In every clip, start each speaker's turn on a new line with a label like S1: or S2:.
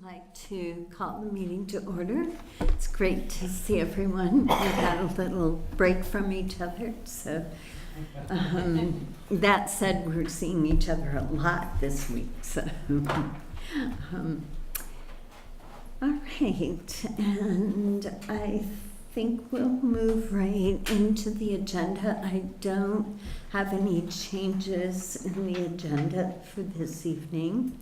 S1: like to call the meeting to order. It's great to see everyone. We had a little break from each other, so that said, we're seeing each other a lot this week. So, all right, and I think we'll move right into the agenda. I don't have any changes in the agenda for this evening.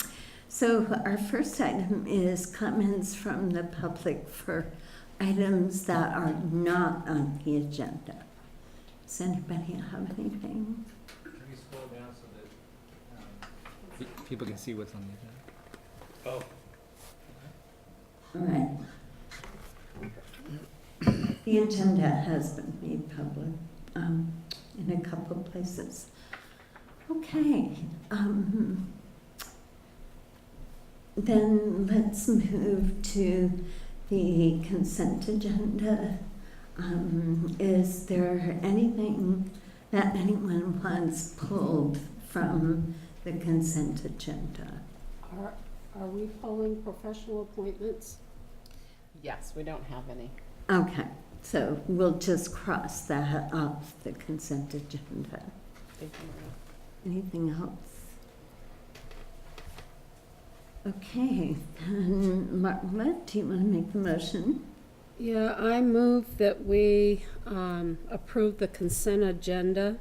S1: So our first item is comments from the public for items that are not on the agenda. Does anybody have anything?
S2: Can you scroll down so that people can see what's on the agenda?
S1: Oh. All right. The agenda has been made public in a couple places. Okay. Then let's move to the consent agenda. Is there anything that anyone wants pulled from the consent agenda?
S3: Are we pulling professional appointments?
S4: Yes, we don't have any.
S1: Okay, so we'll just cross that off the consent agenda. Anything else? Okay, then Martha, do you want to make the motion?
S3: Yeah, I move that we approve the consent agenda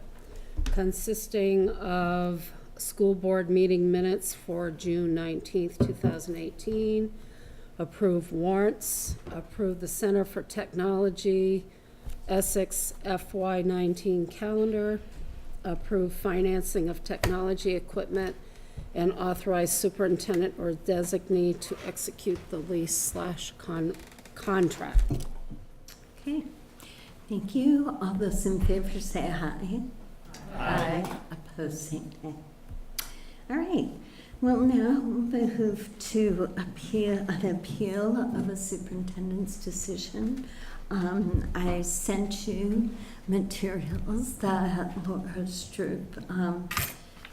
S3: consisting of school board meeting minutes for June 19th, 2018, approve warrants, approve the Center for Technology, Essex FY19 calendar, approve financing of technology equipment, and authorize superintendent or designee to execute the lease/contract.
S1: Okay, thank you. All those in favor say aye. Aye. Opposed, say nay. All right, we'll now move to an appeal of a superintendent's decision. I sent you materials that Laura Stroop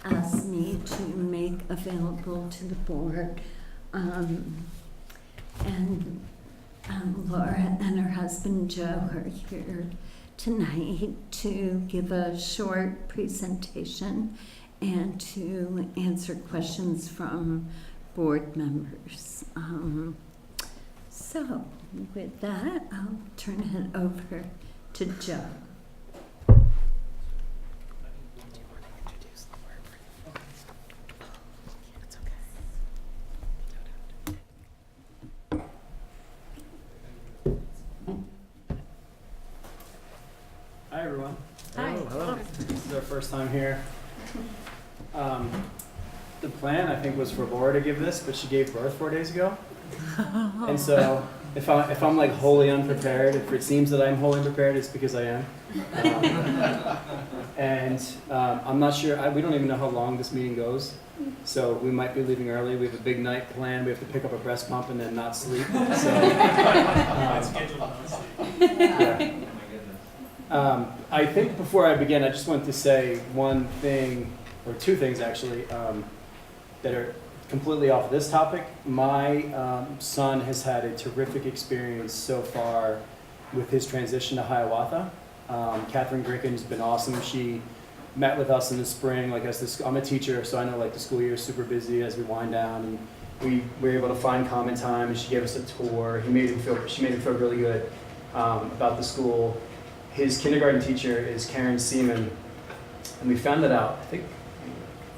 S1: asked me to make available to the board. Laura and her husband Joe are here tonight to give a short presentation and to answer questions from board members. So with that, I'll turn it over to Joe.
S5: Hi everyone.
S4: Hi.
S2: Hello.
S5: This is our first time here. The plan I think was for Laura to give this, but she gave birth 4 days ago. And so if I'm like wholly unprepared, if it seems that I'm wholly prepared, it's because I am. I'm not sure. We don't even know how long this meeting goes. So we might be leaving early. We have a big night planned. We have to pick up a breast pump and then not sleep. So, yeah. I think before I begin, I just want to say one thing, or two things actually, that are completely off this topic. My son has had a terrific experience so far with his transition to Hiawatha. Catherine Gricken's been awesome. She met with us in the spring. I'm a teacher, so I know like the school year is super busy as we wind down, and we were able to find common time. And she gave us a tour. She made him feel really good about the school. His kindergarten teacher is Karen Seaman, and we found that out, I think,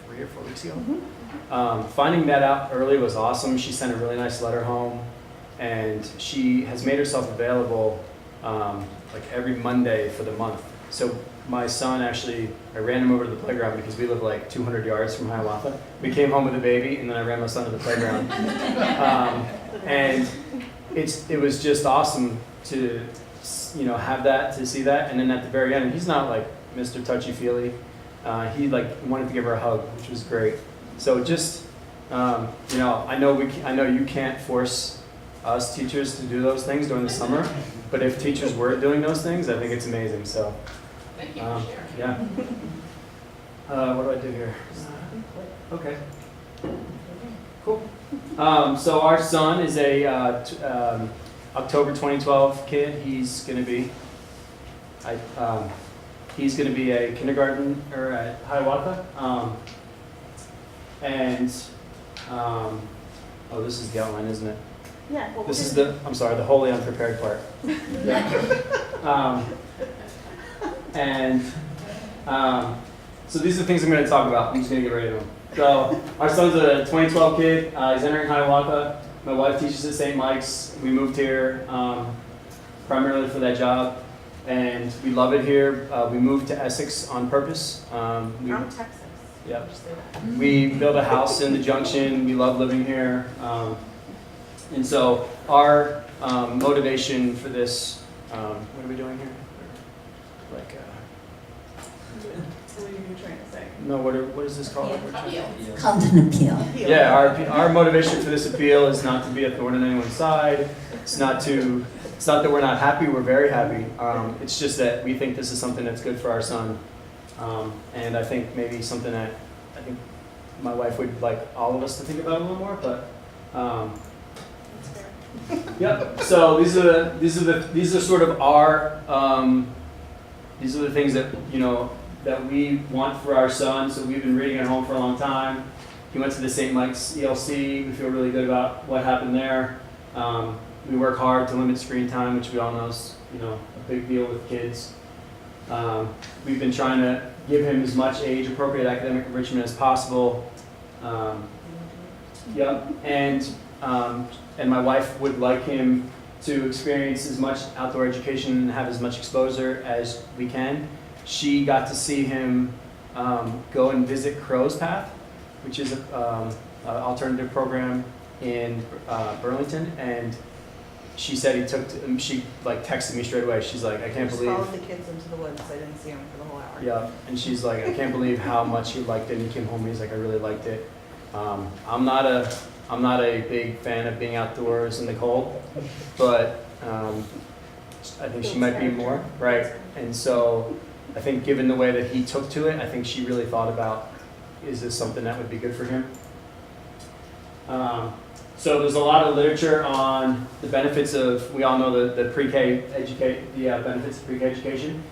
S5: 3 or 4 weeks ago. Mm-hmm. Finding that out early was awesome. She sent a really nice letter home, and she has made herself available like every Monday for the month. So my son actually, I ran him over to the playground because we live like 200 yards from Hiawatha. We came home with a baby, and then I ran my son to the playground. And it was just awesome to have that, to see that. And then at the very end, he's not like Mr. Touchy-feely. He like wanted to give her a hug, which was great. So just, I know you can't force us teachers to do those things during the summer, but if teachers were doing those things, I think it's amazing. So,
S4: Thank you for sharing.
S5: Yeah. What do I do here? Okay. Cool. So our son is a October 2012 kid. He's going to be a kindergarten or at Hiawatha. Oh, this is the outline, isn't it?
S6: Yeah. Well,
S5: This is the wholly unprepared part. So these are the things I'm going to talk about. I'm just going to get ready to them. So our son's a 2012 kid. He's entering Hiawatha. My wife teaches at St. Mike's. We moved here primarily for that job, and we love it here. We moved to Essex on purpose.
S6: From Texas.
S5: Yeah.
S6: Just say that.
S5: We built a house in the Junction. We love living here. And so our motivation for this, what are we doing here? Like,
S6: What are you trying to say?
S5: no, what is this called?
S1: Called an appeal.
S5: Yeah, our motivation for this appeal is not to be a thorn in anyone's side. It's not that we're not happy. We're very happy. It's just that we think this is something that's good for our son. And I think maybe something that I think my wife would like all of us to think about a little more. But
S6: That's fair.
S5: yep. So these are sort of our these are the things that that we want for our son. So we've been reading at home for a long time. He went to the St. Mike's ELC. We feel really good about what happened there. We work hard to limit screen time, which we all know is a big deal with kids. We've been trying to give him as much age-appropriate academic enrichment as possible. Yep, and my wife would like him to experience as much outdoor education and have as much exposure as we can. She got to see him go and visit Crow's Path, which is an alternative program in Burlington, and she said she texted me straight away. She's like, I can't
S6: Just
S5: believe.
S6: followed the kids into the woods. I didn't see them for the whole hour.
S5: Yeah, and she's like, I can't believe how much he liked it. And he came home and he's like, I really liked it. I'm not a big fan of being outdoors in the cold, but I think she might be more, right? And so I think given the way that he took to it, I think she really thought about, is this something that would be good for him? So there's a lot of literature on the benefits of, we all know the pre-K benefits of pre-K education.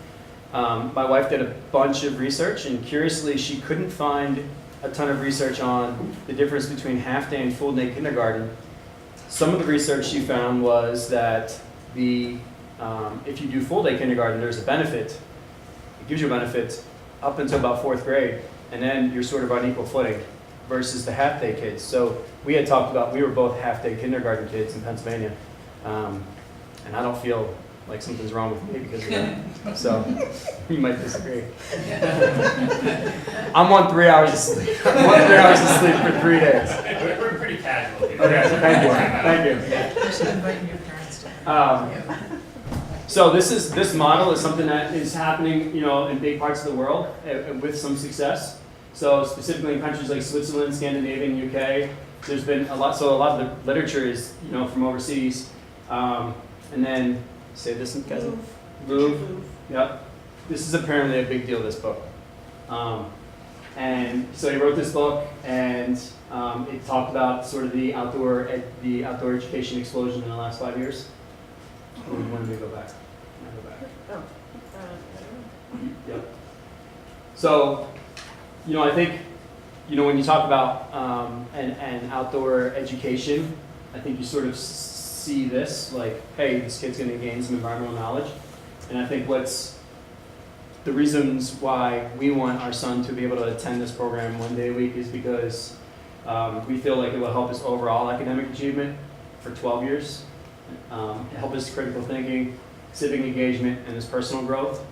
S5: My wife did a bunch of research, and curiously, she couldn't find a ton of research on the difference between half-day and full-day kindergarten. Some of the research she found was that if you do full-day kindergarten, there's a benefit. It gives you a benefit up until about 4th grade, and then you're sort of on equal footing versus the half-day kids. So we had talked about, we were both half-day kindergarten kids in Pennsylvania, and I don't feel like something's wrong with me because of that. So you might disagree. I'm on 3 hours of sleep. I'm on 3 hours of sleep for 3 days.
S2: We're pretty casual here.
S5: Okay, thank you.
S6: You should invite your parents to.
S5: So this model is something that is happening, in big parts of the world with some success. So specifically in countries like Switzerland, Scandinavia, and UK, there's been a lot. So a lot of the literature is, from overseas. And then say this, guys. Louvre. Yep. This is apparently a big deal. This book. And so he wrote this book, and it talked about sort of the outdoor education explosion in the last 5 years. When did we go back?
S6: Oh.
S5: Yep. So, I think, when you talk about an outdoor education, I think you sort of see this, like, hey, this kid's going to gain some environmental knowledge. And I think the reasons why we want our son to be able to attend this program 1 day a week is because we feel like it will help his overall academic achievement for 12 years, help his critical thinking, civic engagement, and his personal growth.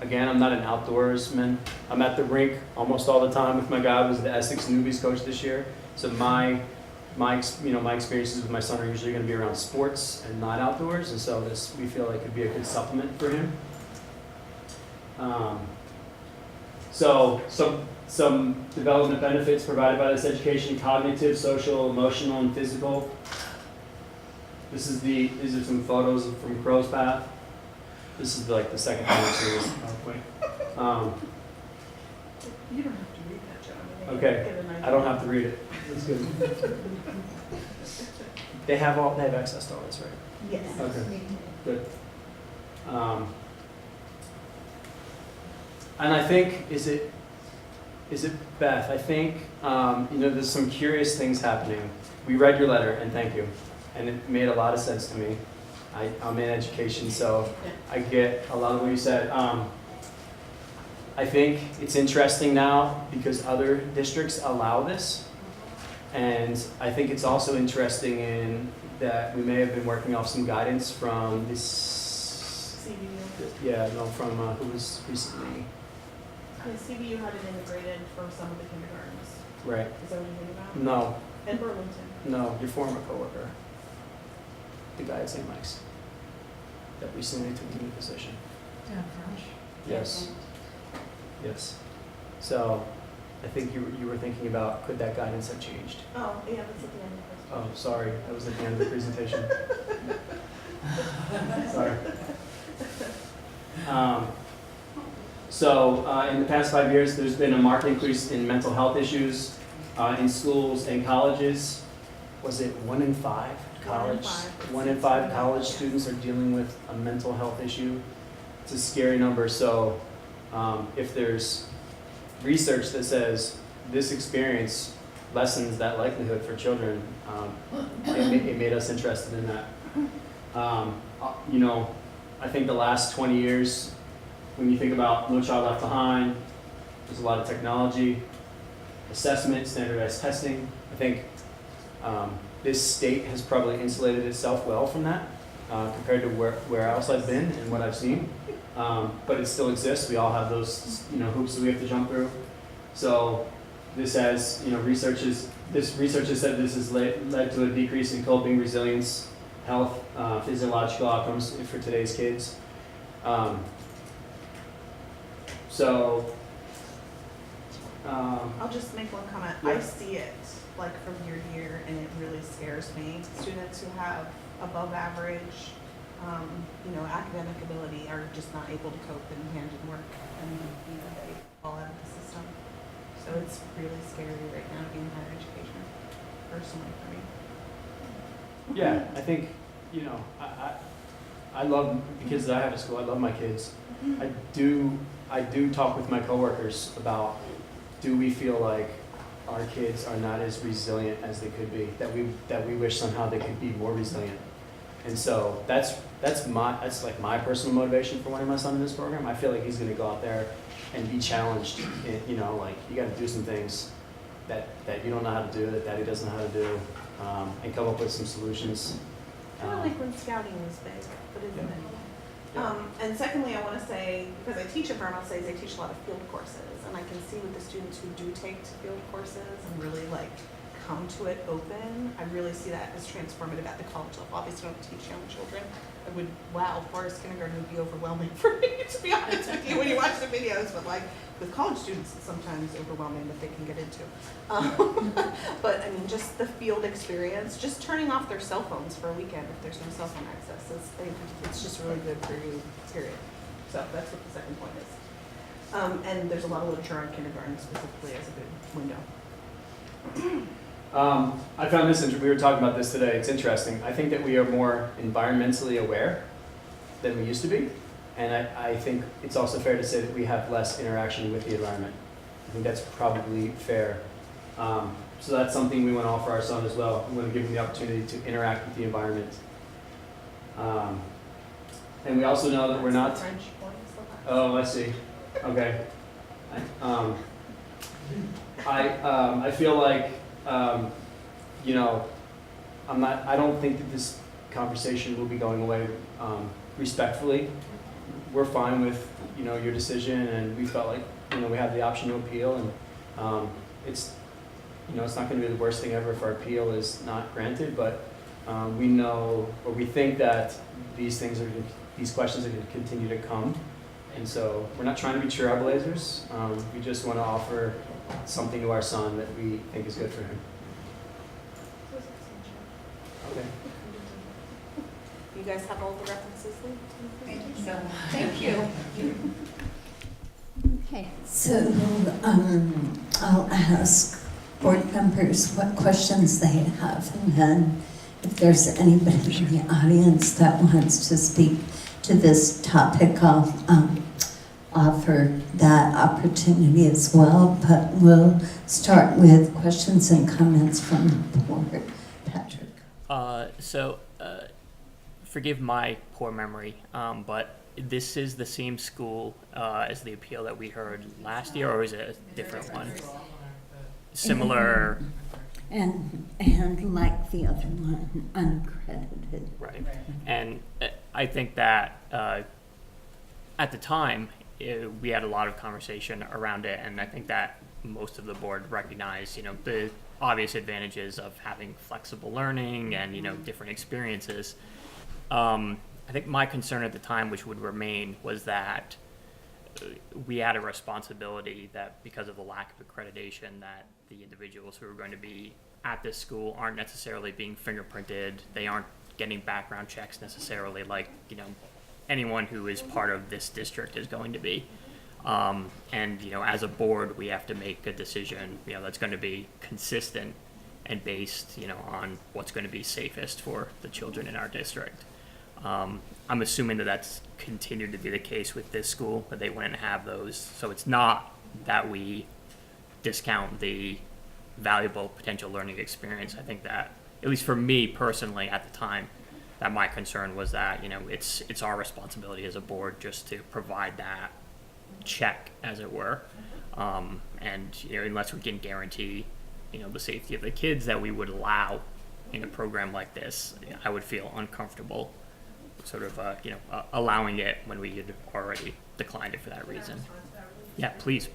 S5: Again, I'm not an outdoorsman. I'm at the rink almost all the time with my guy. I was the Essex Newbies coach this year. So my experiences with my son are usually going to be around sports and not outdoors, and so we feel like could be a good supplement for him. So some development benefits provided by this education: cognitive, social, emotional, and physical. These are some photos from Crow's Path. This is the second time I've seen this PowerPoint.
S6: You don't have to read that, John.
S5: Okay.
S6: Get an
S5: I don't have to read it. It's good. They have access to all this, right?
S6: Yes.
S5: Okay, good. And I think, is it Beth? I think, there's some curious things happening. We read your letter, and thank you. And it made a lot of sense to me. I'm in education, so I get a lot of what you said. I think it's interesting now because other districts allow this. And I think it's also interesting in that we may have been working off some guidance from this, from who was recently,
S6: The CBU had it integrated for some of the kindergartens.
S5: right?
S6: Is that what you're thinking about?
S5: No,
S6: In Burlington.
S5: no, your former coworker, the guy at St. Mike's, that recently took the new position.
S6: Yeah, fresh.
S5: Yes, yes. So I think you were thinking about, could that guidance have changed?
S6: Oh, yeah, that's at the end of the
S5: Oh, sorry, that was at the end of the presentation. Sorry. In the past 5 years, there's been a marked increase in mental health issues in schools and colleges. Was it 1 in 5 college? 1 in 5 college students are dealing with a mental health issue. It's a scary number. So if there's research that says this experience lessens that likelihood for children, it made us interested in that. I think the last 20 years, when you think about No Child Left Behind, there's a lot of technology, assessment, standardized testing. I think this state has probably insulated itself well from that compared to where else I've been and what I've seen. But it still exists. We all have those hoops that we have to jump through. So this has, research has said this has led to a decrease in coping, resilience, health, physiological outcomes for today's kids.
S6: I'll just make one comment.
S5: Yeah.
S6: I see it like from year to year, and it really scares me. Students who have above average, academic ability are just not able to cope in hand-in work, and they fall out of the system. So it's really scary right now to be in higher education, personally for me.
S5: Yeah, I think, I love the kids that I have at school. I love my kids. I do talk with my coworkers about, do we feel like our kids are not as resilient as they could be, that we wish somehow they could be more resilient. And so that's like my personal motivation for wanting my son in this program. I feel like he's going to go out there and be challenged. You got to do some things that you don't know how to do, that daddy doesn't know how to do, and come up with some solutions.
S6: Kind of like when scouting was big, but isn't it? And secondly, I want to say, because I teach at Vermont States, I teach a lot of field courses, and I can see with the students who do take to field courses and really come to it open, I really see that as transformative at the college level. Obviously, I don't teach young children. Forest kindergarten would be overwhelming for me, to be honest with you, when you watch the videos, but with college students, it's sometimes overwhelming that they can get into. But I mean, just the field experience, just turning off their cell phones for a weekend if there's no cell phone access, it's just really good for you, period. So that's what the second point is. And there's a lot of literature on kindergarten specifically as a good window.
S5: I found this interesting. We were talking about this today. It's interesting. I think that we are more environmentally aware than we used to be. And I think it's also fair to say that we have less interaction with the environment. I think that's probably fair. So that's something we want to offer our son as well. We want to give him the opportunity to interact with the environment. And we also know that we're not...
S6: That's the French points.
S5: Oh, I see. Okay. I feel like, I don't think that this conversation will be going away respectfully. We're fine with, your decision, and we felt like, we have the option to appeal, and it's not going to be the worst thing ever if our appeal is not granted, but we know, or we think that these questions are going to continue to come. And so we're not trying to be trailblazers. We just want to offer something to our son that we think is good for him. Okay.
S6: You guys have all the references then?
S1: Thank you. Okay, so I'll ask board members what questions they have, and then if there's anybody in the audience that wants to speak to this topic, I'll offer that opportunity as well. But we'll start with questions and comments from the board. Patrick.
S7: Forgive my poor memory, but this is the same school as the appeal that we heard last year, or is it a different one? Similar.
S1: And like the other one, uncredited.
S7: Right. And I think that at the time, we had a lot of conversation around it, and I think that most of the board recognized, the obvious advantages of having flexible learning and, different experiences. I think my concern at the time, which would remain, was that we had a responsibility that because of the lack of accreditation, that the individuals who are going to be at this school aren't necessarily being fingerprinted. They aren't getting background checks necessarily like, anyone who is part of this district is going to be. And, as a board, we have to make a decision, that's going to be consistent and based, on what's going to be safest for the children in our district. I'm assuming that that's continued to be the case with this school, but they wouldn't have those. So it's not that we discount the valuable potential learning experience. I think that, at least for me personally at the time, that my concern was that, it's our responsibility as a board just to provide that check, as it were. And, unless we can guarantee, the safety of the kids that we would allow in a program like this, I would feel uncomfortable sort of, allowing it when we had already declined it for that reason. Yeah, please.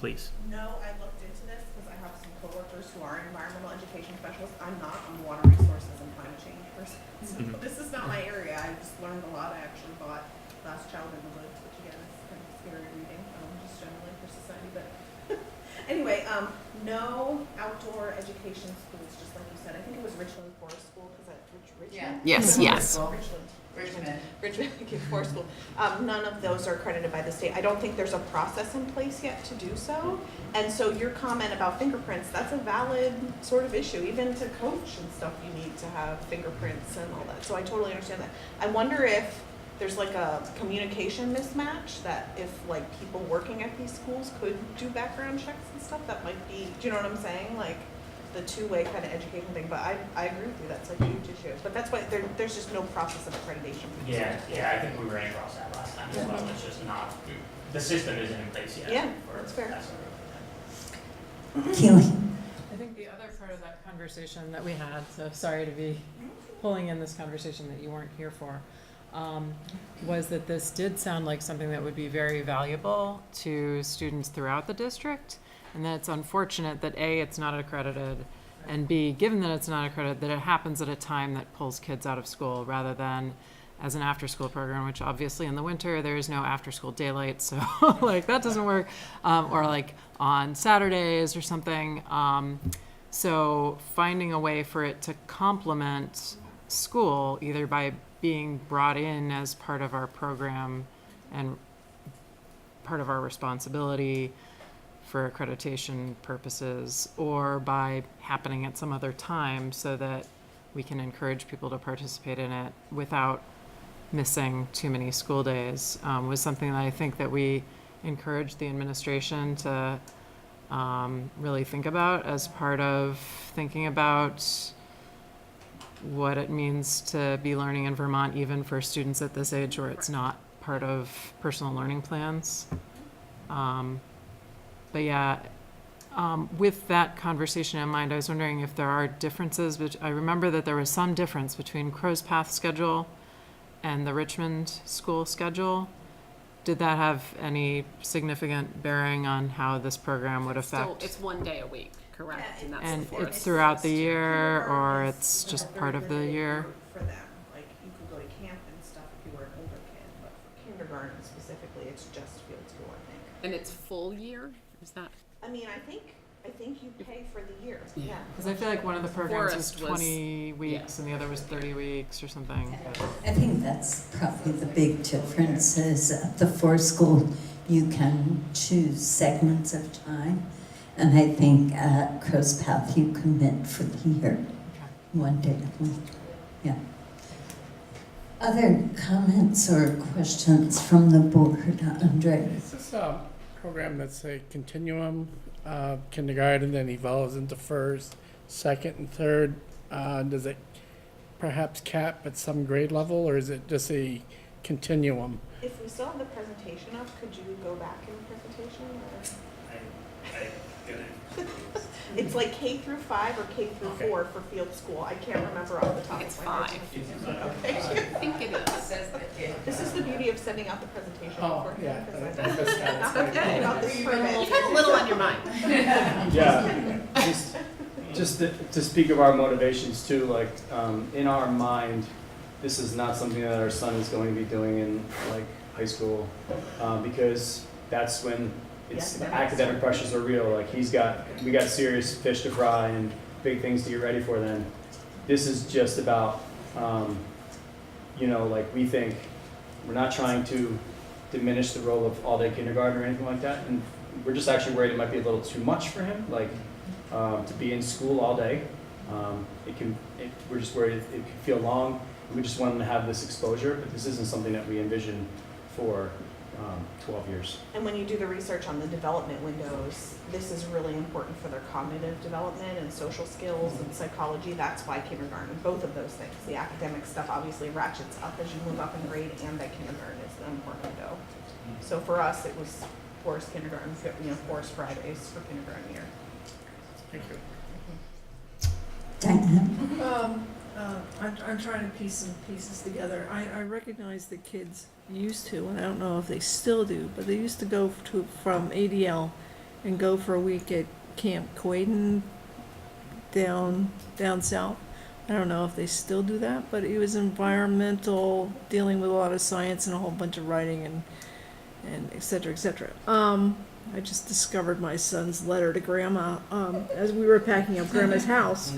S6: No, I looked into this because I have some coworkers who are environmental education specialists. I'm not. I'm water resources and climate change person. So this is not my area. I just learned a lot. I actually bought Last Child in the Woods, which again is kind of scary reading, just generally for society. But anyway, no outdoor education schools, just like you said. I think it was Richland Forest School because Richmond.
S4: Yes, yes.
S6: Richmond Forest School. None of those are accredited by the state. I don't think there's a process in place yet to do so. And so your comment about fingerprints, that's a valid sort of issue. Even to coach and stuff, you need to have fingerprints and all that. So I totally understand that. I wonder if there's like a communication mismatch, that if like people working at these schools could do background checks and stuff, that might be, do you know what I'm saying? Like the two-way kind of education thing. But I agree with you, that's a huge issue. But that's why there's just no process of accreditation.
S7: Yeah, I think we ran across that last time as well. It's just not, the system isn't in place yet.
S6: Yeah, that's fair.
S7: That sort of thing.
S1: Keely.
S8: I think the other part of that conversation that we had, so sorry to be pulling in this conversation that you weren't here for, was that this did sound like something that would be very valuable to students throughout the district, and that it's unfortunate that A, it's not accredited, and B, given that it's not accredited, that it happens at a time that pulls kids out of school rather than as an after-school program, which obviously in the winter there is no after-school daylight, so like that doesn't work, or like on Saturdays or something. So finding a way for it to complement school, either by being brought in as part of our program and part of our responsibility for accreditation purposes, or by happening at some other time so that we can encourage people to participate in it without missing too many school days, was something that I think that we encouraged the administration to really think about as part of thinking about what it means to be learning in Vermont, even for students at this age where it's not part of personal learning plans. But yeah, with that conversation in mind, I was wondering if there are differences. I remember that there was some difference between Crow's Path schedule and the Richmond school schedule. Did that have any significant bearing on how this program would affect?
S4: So it's 1 day a week, correct?
S6: Yeah,
S4: that's
S3: And
S4: the
S3: it's throughout the year, or it's just part of the year?
S6: For them, like you could go to camp and stuff if you were an older kid, but for kindergarten specifically, it's just field school, I think.
S4: And it's full year? Is that?
S6: I mean, I think you pay for the year, yeah.
S3: Because I feel like one of the programs was
S4: Forest was-
S3: 20 weeks and the other was 30 weeks or something.
S1: I think that's probably the big difference is at the Forest School, you can choose segments of time. And I think at Crow's Path you commit for the year, one day. Yeah. Other comments or questions from the board, Andre?
S9: Is this a program that's a continuum, kindergarten, then evolves into first, second, and third? Does it perhaps cap at some grade level, or is it just a continuum?
S6: If we still have the presentation up, could you go back in the presentation? It's like K through 5 or K through 4 for field school. I can't remember off the top
S4: It's
S6: of my
S4: 5.
S6: head. Okay.
S4: I think it is.
S6: This is the beauty of sending out the presentation
S9: Oh,
S6: beforehand,
S9: yeah.
S6: because
S9: I missed that.
S6: I'm not forgetting about this permit.
S4: You've had a little on your mind.
S5: Yeah, just to speak of our motivations too, like, in our mind, this is not something that our son is going to be doing in like high school, because that's when it's academic pressures are real. Like we got serious fish to fry and big things to get ready for then. This is just about, like we think, we're not trying to diminish the role of all-day kindergarten or anything like that. And we're just actually worried it might be a little too much for him, like to be in school all day. We're just worried it could feel long. We just want him to have this exposure, but this isn't something that we envision for 12 years.
S6: And when you do the research on the development windows, this is really important for their cognitive development and social skills and psychology. That's why kindergarten, both of those things. The academic stuff obviously ratchets up as you move up in grade, and that kindergarten is the important window. So for us, it was Forest Kindergarten, Forest Fridays for kindergarten year.
S9: Thank you.
S1: Diane?
S10: I'm trying to piece some pieces together. I recognize the kids used to, and I don't know if they still do, but they used to go from ADL and go for a week at Camp Coyden down south. I don't know if they still do that, but it was environmental, dealing with a lot of science and a whole bunch of writing and et cetera, et cetera. I just discovered my son's letter to Grandma as we were packing up Grandma's house.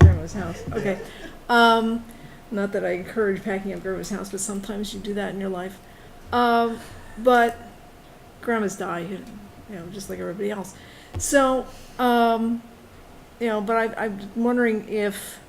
S10: Grandma's house. Okay. Not that I encourage packing up Grandma's house, but sometimes you do that in your life. But Grandma's die, just like everybody else. So, but I'm wondering if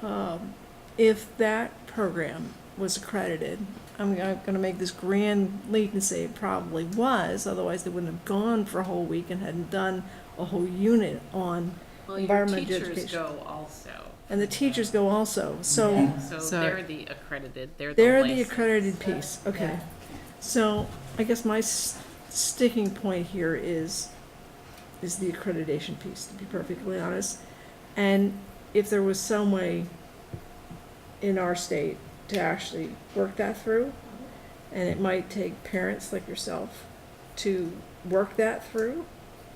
S10: that program was accredited. I'm going to make this grand leap and say it probably was, otherwise they wouldn't have gone for a whole week and hadn't done a whole unit on environmental education.
S4: Teachers go also.
S10: And the teachers go also, so
S4: So they're the accredited, they're
S10: they're the
S4: licensed.
S10: accredited piece, okay. So I guess my sticking point here is the accreditation piece, to be perfectly honest. And if there was some way in our state to actually work that through, and it might take parents like yourself to work that through,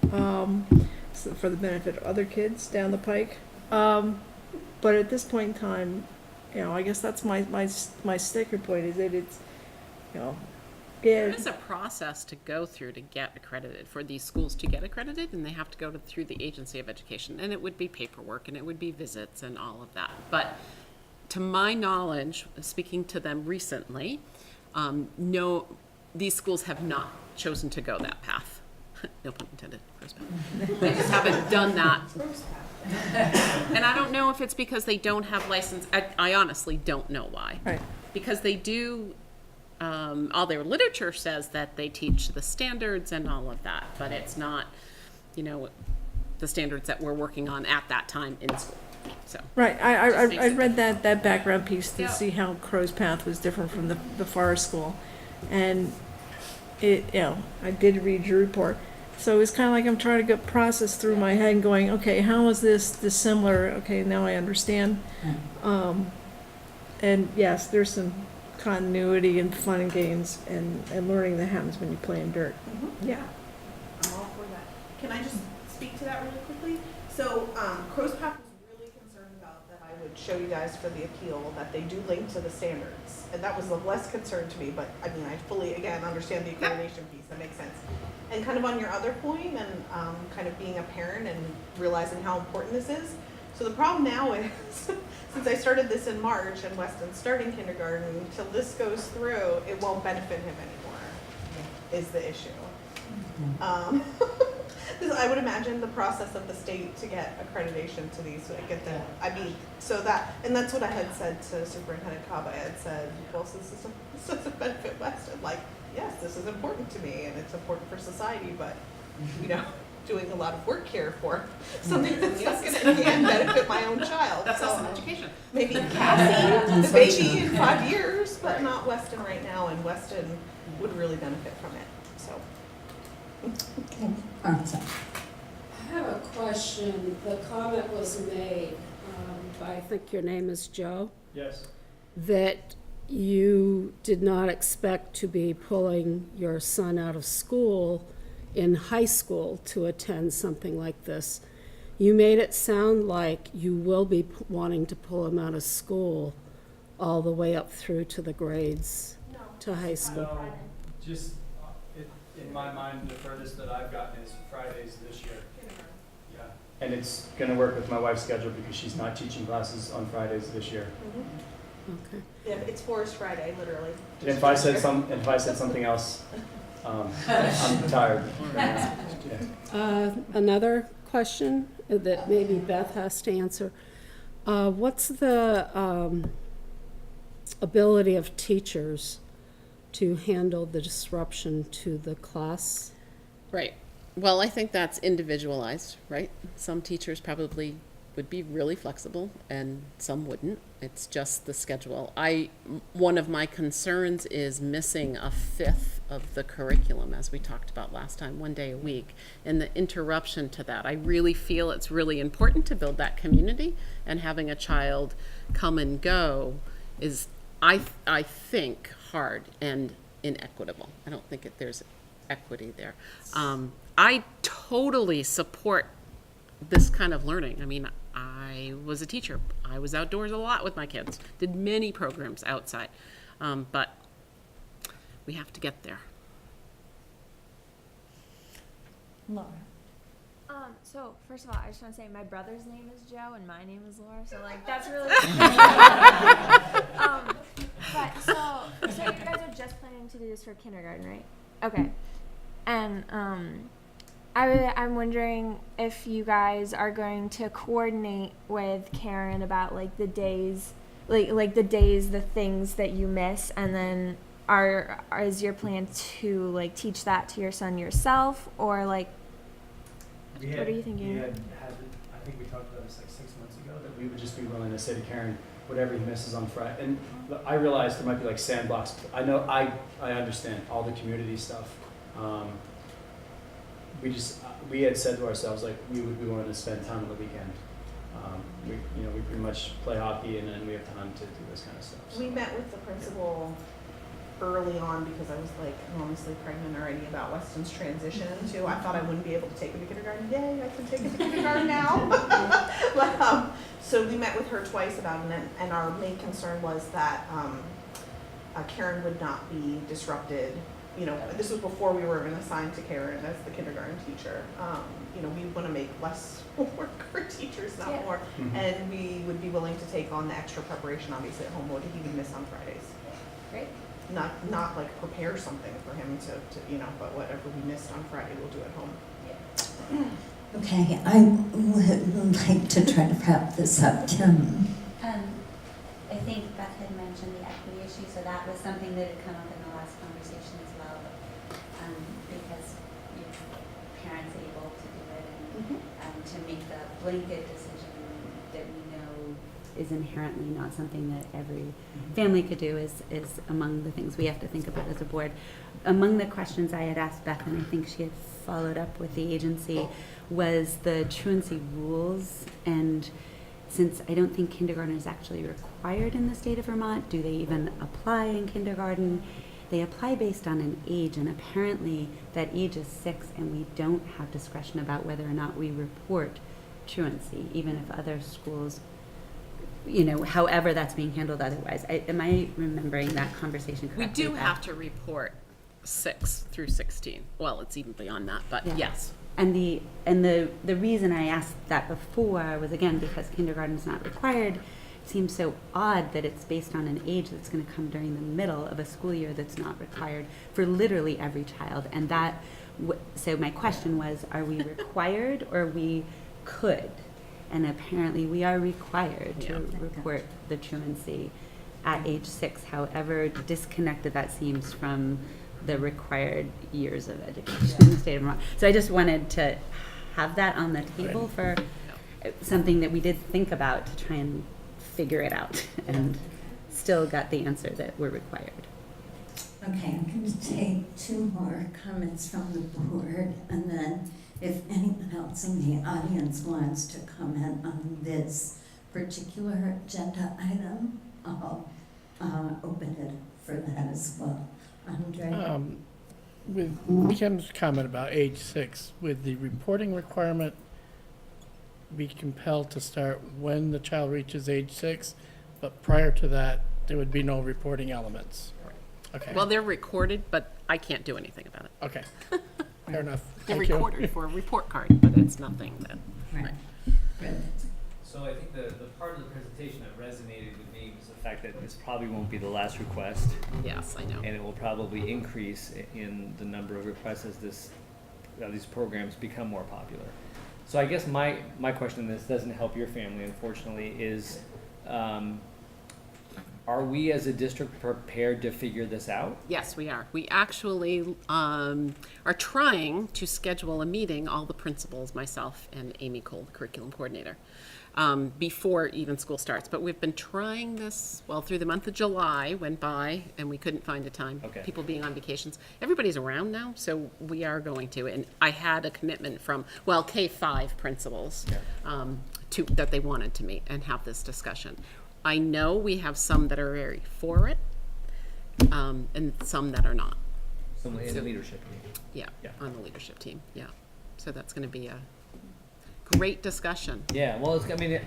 S10: so for the benefit of other kids down the pike. But at this point in time, I guess that's my sticker point, is that it's,
S4: There is a process to go through to get accredited, for these schools to get accredited, and they have to go through the Agency of Education, and it would be paperwork, and it would be visits and all of that. But to my knowledge, speaking to them recently, no, these schools have not chosen to go that path. No pun intended. They just haven't done that. And I don't know if it's because they don't have license. I honestly don't know why.
S10: right.
S4: Because they do, all their literature says that they teach the standards and all of that, but it's not, the standards that we're working on at that time in school. So
S10: Right, I read that background piece to
S4: Yeah.
S10: see how Crow's Path was different from the forest school. And I did read your report. So it's kind of like I'm trying to get process through my head and going, okay, how is this similar? Okay, now I understand. And yes, there's some continuity and fun and games and learning that happens when you play in dirt. Yeah.
S6: I'm all for that. Can I just speak to that really quickly? So, Crow's Path was really concerned about that I would show you guys for the appeal that they do link to the standards. And that was of less concern to me, but I fully, again, understand the accreditation piece. That makes sense. And kind of on your other point and kind of being a parent and realizing how important this is. So the problem now is, since I started this in March and Weston's starting kindergarten, until this goes through, it won't benefit him anymore, is the issue. Because I would imagine the process of the state to get accreditation to these, so I get them, I mean, so that, and that's what I had said to Superintendent Cobb. I had said, well, so this doesn't benefit Weston. Like, yes, this is important to me and it's important for society, but, you know, doing a lot of work here for something that's not going to, again, benefit my own child.
S4: That's
S6: So
S4: also education.
S6: maybe Cassie, the baby in 5 years, but not Weston right now, and Weston would really benefit from it, so.
S1: Okay, Martha.
S3: I have a question. The comment was made by, I think your name is Joe,
S5: Yes.
S3: that you did not expect to be pulling your son out of school in high school to attend something like this. You made it sound like you will be wanting to pull him out of school all the way up through to the grades to high school.
S5: No, just, in my mind, the furthest that I've gotten is Fridays this year. Yeah. And it's gonna work with my wife's schedule because she's not teaching classes on Fridays this year.
S3: Okay.
S6: Yeah, it's Forest Friday, literally.
S5: And if I said something else, I'm tired. Yeah.
S3: Another question that maybe Beth has to answer. What's the ability of teachers to handle the disruption to the class?
S4: Right. Well, I think that's individualized, right? Some teachers probably would be really flexible and some wouldn't. It's just the schedule. One of my concerns is missing a fifth of the curriculum, as we talked about last time, 1 day a week, and the interruption to that. I really feel it's really important to build that community, and having a child come and go is, I think, hard and inequitable. I don't think there's equity there. I totally support this kind of learning. I mean, I was a teacher. I was outdoors a lot with my kids, did many programs outside, but we have to get there.
S1: Laura.
S11: So first of all, I just want to say my brother's name is Joe and my name is Laura, so like that's really. But so you guys are just planning to do this for kindergarten, right? Okay, and I'm wondering if you guys are going to coordinate with Karen about like the days, the things that you miss, and then is your plan to like teach that to your son yourself, or like what are you thinking?
S5: I think we talked about this like 6 months ago, that we would just be willing to say to Karen, whatever he misses on Friday. And I realize there might be like sandblocks. I know, I understand all the community stuff. We had said to ourselves, like, we would be willing to spend time on the weekend. We pretty much play hockey and then we have time to do this kind of stuff. So.
S6: We met with the principal early on because I was like enormously pregnant already about Weston's transition to, I thought I wouldn't be able to take him to kindergarten. Yay, I can take him to kindergarten now. But, so we met with her twice about it, and our main concern was that Karen would not be disrupted. You know, this was before we were even assigned to Karen as the kindergarten teacher. We want to make less work for teachers, not more.
S11: Mm-hmm.
S6: And we would be willing to take on the extra preparation, obviously, at home. What did he would miss on Fridays?
S11: Great.
S6: Not like prepare something for him to but whatever we missed on Friday, we'll do at home.
S1: Okay, I would like to try to wrap this up. Tim?
S12: I think Beth had mentioned the equity issue, so that was something that had come up in the last conversation as well, because parents able to do it and to make the blanket decision that we know is inherently not something that every family could do is among the things we have to think about as a board. Among the questions I had asked Beth, and I think she had followed up with the agency, was the truancy rules. And since I don't think kindergarten is actually required in the state of Vermont, do they even apply in kindergarten? They apply based on an age, and apparently that age is 6, and we don't have discretion about whether or not we report truancy, even if other schools, however that's being handled otherwise. Am I remembering that conversation correctly?
S4: We do have to report 6 through 16. Well, it's even beyond that, but
S3: Yeah.
S4: yes.
S3: And the reason I asked that before was, again, because kindergarten is not required. It seems so odd that it's based on an age that's going to come during the middle of a school year that's not required for literally every child. And that
S12: So my question was, are we required or we could? And apparently we are required to report the truancy at age 6, however disconnected that seems from the required years of education in the state of Vermont. So I just wanted to have that on the table for something that we did think about to try and figure it out, and still got the answer that we're required.
S1: Okay, I'm going to take 2 more comments from the board, and then if anyone else in the audience wants to comment on this particular agenda item, I'll open it for that as well. Andre?
S9: With Kim's comment about age 6, would the reporting requirement be compelled to start when the child reaches age 6, but prior to that, there would be no reporting elements? Okay.
S4: Well, they're recorded, but I can't do anything about it.
S9: Okay. Fair enough.
S4: They're
S9: Thank you.
S4: recorded for a report card, but it's nothing that.
S1: Right. Good.
S2: So I think the part of the presentation that resonated with me was the fact that this probably won't be the last request,
S4: Yes, I know.
S2: and it will probably increase in the number of requests as these programs become more popular. So I guess my question, and this doesn't help your family, unfortunately, is are we as a district prepared to figure this out?
S4: Yes, we are. We actually are trying to schedule a meeting, all the principals, myself, and Amy Cole, the curriculum coordinator, before even school starts. But we've been trying this, well, through the month of July went by, and we couldn't find a time.
S2: Okay.
S4: People being on vacations. Everybody's around now, so we are going to. And I had a commitment from, well, K-5 principals that they wanted to meet and have this discussion. I know we have some that are very for it, and some that are not.
S2: Someone in the leadership team.
S4: Yeah, on the leadership team, yeah. So that's gonna be a great discussion.
S2: Yeah, well,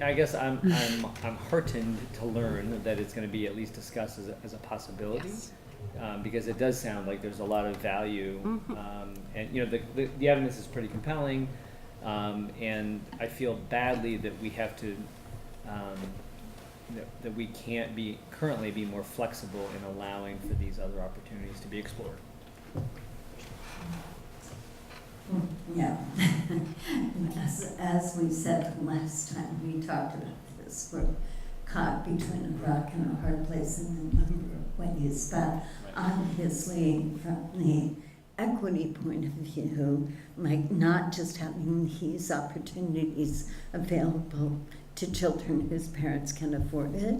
S2: I guess I'm heartened to learn that it's going to be at least discussed as a possibility,
S4: Yes.
S2: because it does sound like there's a lot of value, and the evidence is pretty compelling, and I feel badly that we have to that we can't currently be more flexible in allowing for these other opportunities to be explored.
S1: Yeah. As we said last time we talked about this, we're caught between a rock and a hard place in a number of ways, but obviously from the equity point of view, like not just having these opportunities available to children whose parents can afford it,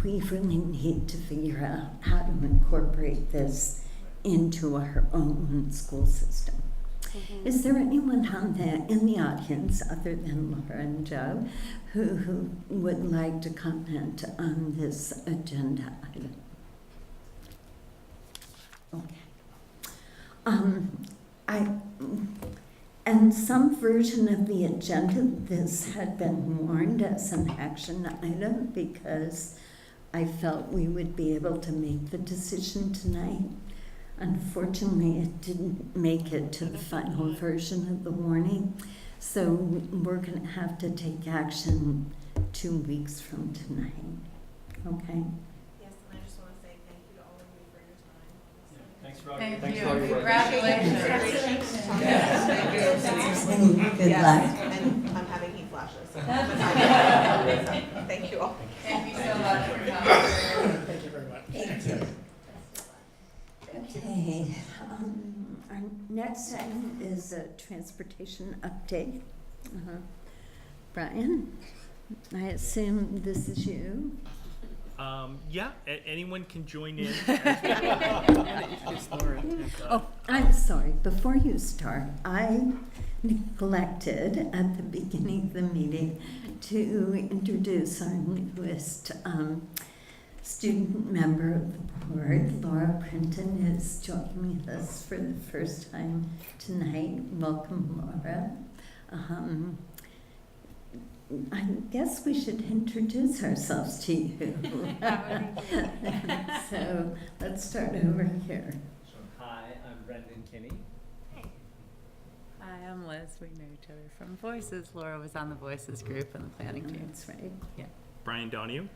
S1: we really need to figure out how to incorporate this into our own school system. Is there anyone in the audience, other than Laura and Joe, who would like to comment on this agenda item? Okay. And some version of the agenda, this had been warned as an action item because I felt we would be able to make the decision tonight. Unfortunately, it didn't make it to the final version of the warning, so we're going to have to take action 2 weeks from tonight. Okay?
S6: Yes, and I just want to say thank you to all of you for your time.
S2: Thanks for all
S8: Thank
S2: thanks
S8: you.
S2: for all your work.
S8: Congratulations.
S1: And good luck.
S6: And I'm having heat flashes. So thank you all.
S8: Thank you so much for coming.
S9: Thank you very much.
S1: Thank you. Okay, our next item is a transportation update. Brian, I assume this is you?
S13: Yeah, anyone can join in.
S1: Oh, I'm sorry. Before you start, I neglected at the beginning of the meeting to introduce our newest student member of the board. Laura Printon is joining us for the first time tonight. Welcome, Laura. I guess we should introduce ourselves to you. So let's start over here.
S2: Hi, I'm Brendan Kinney.
S14: Hi, I'm Liz. We know each other from Voices. Laura was on the Voices group and the planning team.
S1: That's right.
S14: Yeah.
S13: Brian Donahue.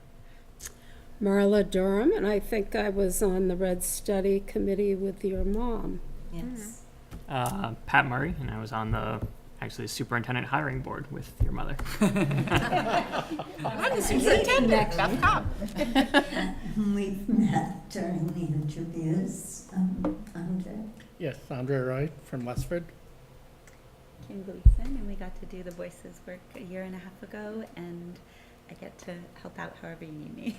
S3: Marla Durham, and I think I was on the Red Study Committee with your mom.
S1: Yes.
S7: Pat Murray, and I was on the actually superintendent hiring board with your mother.
S4: I'm the superintendent, Beth Cobb.
S1: We've met during the interviews, Andre.
S9: Yes, Andre Roy from Westford.
S14: Kim Gleason, and we got to do the Voices work a year and a half ago, and I get to help out however you need me.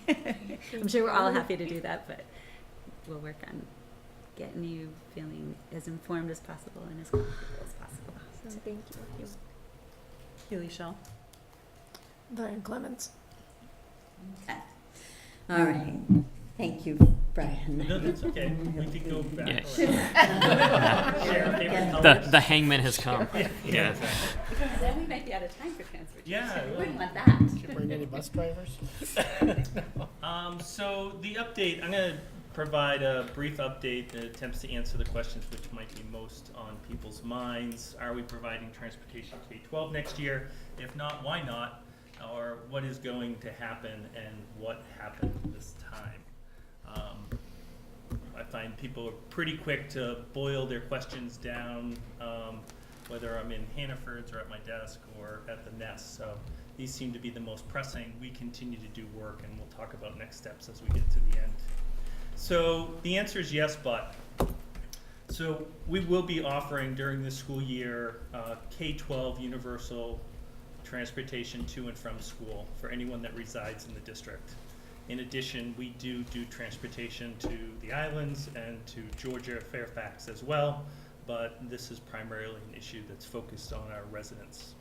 S14: I'm sure we're all happy to do that, but we'll work on getting you feeling as informed as possible and as comfortable as possible.
S11: So thank you.
S4: Haley Shell.
S10: Diane Clements.
S1: Okay. All right. Thank you, Brian.
S13: No, that's okay. We could go back.
S7: Yeah.
S13: Share our favorite colors.
S7: The hangman has come. Yeah.
S14: Because then we might be out of time for transportation.
S13: Yeah,
S14: We
S13: well.
S14: wouldn't want that.
S9: Did you bring any bus drivers?
S13: So the update, I'm going to provide a brief update that attempts to answer the questions which might be most on people's minds. Are we providing transportation K-12 next year? If not, why not? Or what is going to happen and what happened this time? I find people are pretty quick to boil their questions down, whether I'm in Hannaford's or at my desk or at the Nest. So these seem to be the most pressing. We continue to do work, and we'll talk about next steps as we get to the end. So the answer is yes, but. So we will be offering during this school year K-12 universal transportation to and from school for anyone that resides in the district. In addition, we do transportation to the islands and to Georgia, Fairfax as well, but this is primarily an issue that's focused on our residents.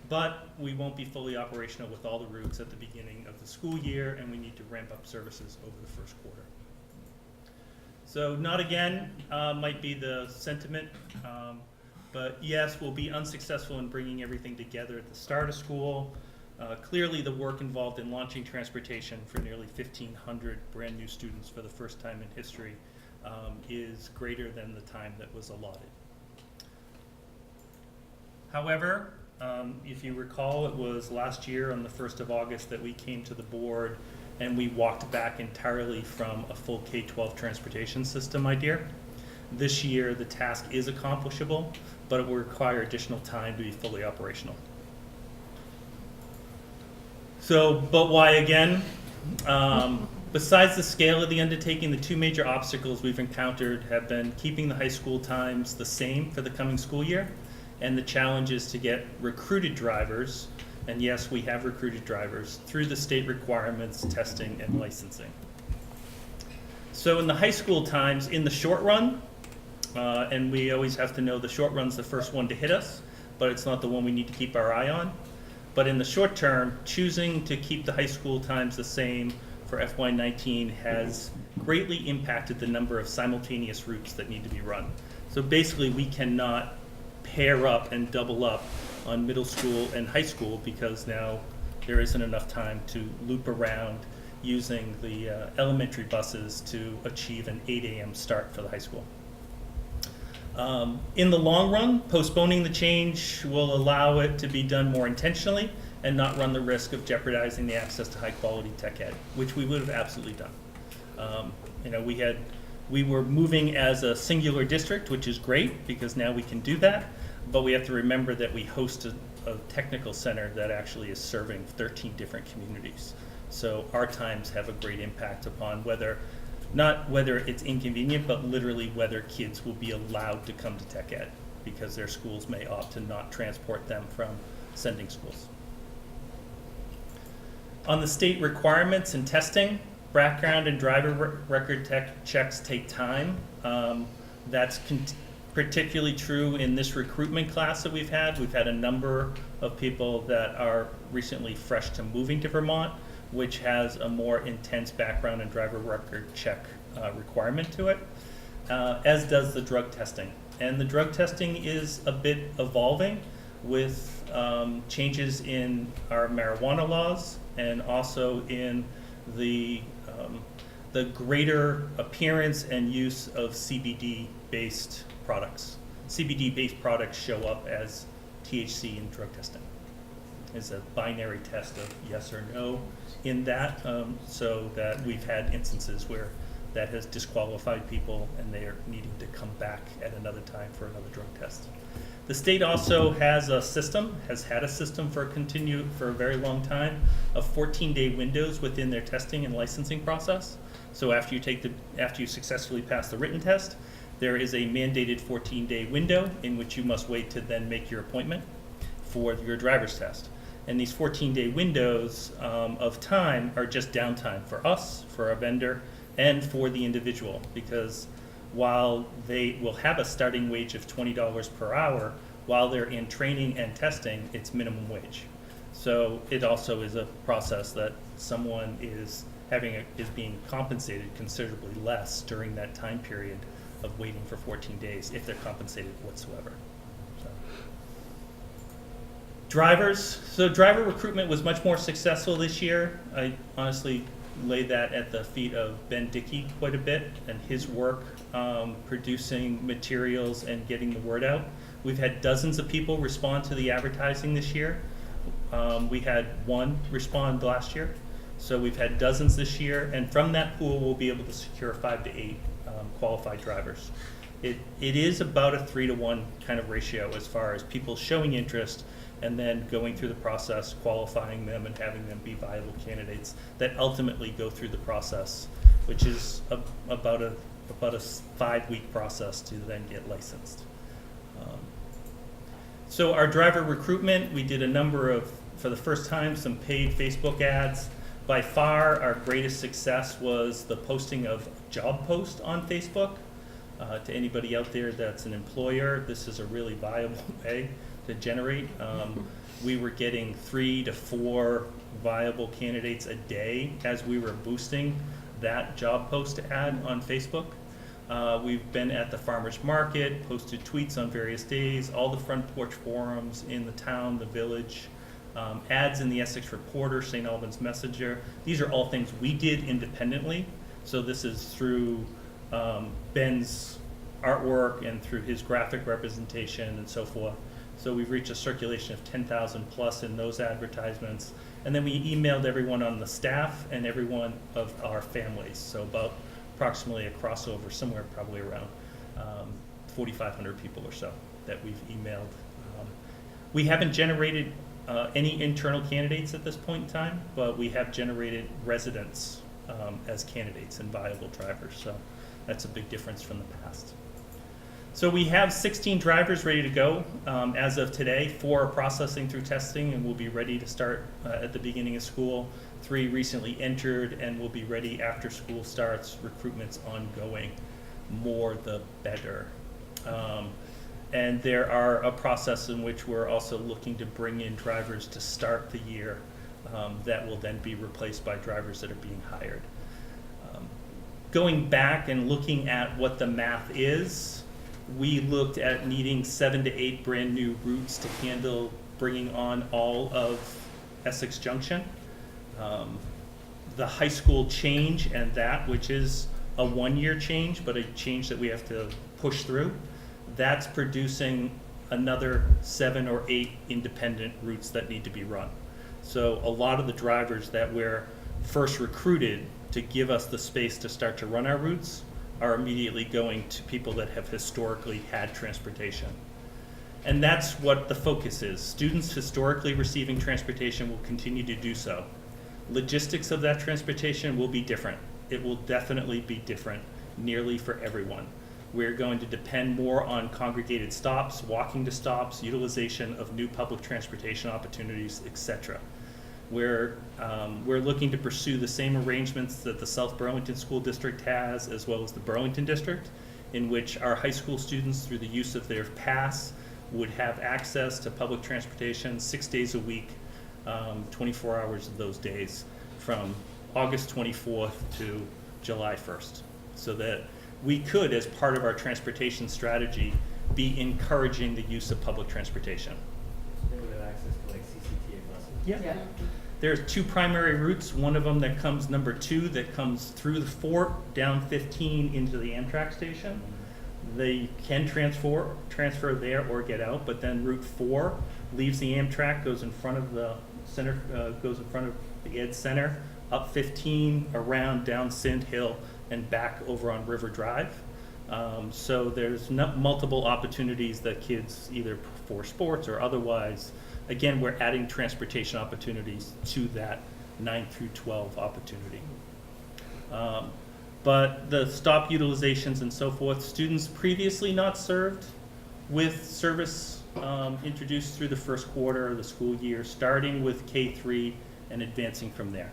S13: But we won't be fully operational with all the routes at the beginning of the school year, and we need to ramp up services over the first quarter. So not again might be the sentiment, but yes, we'll be unsuccessful in bringing everything together at the start of school. Clearly the work involved in launching transportation for nearly 1,500 brand new students for the first time in history is greater than the time that was allotted. However, if you recall, it was last year on the 1st of August that we came to the board and we walked back entirely from a full K-12 transportation system idea. This year, the task is accomplishable, but it will require additional time to be fully operational. So, but why again? Besides the scale of the undertaking, the two major obstacles we've encountered have been keeping the high school times the same for the coming school year, and the challenge is to get recruited drivers, and yes, we have recruited drivers, through the state requirements, testing, and licensing. So in the high school times, in the short run, and we always have to know the short run's the first one to hit us, but it's not the one we need to keep our eye on. But in the short term, choosing to keep the high school times the same for FY19 has greatly impacted the number of simultaneous routes that need to be run. So basically, we cannot pair up and double up on middle school and high school because now there isn't enough time to loop around using the elementary buses to achieve an 8 a.m. start for the high school. In the long run, postponing the change will allow it to be done more intentionally and not run the risk of jeopardizing the access to high quality tech ed, which we would have absolutely done. We were moving as a singular district, which is great because now we can do that, but we have to remember that we host a technical center that actually is serving 13 different communities. So our times have a great impact upon not whether it's inconvenient, but literally whether kids will be allowed to come to tech ed because their schools may opt to not transport them from sending schools. On the state requirements and testing, background and driver record checks take time. That's particularly true in this recruitment class that we've had. We've had a number of people that are recently fresh to moving to Vermont, which has a more intense background and driver record check requirement to it, as does the drug testing. And the drug testing is a bit evolving with changes in our marijuana laws and also in the greater appearance and use of CBD-based products. CBD-based products show up as THC in drug testing. It's a binary test of yes or no in that, so that we've had instances where that has disqualified people, and they are needing to come back at another time for another drug test. The state also has a system, has had a system for a very long time, of 14-day windows within their testing and licensing process. So after you successfully pass the written test, there is a mandated 14-day window in which you must wait to then make your appointment for your driver's test. And these 14-day windows of time are just downtime for us, for our vendor, and for the individual, because while they will have a starting wage of $20 per hour, while they're in training and testing, it's minimum wage. So it also is a process that someone is being compensated considerably less during that time period of waiting for 14 days, if they're compensated whatsoever. So. Drivers. So driver recruitment was much more successful this year. I honestly lay that at the feet of Ben Dickey quite a bit and his work producing materials and getting the word out. We've had dozens of people respond to the advertising this year. We had one respond last year. So we've had dozens this year, and from that pool we'll be able to secure 5 to 8 qualified drivers. It is about a 3-to-1 kind of ratio as far as people showing interest and then going through the process, qualifying them and having them be viable candidates that ultimately go through the process, which is about a 5-week process to then get licensed. So our driver recruitment, we did a number of, for the first time, some paid Facebook ads. By far, our greatest success was the posting of job posts on Facebook. To anybody out there that's an employer, this is a really viable way to generate. We were getting 3 to 4 viable candidates a day as we were boosting that job post ad on Facebook. We've been at the farmers market, posted tweets on various days, all the front porch forums in the town, the village, ads in the Essex Reporter, St. Albans Messenger. These are all things we did independently. So this is through Ben's artwork and through his graphic representation and so forth. So we've reached a circulation of 10,000 plus in those advertisements. And then we emailed everyone on the staff and everyone of our families. So about approximately a crossover, somewhere probably around 4,500 people or so that we've emailed. We haven't generated any internal candidates at this point in time, but we have generated residents as candidates and viable drivers. So that's a big difference from the past. So we have 16 drivers ready to go as of today. 4 are processing through testing and will be ready to start at the beginning of school. 3 recently entered and will be ready after school starts. Recruitment's ongoing. More the better. And there are a process in which we're also looking to bring in drivers to start the year that will then be replaced by drivers that are being hired. Going back and looking at what the math is, we looked at needing 7 to 8 brand new routes to handle bringing on all of Essex Junction. The high school change and that, which is a 1-year change, but a change that we have to push through, that's producing another 7 or 8 independent routes that need to be run. So a lot of the drivers that we're first recruited to give us the space to start to run our routes are immediately going to people that have historically had transportation. And that's what the focus is. Students historically receiving transportation will continue to do so. Logistics of that transportation will be different. It will definitely be different nearly for everyone. We're going to depend more on congregated stops, walking to stops, utilization of new public transportation opportunities, etc. We're looking to pursue the same arrangements that the South Burlington School District has, as well as the Burlington District, in which our high school students, through the use of their pass, would have access to public transportation 6 days a week, 24 hours of those days, from August 24th to July 1st, so that we could, as part of our transportation strategy, be encouraging the use of public transportation.
S2: They would have access to like CCTA buses.
S8: Yeah.
S2: There's 2 primary routes. One of them that comes number 2 that comes through the fort down 15 into the Amtrak station. They can transfer there or get out, but then Route 4 leaves the Amtrak, goes in front of the center, goes in front of the Ed Center, up 15, around, down Sand Hill, and back over on River Drive. So there's multiple opportunities that kids, either for sports or otherwise, again, we're adding transportation opportunities to that 9 through 12 opportunity. But the stop utilizations and so forth, students previously not served with service introduced through the first quarter of the school year, starting with K3 and advancing from there.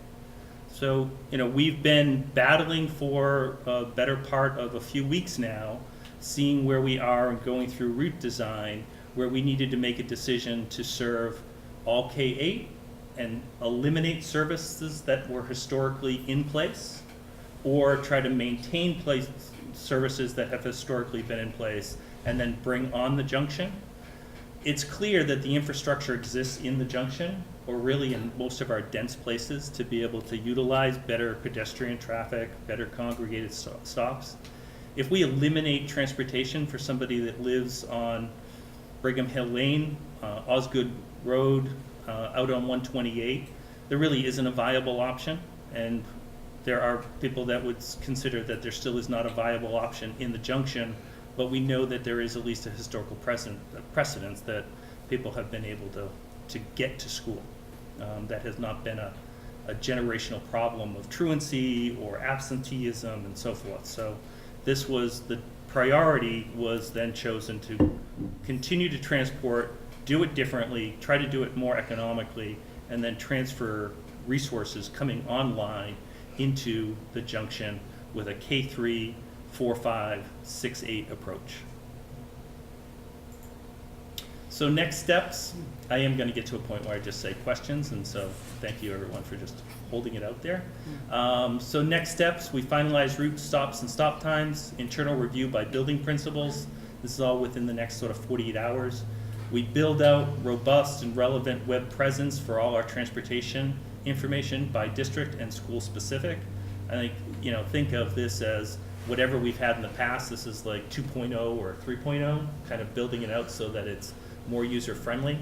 S2: So, we've been battling for a better part of a few weeks now, seeing where we are and going through route design, where we needed to make a decision to serve all K8 and eliminate services that were historically in place, or try to maintain services that have historically been in place and then bring on the junction. It's clear that the infrastructure exists in the junction, or really in most of our dense places, to be able to utilize better pedestrian traffic, better congregated stops. If we eliminate transportation for somebody that lives on Brigham Hill Lane, Osgood Road, out on 128, there really isn't a viable option. And there are people that would consider that there still is not a viable option in the junction, but we know that there is at least a historical precedence that people have been able to get to school. That has not been a generational problem of truancy or absenteeism and so forth. So this was the priority, was then chosen to continue to transport, do it differently, try to do it more economically, and then transfer resources coming online into the junction with a K3, 4, 5, 6, 8 approach. So next steps, I am going to get to a point where I just say questions, and so thank you everyone for just holding it out there. So next steps, we finalize route stops and stop times, internal review by building principals. This is all within the next sort of 48 hours. We build out robust and relevant web presence for all our transportation information by district and school specific. I think, think of this as whatever we've had in the past. This is like 2.0 or 3.0, kind of building it out so that it's more user friendly.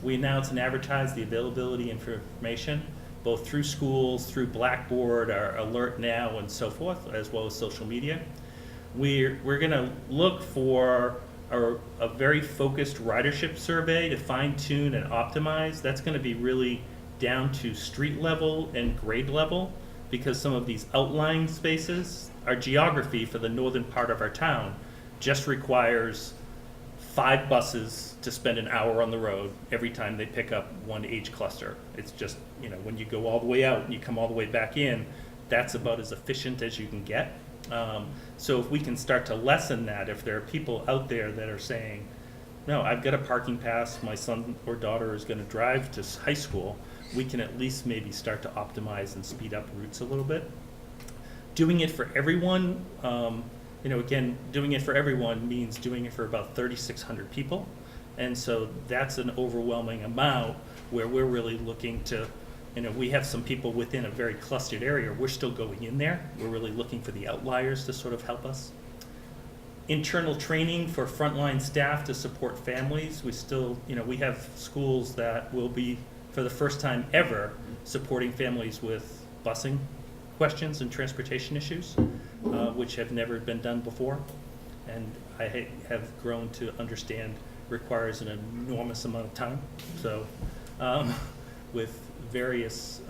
S2: We announce and advertise the availability of information, both through schools, through Blackboard, our Alert Now, and so forth, as well as social media. We're going to look for a very focused ridership survey to fine tune and optimize. That's going to be really down to street level and grade level, because some of these outlying spaces, our geography for the northern part of our town just requires 5 buses to spend an hour on the road every time they pick up one age cluster. It's just, when you go all the way out and you come all the way back in, that's about as efficient as you can get. So if we can start to lessen that, if there are people out there that are saying, no, I've got a parking pass, my son or daughter is going to drive to high school, we can at least maybe start to optimize and speed up routes a little bit. Doing it for everyone, again, doing it for everyone means doing it for about 3,600 people. And so that's an overwhelming amount where we're really looking to, we have some people within a very clustered area. We're still going in there. We're really looking for the outliers to sort of help us. Internal training for frontline staff to support families. We still, we have schools that will be, for the first time ever, supporting families with busing questions and transportation issues, which have never been done before. And I have grown to understand requires an enormous amount of time. So with various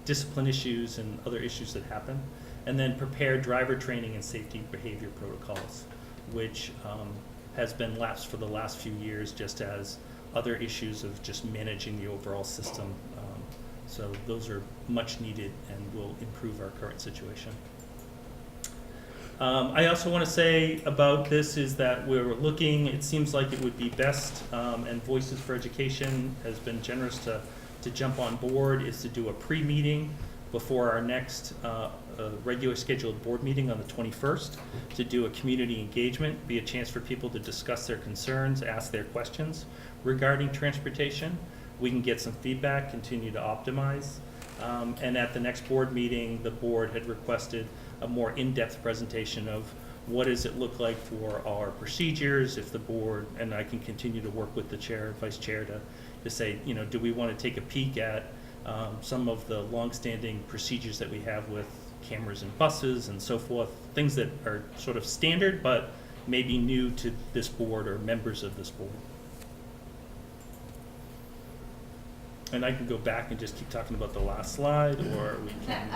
S2: discipline issues and other issues that happen. And then prepare driver training and safety behavior protocols, which has been lapsed for the last few years, just as other issues of just managing the overall system. So those are much needed and will improve our current situation. I also want to say about this is that we're looking, it seems like it would be best, and Voices for Education has been generous to jump on board, is to do a pre-meeting before our next regular scheduled board meeting on the 21st, to do a community engagement, be a chance for people to discuss their concerns, ask their questions regarding transportation. We can get some feedback, continue to optimize. And at the next board meeting, the board had requested a more in-depth presentation of what does it look like for our procedures, if the board, and I can continue to work with the chair, vice chair to say, do we want to take a peek at some of the longstanding procedures that we have with cameras in buses and so forth, things that are sort of standard, but maybe new to this board or members of this board. And I can go back and just keep talking about the last slide, or we can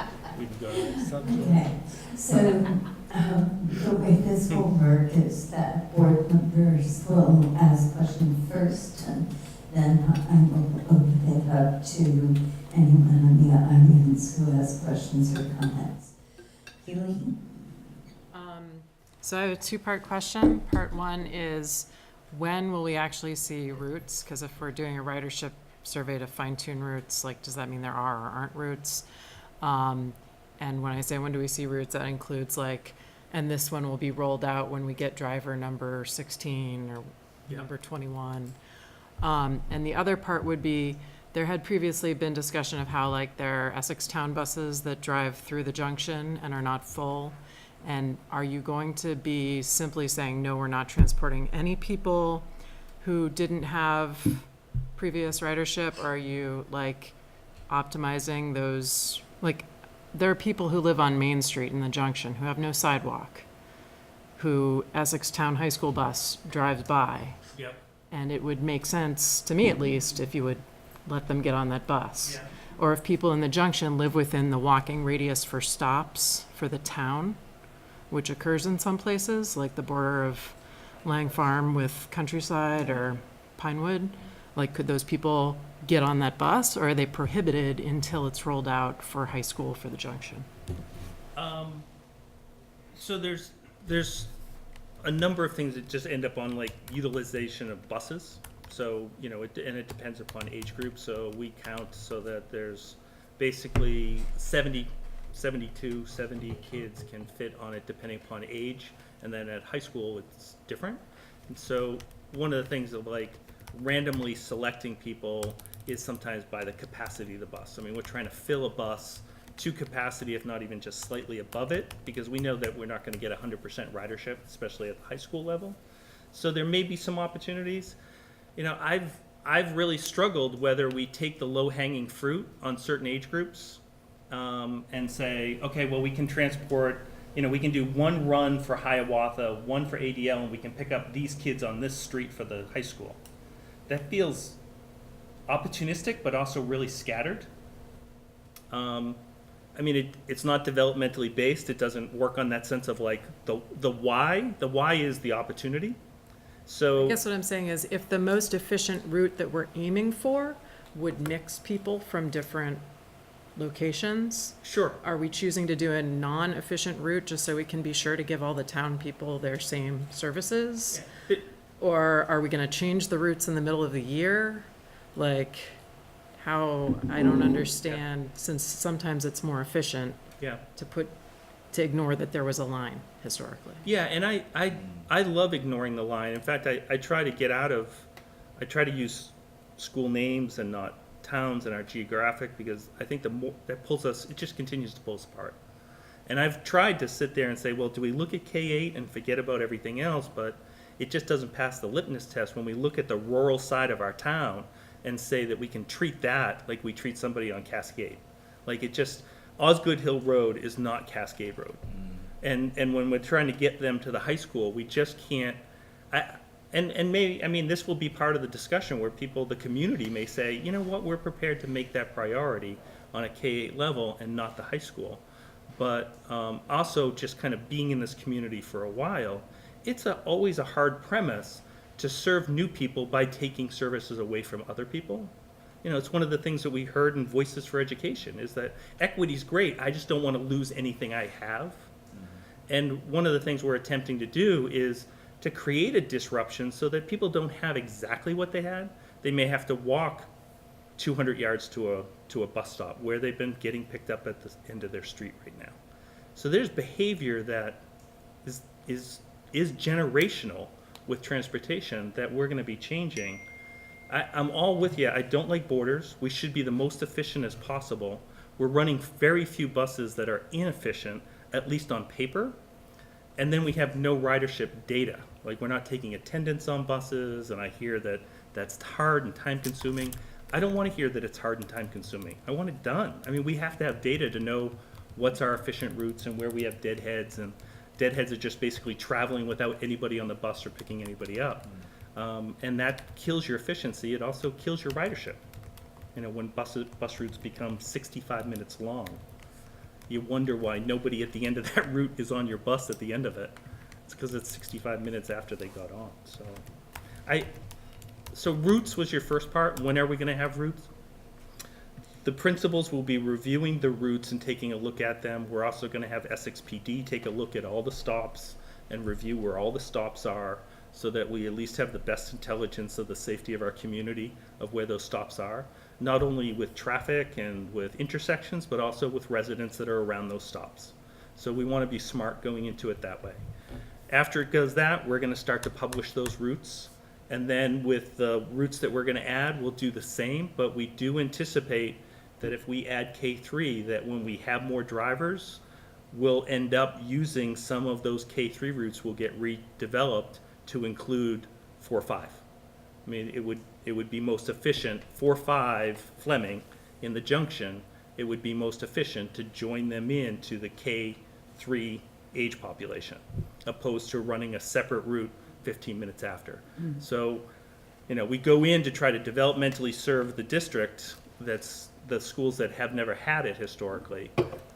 S2: go to the next subject.
S15: Okay, so the way this will work is that board members will ask questions first, and then I will open it up to anyone in the audience who has questions or comments. Eileen?
S8: So I have a two-part question. Part one is, when will we actually see routes? Because if we're doing a ridership survey to fine-tune routes, like, does that mean there are or aren't routes? And when I say when do we see routes, that includes like, and this one will be rolled out when we get driver number 16 or number 21. And the other part would be, there had previously been discussion of how like there are Essex town buses that drive through the junction and are not full. And are you going to be simply saying, no, we're not transporting any people who didn't have previous ridership? Or are you like optimizing those? Like, there are people who live on Main Street in the junction who have no sidewalk, who Essex Town High School bus drives by.
S2: Yep.
S8: And it would make sense, to me at least, if you would let them get on that bus.
S2: Yeah.
S8: Or if people in the junction live within the walking radius for stops for the town, which occurs in some places, like the border of Lang Farm with Countryside or Pinewood. Like, could those people get on that bus, or are they prohibited until it's rolled out for high school for the junction?
S2: So there's a number of things that just end up on like utilization of buses. So, you know, and it depends upon age group. So we count so that there's basically 70 kids can fit on it depending upon age. And then at high school, it's different. And so one of the things of like randomly selecting people is sometimes by the capacity of the bus. I mean, we're trying to fill a bus to capacity, if not even just slightly above it, because we know that we're not going to get 100% ridership, especially at the high school level. So there may be some opportunities. You know, I've really struggled whether we take the low-hanging fruit on certain age groups and say, okay, well, we can transport, you know, we can do one run for Hiawatha, one for ADL, and we can pick up these kids on this street for the high school. That feels opportunistic, but also really scattered. I mean, it's not developmentally based. It doesn't work on that sense of like the why. The why is the opportunity. So
S8: I guess what I'm saying is, if the most efficient route that we're aiming for would mix people from different locations,
S2: sure.
S8: Are we choosing to do a non-efficient route just so we can be sure to give all the town people their same services?
S2: Yeah.
S8: Or are we going to change the routes in the middle of the year? Like, how, I don't understand, since sometimes it's more efficient to ignore that there was a line historically.
S2: Yeah, and I love ignoring the line. In fact, I try to use school names and not towns in our geographic, because I think the more that pulls us, it just continues to pull us apart. And I've tried to sit there and say, well, do we look at K-8 and forget about everything else? But it just doesn't pass the litmus test when we look at the rural side of our town and say that we can treat that like we treat somebody on Cascade. Like, it just, Osgood Hill Road is not Cascade Road. And when we're trying to get them to the high school, we just can't, and maybe, I mean, this will be part of the discussion where people, the community may say, you know what, we're prepared to make that priority on a K-8 level and not the high school. But also just kind of being in this community for a while, it's always a hard premise to serve new people by taking services away from other people. You know, it's one of the things that we heard in Voices for Education is that equity's great, I just don't want to lose anything I have. And one of the things we're attempting to do is to create a disruption so that people don't have exactly what they had. They may have to walk 200 yards to a bus stop where they've been getting picked up at the end of their street right now. So there's behavior that is generational with transportation that we're going to be changing. I'm all with you. I don't like borders. We should be the most efficient as possible. We're running very few buses that are inefficient, at least on paper. And then we have no ridership data. Like, we're not taking attendance on buses, and I hear that that's hard and time consuming. I don't want to hear that it's hard and time consuming. I want it done. I mean, we have to have data to know what's our efficient routes and where we have deadheads, and deadheads are just basically traveling without anybody on the bus or picking anybody up. And that kills your efficiency. It also kills your ridership. You know, when bus routes become 65 minutes long, you wonder why nobody at the end of that route is on your bus at the end of it. It's because it's 65 minutes after they got on. So routes was your first part. When are we going to have routes? The principals will be reviewing the routes and taking a look at them. We're also going to have Essex PD take a look at all the stops and review where all the stops are, so that we at least have the best intelligence of the safety of our community, of where those stops are, not only with traffic and with intersections, but also with residents that are around those stops. So we want to be smart going into it that way. After it goes that, we're going to start to publish those routes. And then with the routes that we're going to add, we'll do the same, but we do anticipate that if we add K3, that when we have more drivers, we'll end up using some of those K3 routes will get redeveloped to include 4-5. I mean, it would be most efficient, 4-5 Fleming in the junction, it would be most efficient to join them into the K3 age population, opposed to running a separate route 15 minutes after. So, you know, we go in to try to developmentally serve the district, that's the schools that have never had it historically,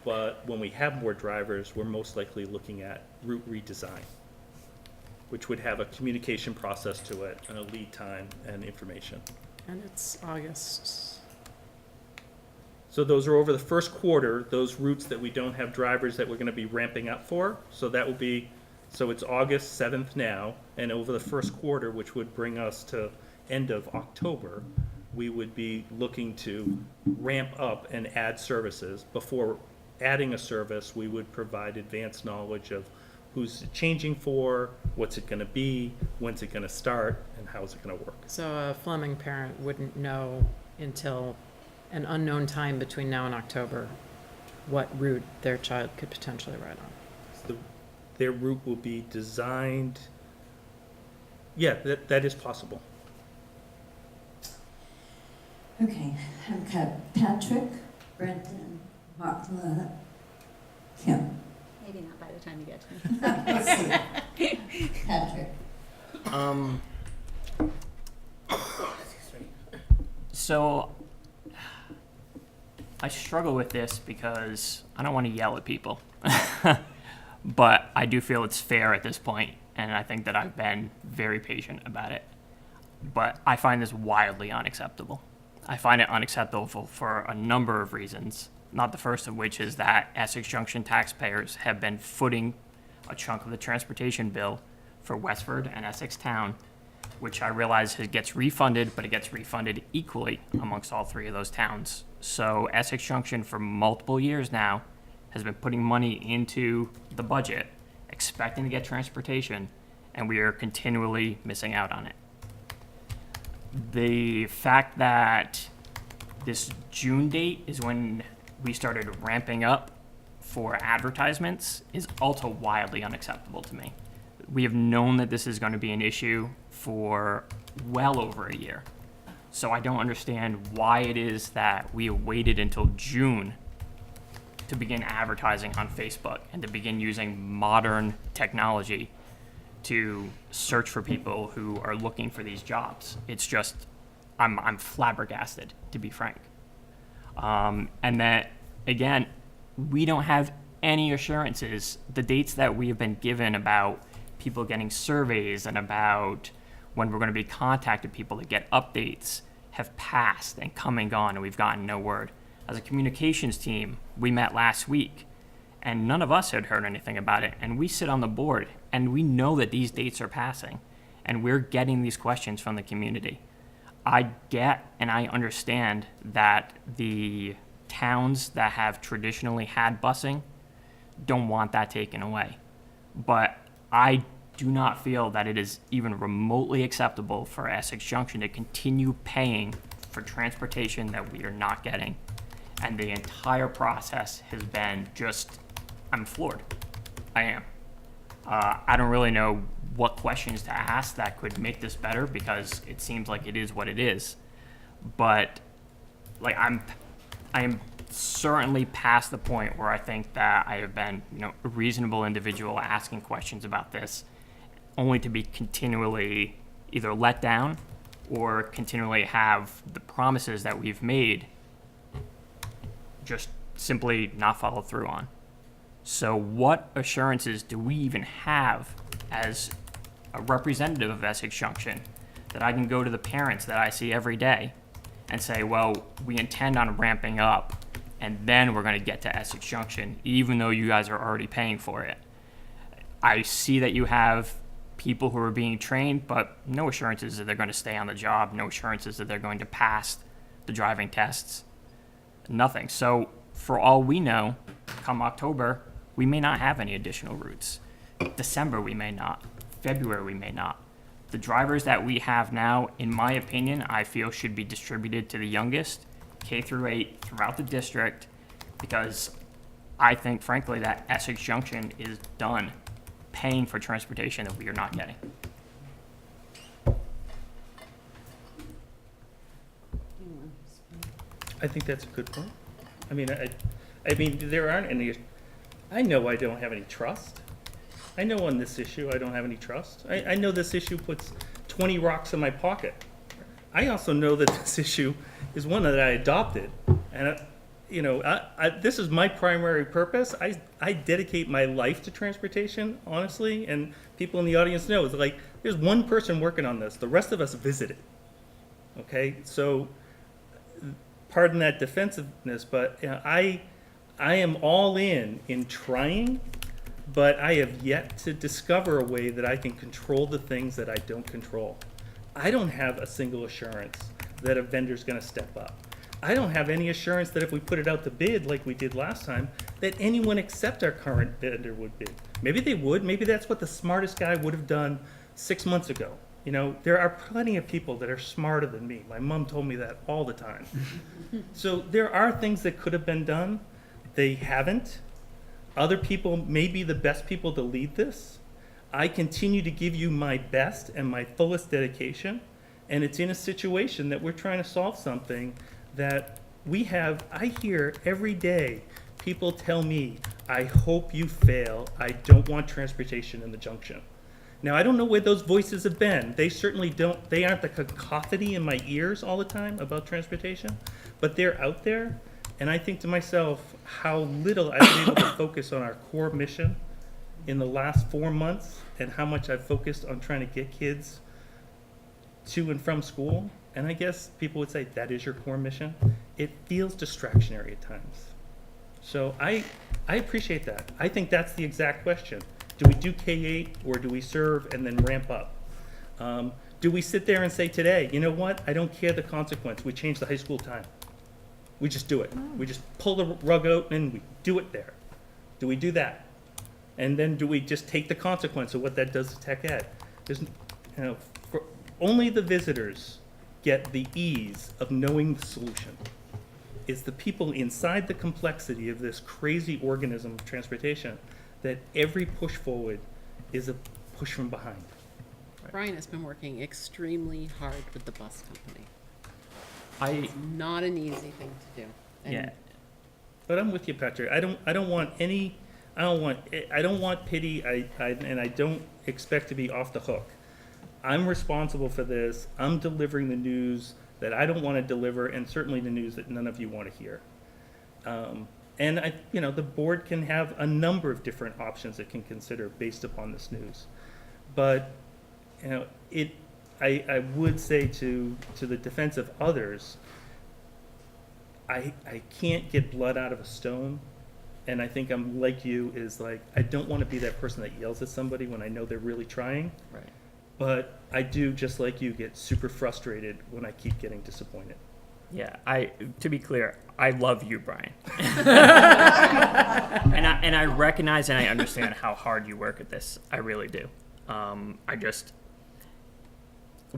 S2: but when we have more drivers, we're most likely looking at route redesign, which would have a communication process to it and a lead time and information.
S8: And it's August.
S2: So those are over the first quarter, those routes that we don't have drivers that we're going to be ramping up for. So that will be, so it's August 7th now, and over the first quarter, which would bring us to end of October, we would be looking to ramp up and add services. Before adding a service, we would provide advanced knowledge of who's it changing for, what's it going to be, when's it going to start, and how is it going to work.
S8: So a Fleming parent wouldn't know until an unknown time between now and October what route their child could potentially ride on.
S2: Their route will be designed, yeah, that is possible.
S15: Okay, I've got Patrick, Brendan, Marla, Kim.
S14: Maybe not by the time you get to me.
S15: Let's see. Patrick.
S7: So I struggle with this because I don't want to yell at people, but I do feel it's fair at this point, and I think that I've been very patient about it. But I find this wildly unacceptable. I find it unacceptable for a number of reasons, not the first of which is that Essex Junction taxpayers have been footing a chunk of the transportation bill for Westford and Essex Town, which I realize gets refunded, but it gets refunded equally amongst all three of those towns. So Essex Junction for multiple years now has been putting money into the budget, expecting to get transportation, and we are continually missing out on it. The fact that this June date is when we started ramping up for advertisements is also wildly unacceptable to me. We have known that this is going to be an issue for well over a year. So I don't understand why it is that we have waited until June to begin advertising on Facebook and to begin using modern technology to search for people who are looking for these jobs. It's just, I'm flabbergasted, to be frank. And that, again, we don't have any assurances. The dates that we have been given about people getting surveys and about when we're going to be contacting people to get updates have passed and come and gone, and we've gotten no word. As a communications team, we met last week, and none of us had heard anything about it. And we sit on the board, and we know that these dates are passing, and we're getting these questions from the community. I get and I understand that the towns that have traditionally had busing don't want that taken away. But I do not feel that it is even remotely acceptable for Essex Junction to continue paying for transportation that we are not getting. And the entire process has been just, I'm floored. I am. I don't really know what questions to ask that could make this better because it seems like it is what it is. But like I am certainly past the point where I think that I have been, a reasonable individual asking questions about this, only to be continually either let down or continually have the promises that we've made just simply not follow through on. So what assurances do we even have as a representative of Essex Junction that I can go to the parents that I see every day and say, well, we intend on ramping up and then we're going to get to Essex Junction, even though you guys are already paying for it? I see that you have people who are being trained, but no assurances that they're going to stay on the job, no assurances that they're going to pass the driving tests, nothing. So for all we know, come October, we may not have any additional routes. December, we may not. February, we may not. The drivers that we have now, in my opinion, I feel should be distributed to the youngest, K through 8, throughout the district, because I think, frankly, that Essex Junction is done paying for transportation that we are not getting.
S2: I think that's a good point. I mean, there aren't any, I know I don't have any trust. I know on this issue I don't have any trust. I know this issue puts 20 rocks in my pocket. I also know that this issue is one that I adopted. And, this is my primary purpose. I dedicate my life to transportation, honestly, and people in the audience know. It's like, there's one person working on this. The rest of us visit it. Okay? So, pardon that defensiveness, but I am all in trying, but I have yet to discover a way that I can control the things that I don't control. I don't have a single assurance that a vendor's going to step up. I don't have any assurance that if we put it out to bid like we did last time, that anyone except our current vendor would bid. Maybe they would. Maybe that's what the smartest guy would have done 6 months ago. There are plenty of people that are smarter than me. My mom told me that all the time. So there are things that could have been done. They haven't. Other people may be the best people to lead this. I continue to give you my best and my fullest dedication. And it's in a situation that we're trying to solve something that we have. I hear every day people tell me, I hope you fail. I don't want transportation in the junction. Now, I don't know where those voices have been. They certainly don't, they aren't the cacophony in my ears all the time about transportation, but they're out there. And I think to myself how little I've been able to focus on our core mission in the last 4 months and how much I've focused on trying to get kids to and from school. And I guess people would say that is your core mission. It feels distractionary at times. So I appreciate that. I think that's the exact question. Do we do K-8 or do we serve and then ramp up? Do we sit there and say today, you know what, I don't care the consequence, we change the high school time. We just do it. We just pull the rug out and we do it there. Do we do that? And then do we just take the consequence of what that does to tech ed? There's, only the visitors get the ease of knowing the solution. It's the people inside the complexity of this crazy organism of transportation that every push forward is a push from behind.
S4: Brian has been working extremely hard with the bus company.
S7: I
S4: It's not an easy thing to do. And
S7: yeah.
S2: But I'm with you, Patrick. I don't want pity. And I don't expect to be off the hook. I'm responsible for this. I'm delivering the news that I don't want to deliver, and certainly the news that none of you want to hear. And the board can have a number of different options it can consider based upon this news. But I would say to the defense of others, I can't get blood out of a stone. And I think I'm like you, is like, I don't want to be that person that yells at somebody when I know they're really trying.
S7: Right.
S2: But I do, just like you, get super frustrated when I keep getting disappointed.
S7: Yeah, to be clear, I love you, Brian. and I recognize and I understand how hard you work at this. I really do.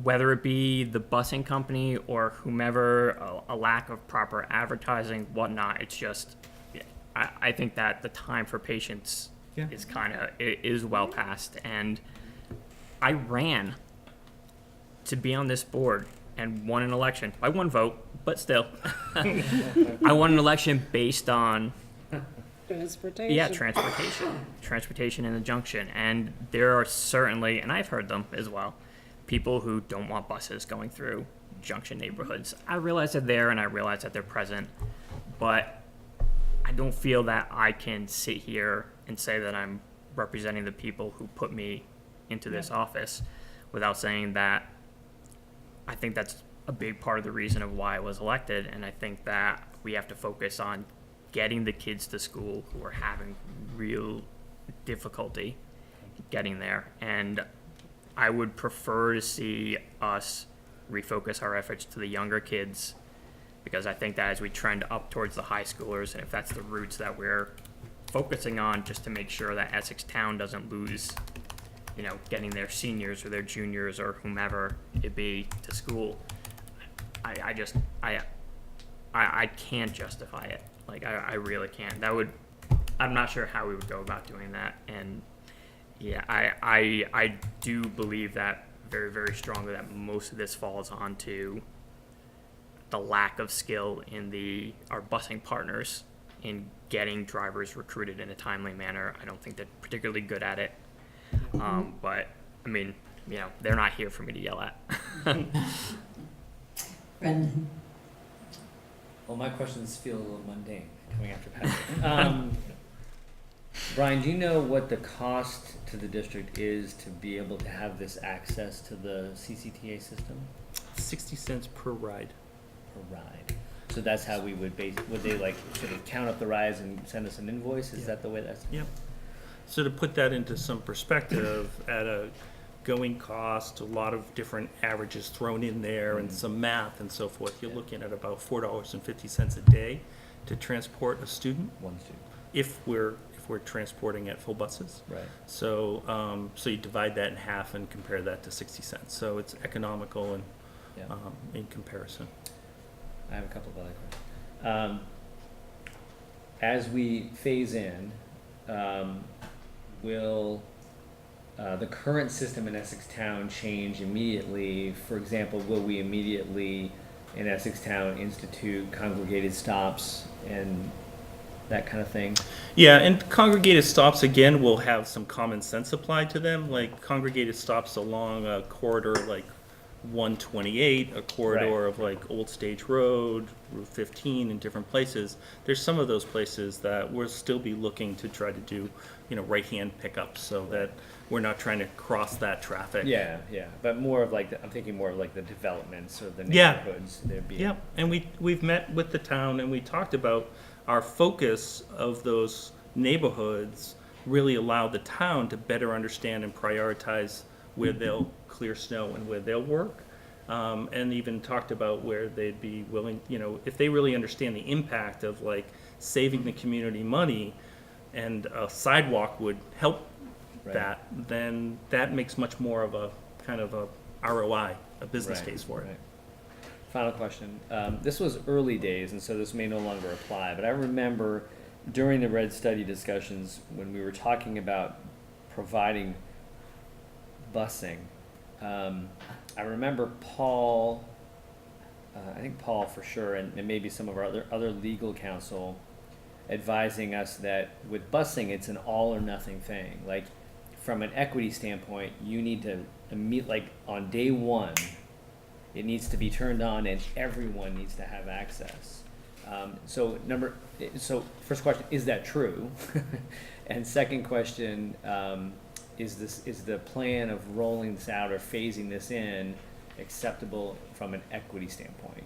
S7: Whether it be the busing company or whomever, a lack of proper advertising, whatnot, it's just, I think that the time for patience is well past. And I ran to be on this board and won an election by 1 vote, but still. I won an election based on
S3: Transportation.
S7: transportation in the junction. And there are certainly, and I've heard them as well, people who don't want buses going through junction neighborhoods. I realize they're there and I realize that they're present, but I don't feel that I can sit here and say that I'm representing the people who put me into this office without saying that I think that's a big part of the reason of why I was elected. And I think that we have to focus on getting the kids to school who are having real difficulty getting there. And I would prefer to see us refocus our efforts to the younger kids, because I think that as we trend up towards the high schoolers, and if that's the routes that we're focusing on, just to make sure that Essex Town doesn't lose, you know, getting their seniors or their juniors or whomever it be to school, I can't justify it. Like, I really can't. I'm not sure how we would go about doing that. And yeah, I do believe that very, very strongly that most of this falls onto the lack of skill in our busing partners in getting drivers recruited in a timely manner. I don't think they're particularly good at it. But I mean, you know, they're not here for me to yell at.
S15: Brendan?
S16: Well, my questions feel a little mundane coming after Patrick. Brian, do you know what the cost to the district is to be able to have this access to the CCTA system?
S2: 60 cents per ride.
S16: Per ride. So that's how we would would they like sort of count up the rides and send us an invoice? Is that the way that's?
S2: Yep. So to put that into some perspective, at a going cost, a lot of different averages thrown in there and some math and so forth, you're looking at about $4.50 a day to transport a student.
S16: One student.
S2: If we're transporting at full buses.
S16: Right.
S2: So so you divide that in half and compare that to 60 cents. So it's economical and in comparison.
S16: I have a couple of other questions. As we phase in, will the current system in Essex Town change immediately? For example, will we immediately in Essex Town institute congregated stops and that kind of thing?
S2: Yeah, and congregated stops, again, will have some common sense applied to them, like congregated stops along a corridor like 128, a corridor of like Old Stage Road, Route 15, in different places. There's some of those places that we'll still be looking to try to do, you know, right-hand pickups so that we're not trying to cross that traffic.
S16: Yeah, but more of like I'm thinking more of like the developments or the neighborhoods.
S2: Yeah, and we've met with the town and we talked about our focus of those neighborhoods really allow the town to better understand and prioritize where they'll clear snow and where they'll work. And even talked about where they'd be willing, you know, if they really understand the impact of like saving the community money and a sidewalk would help that, then that makes much more of a kind of a ROI, a business case for it.
S16: Right. Final question. This was early days, and so this may no longer apply, but I remember during the Red Study discussions when we were talking about providing busing, I remember Paul, I think Paul for sure, and maybe some of our other legal counsel advising us that with busing, it's an all or nothing thing. Like from an equity standpoint, you need to meet, like on day one, it needs to be turned on and everyone needs to have access. So first question, is that true? And second question, is the plan of rolling this out or phasing this in acceptable from an equity standpoint?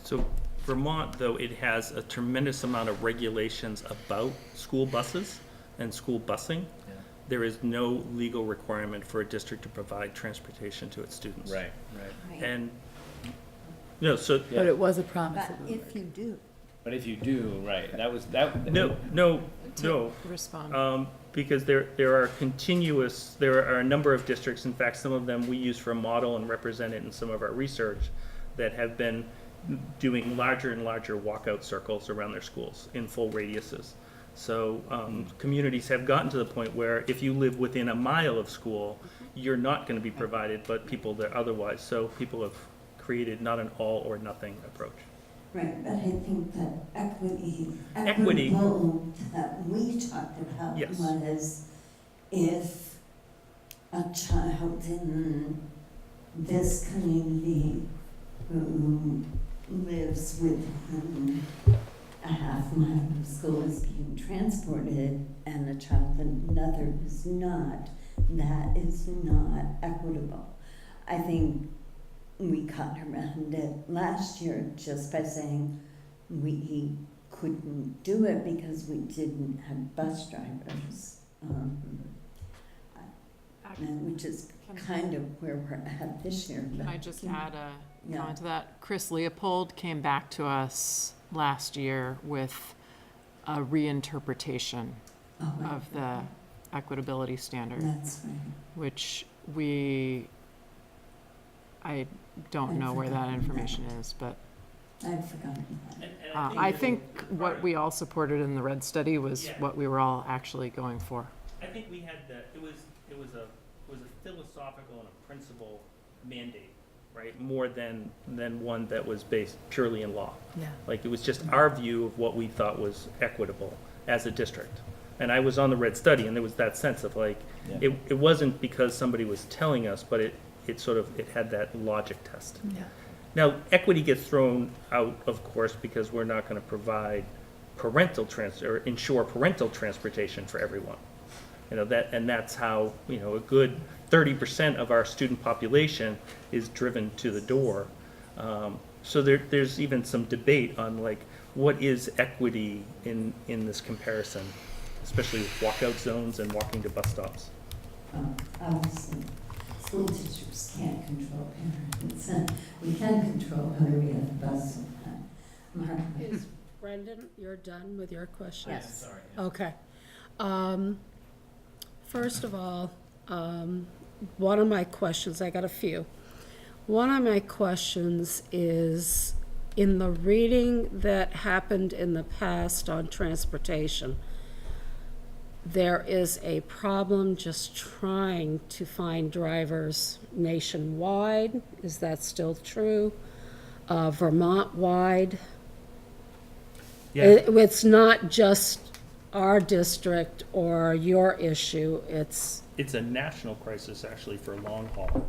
S2: So Vermont, though, it has a tremendous amount of regulations about school buses and school busing.
S16: Yeah.
S2: There is no legal requirement for a district to provide transportation to its students.
S16: Right.
S2: And no, so
S8: But it was a promise.
S15: But if you do.
S16: But if you do, right,
S2: no.
S8: Respond.
S2: Because there are a number of districts, in fact, some of them we use for a model and represent it in some of our research, that have been doing larger and larger walkout circles around their schools in full radiuses. So communities have gotten to the point where if you live within a mile of school, you're not going to be provided, but people that otherwise. So people have created not an all or nothing approach.
S15: Right, but I think that
S2: Equity.
S15: equitable that we talked about
S2: Yes.
S15: was if a child in this community who lives within a half mile of school is being transported and a child in another is not, that is not equitable. I think we got around it last year just by saying we couldn't do it because we didn't have bus drivers. Which is kind of where we're at this year.
S8: Can
S15: but-
S8: I just add a
S15: Yeah.
S8: comment to that? Chris Leopold came back to us last year with a reinterpretation
S15: Oh, right.
S8: of the equitability standard,
S15: That's right.
S8: which I don't
S15: I'd
S8: know where that
S15: forgotten
S8: information is, but
S15: I'd forgotten that.
S8: I think what we all supported in the red study was
S2: Yeah.
S8: what we were all actually going for.
S2: I think we had it was a philosophical and a principle mandate, right? More than one that was based purely in law.
S8: Yeah.
S2: Like, it was just our view of what we thought was equitable as a district. And I was on the red study, and there was that sense of like,
S16: Yeah.
S2: it wasn't because somebody was telling us, but it had that logic test.
S8: Yeah.
S2: Now, equity gets thrown out, of course, because we're not gonna provide ensure parental transportation for everyone. You know, that's how, you know, a good 30% of our student population is driven to the door. So there's even some debate on like, what is equity in this comparison, especially with walkout zones and walking to bus stops.
S15: Obviously, school districts can't control parents, and we can control whether we have a bus or not. Mark?
S3: Is Brendan, you're done with your questions?
S15: Yes.
S2: Sorry.
S3: Okay. First of all, one of my questions, I got a few. One of my questions is, in the reading that happened in the past on transportation, there is a problem just trying to find drivers nationwide. Is that still true? Vermont-wide?
S2: Yeah.
S3: It's not just our district or your issue, it's,
S2: It's a national crisis, actually, for long haul.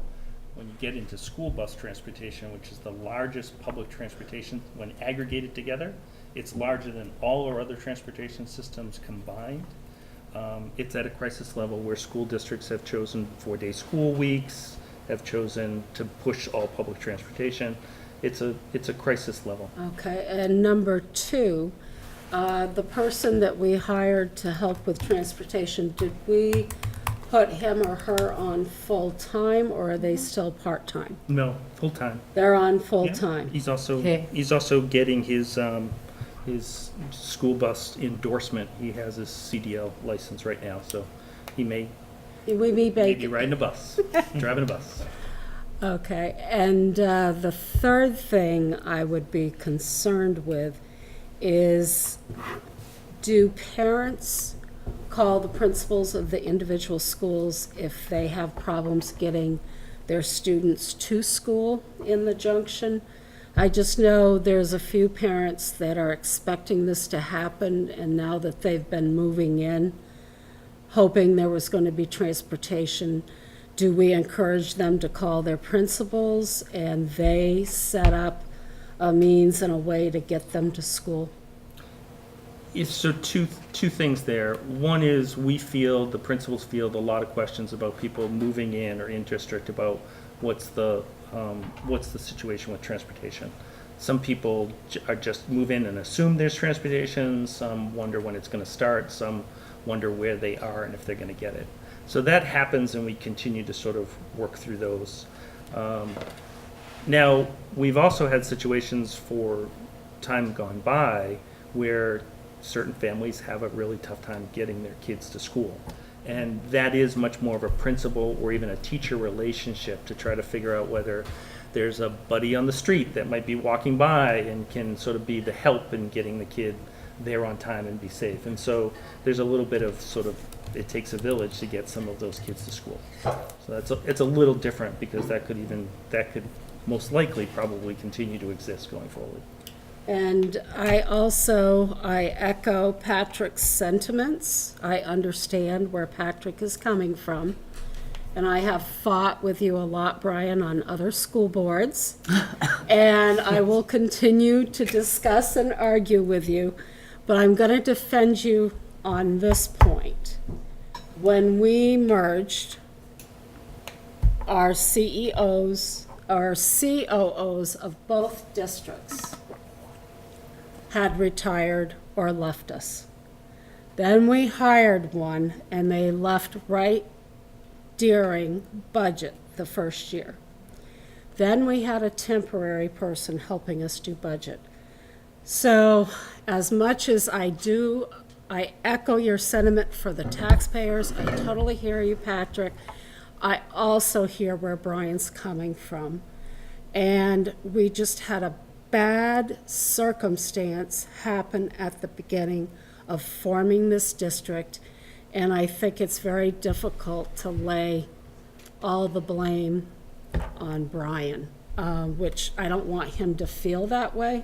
S2: When you get into school bus transportation, which is the largest public transportation, when aggregated together, it's larger than all our other transportation systems combined. It's at a crisis level where school districts have chosen 4-day school weeks, have chosen to push all public transportation. It's a crisis level.
S3: okay. And number two, the person that we hired to help with transportation, did we put him or her on full-time, or are they still part-time?
S2: No, full-time.
S3: They're on
S2: Yeah.
S3: full-time.
S2: He's also,
S3: Okay.
S2: getting his school bus endorsement. He has his CDL license right now, so he may
S3: We be
S2: be riding a bus, driving a bus.
S3: Okay, and the third thing I would be concerned with is, do parents call the principals of the individual schools if they have problems getting their students to school in the junction? I just know there's a few parents that are expecting this to happen, and now that they've been moving in, hoping there was going to be transportation, do we encourage them to call their principals and they set up a means and a way to get them to school?
S2: So two things there. One is the principals field a lot of questions about people moving in or in district about what's the situation with transportation. Some people are just move in and assume there's transportation. Some wonder when it's going to start. Some wonder where they are and if they're going to get it. So that happens, and we continue to sort of work through those. Now, we've also had situations for time gone by where certain families have a really tough time getting their kids to school. And that is much more of a principal or even a teacher relationship to try to figure out whether there's a buddy on the street that might be walking by and can sort of be the help in getting the kid there on time and be safe. And so there's a little bit of sort of, it takes a village to get some of those kids to school. So it's a little different, because that could most likely probably continue to exist going forward.
S3: And I echo Patrick's sentiments. I understand where Patrick is coming from. And I have fought with you a lot, Brian, on other school boards. And I will continue to discuss and argue with you, but I'm going to defend you on this point. When we merged, our CEOs, our COOs of both districts had retired or left us. Then we hired one, and they left right during budget the first year. Then we had a temporary person helping us do budget. So as much as I echo your sentiment for the taxpayers. I totally hear you, Patrick. I also hear where Brian's coming from. And we just had a bad circumstance happen at the beginning of forming this district. And I think it's very difficult to lay all the blame on Brian, which I don't want him to feel that way.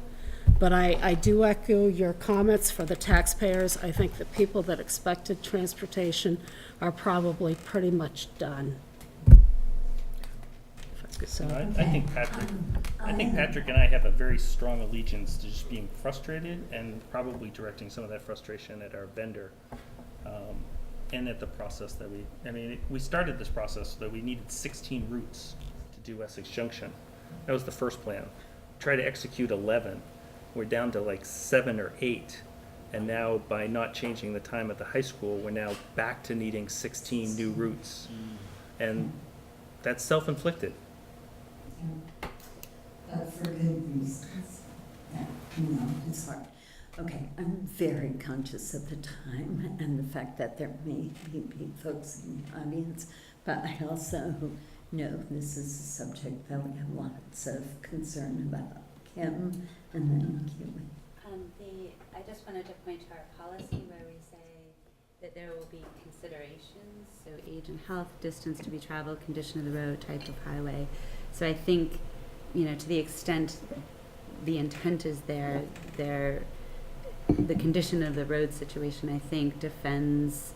S3: But I do echo your comments for the taxpayers. I think the people that expected transportation are probably pretty much done. So,
S2: I think Patrick and I have a very strong allegiance to just being frustrated and probably directing some of that frustration at our vendor, and at the process that we started this process so that we needed 16 routes to do Essex Junction. That was the first plan. Try to execute 11. We're down to like 7 or 8. And now by not changing the time at the high school, we're now back to needing 16 new routes. And that's self-inflicted.
S15: But for good reasons. Yeah, it's hard. Okay, I'm very conscious of the time and the fact that there may be folks in the audience, but I also know this is a subject that we have lots of concern about. Kim, and then Keely.
S14: I just wanted to point to our policy where we say that there will be considerations, so age and health, distance to be traveled, condition of the road, type of highway. So I think, to the extent the intent is there, the condition of the road situation, I think, defends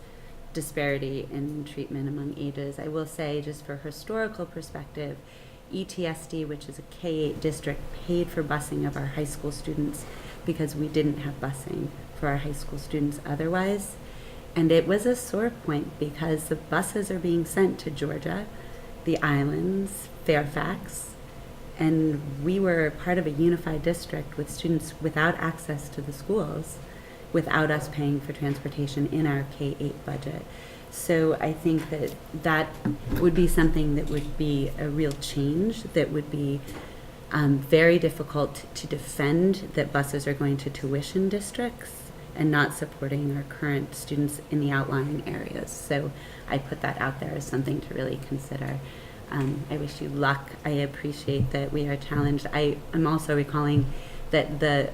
S14: disparity in treatment among ages. I will say, just for historical perspective, ETSD, which is a K-8 district, paid for busing of our high school students because we didn't have busing for our high school students otherwise. And it was a sore point because the buses are being sent to Georgia, the islands, Fairfax, and we were part of a unified district with students without access to the schools, without us paying for transportation in our K-8 budget. So I think that would be something that would be a real change, that would be very difficult to defend, that buses are going to tuition districts and not supporting our current students in the outlying areas. So I put that out there as something to really consider. I wish you luck. I appreciate that we are challenged. I am also recalling that the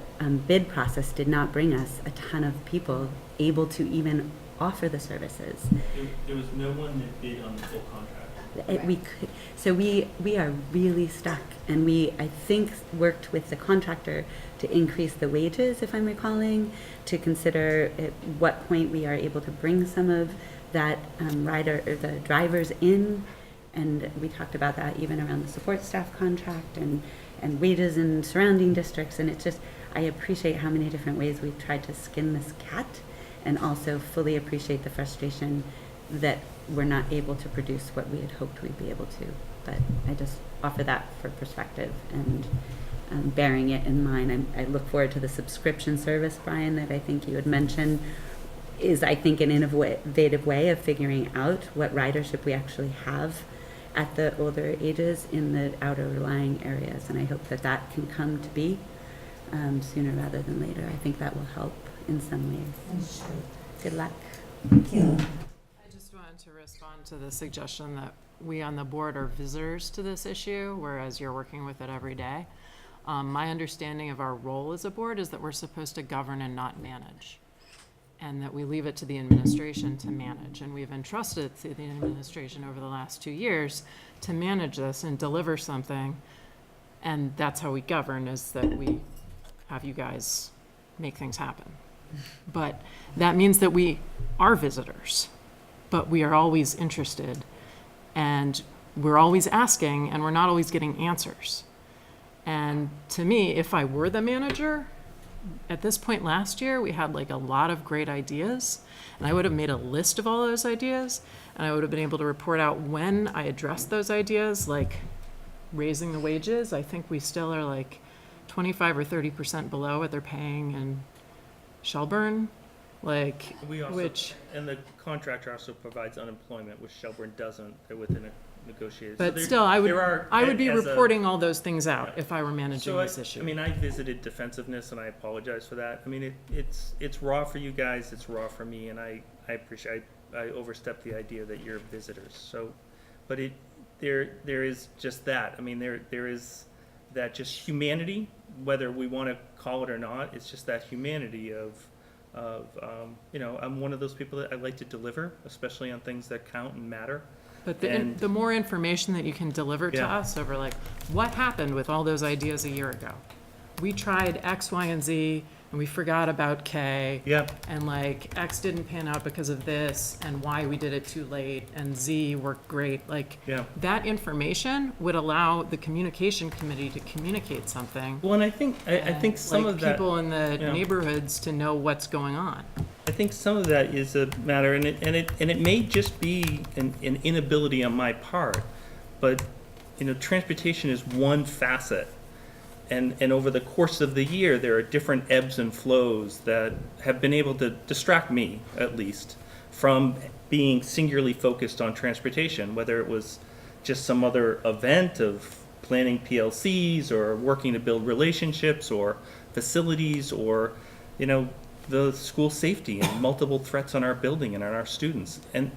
S14: bid process did not bring us a ton of people able to even offer the services.
S2: There was no one that bid on the full contract.
S14: We are really stuck, and we, I think, worked with the contractor to increase the wages, if I'm recalling, to consider at what point we are able to bring some of that rider or the drivers in, and we talked about that even around the support staff contract and wages in surrounding districts, and it's just, I appreciate how many different ways we've tried to skin this cat, and also fully appreciate the frustration that we're not able to produce what we had hoped we'd be able to. But I just offer that for perspective and bearing it in mind. I look forward to the subscription service, Brian, that I think you had mentioned is, I think, an innovative way of figuring out what ridership we actually have at the older ages in the outer lying areas. And I hope that that can come to be sooner rather than later. I think that will help in some ways. Good luck.
S8: I just wanted to respond to the suggestion that we on the board are visitors to this issue, whereas you're working with it every day. My understanding of our role as a board is that we're supposed to govern and not manage, and that we leave it to the administration to manage. And we've entrusted it to the administration over the last 2 years to manage this and deliver something And that's how we govern, is that we have you guys make things happen. But that means that we are visitors, but we are always interested, and we're always asking, and we're not always getting answers. And to me, if I were the manager, at this point last year, we had like a lot of great ideas, and I would have made a list of all those ideas, and I would have been able to report out when I addressed those ideas, like raising the wages. I think we still are like 25 or 30% below what they're paying in Shelburne, like,
S2: We also,
S8: which,
S2: and the contractor also provides unemployment, which Shelburne doesn't. They're within a negotiated. So
S8: but
S2: there-
S8: still, I
S2: there are,
S8: would be
S2: as a-
S8: reporting all those things out if I were managing
S2: So
S8: this issue.
S2: I mean, I visited defensiveness, and I apologize for that. I mean, it's raw for you guys, it's raw for me, and I appreciate, I overstepped the idea that you're visitors. So, but there is just that. I mean, there is that just humanity, whether we want to call it or not. It's just that humanity of you know, I'm one of those people that I like to deliver, especially on things that count and matter.
S8: But
S2: And-
S8: the more information that you can deliver to
S2: Yeah.
S8: us over like, what happened with all those ideas a year ago? We tried X, Y, and Z, and we forgot about K.
S2: Yep.
S8: And like, X didn't pan out because of this, and Y, we did it too late, and Z worked great. Like,
S2: Yeah.
S8: that information would allow the communication committee to communicate something.
S2: Well, and I think
S8: and,
S2: some
S8: like,
S2: of that,
S8: people in the
S2: yeah.
S8: neighborhoods to know what's going on.
S2: I think some of that is a matter, and it may just be an inability on my part, but you know, transportation is one facet, and over the course of the year, there are different ebbs and flows that have been able to distract me, at least, from being singularly focused on transportation, whether it was just some other event of planning PLCs or working to build relationships or facilities or, you know, the school safety and multiple threats on our building and on our students. And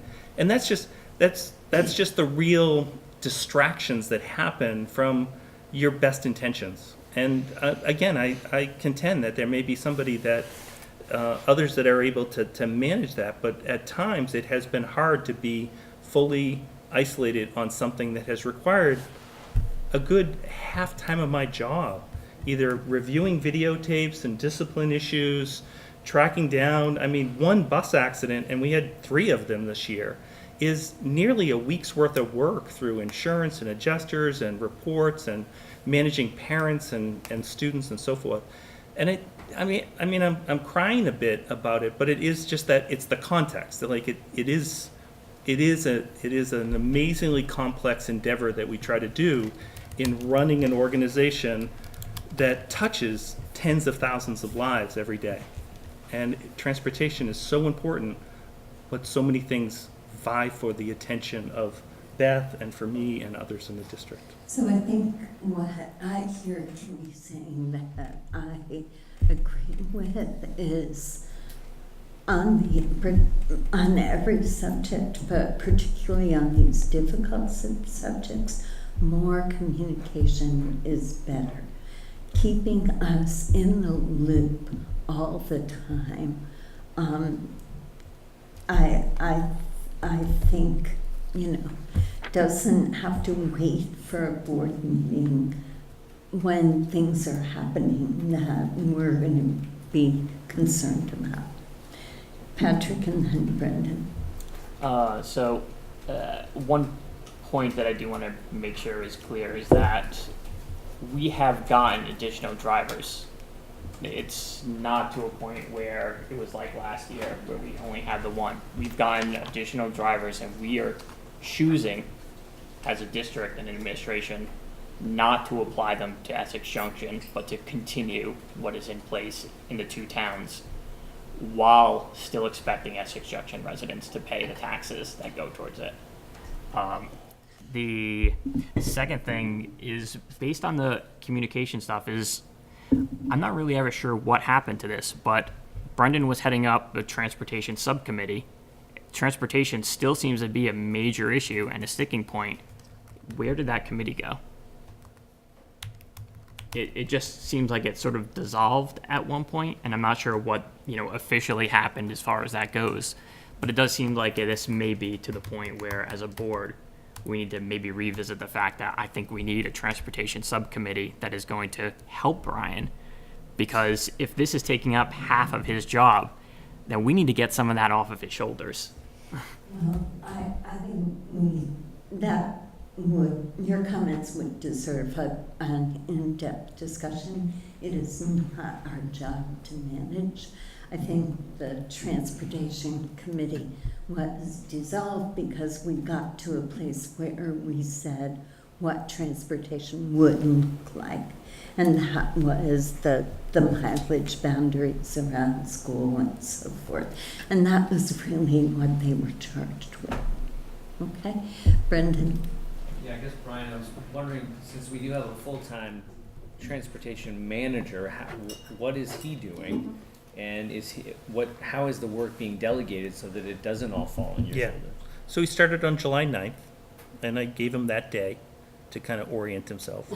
S2: that's just the real distractions that happen from your best intentions. And again, I contend that there may be somebody that, others that are able to manage that, but at times it has been hard to be fully isolated on something that has required a good half time of my job, either reviewing videotapes and discipline issues, tracking down, I mean, one bus accident, and we had 3 of them this year, is nearly a week's worth of work through insurance and adjusters and reports and managing parents and students and so forth. And I'm crying a bit about it, but it is just that it's the context. That like it is an amazingly complex endeavor that we try to do in running an organization that touches tens of thousands of lives every day. And transportation is so important, but so many things vie for the attention of Beth and for me and others in the district.
S1: So I think what I hear you saying that I agree with is on every subject, but particularly on these difficult subjects, more communication is better. Keeping us in the loop all the time. I think, you know, doesn't have to wait for a board meeting when things are happening that we're going to be concerned about. Patrick and then Brendan.
S7: One point that I do want to make sure is clear is that we have gotten additional drivers. It's not to a point where it was like last year where we only had the one. We've gotten additional drivers, and we are choosing as a district and an administration not to apply them to Essex Junction, but to continue what is in place in the 2 towns while still expecting Essex Junction residents to pay the taxes that go towards it. The second thing is, based on the communication stuff, is I'm not really ever sure what happened to this, but Brendan was heading up the transportation subcommittee. Transportation still seems to be a major issue and a sticking point. Where did that committee go? It just seems like it sort of dissolved at one point, and I'm not sure what, officially happened as far as that goes. But it does seem like this may be to the point where, as a board, we need to maybe revisit the fact that I think we need a transportation subcommittee that is going to help Brian. Because if this is taking up half of his job, then we need to get some of that off of his shoulders.
S1: Well, I think your comments would deserve an in-depth discussion. It is not our job to manage. I think the Transportation Committee was dissolved because we got to a place where we said what transportation would look like. And that was the mileage boundaries around school and so forth. And that was really what they were charged with. Okay, Brendan?
S16: Yeah, I guess, Brian, I was wondering, since we do have a full-time transportation manager, what is he doing? And how is the work being delegated so that it doesn't all fall on your shoulders?
S2: So he started on July 9th, and I gave him that day to kind of orient himself.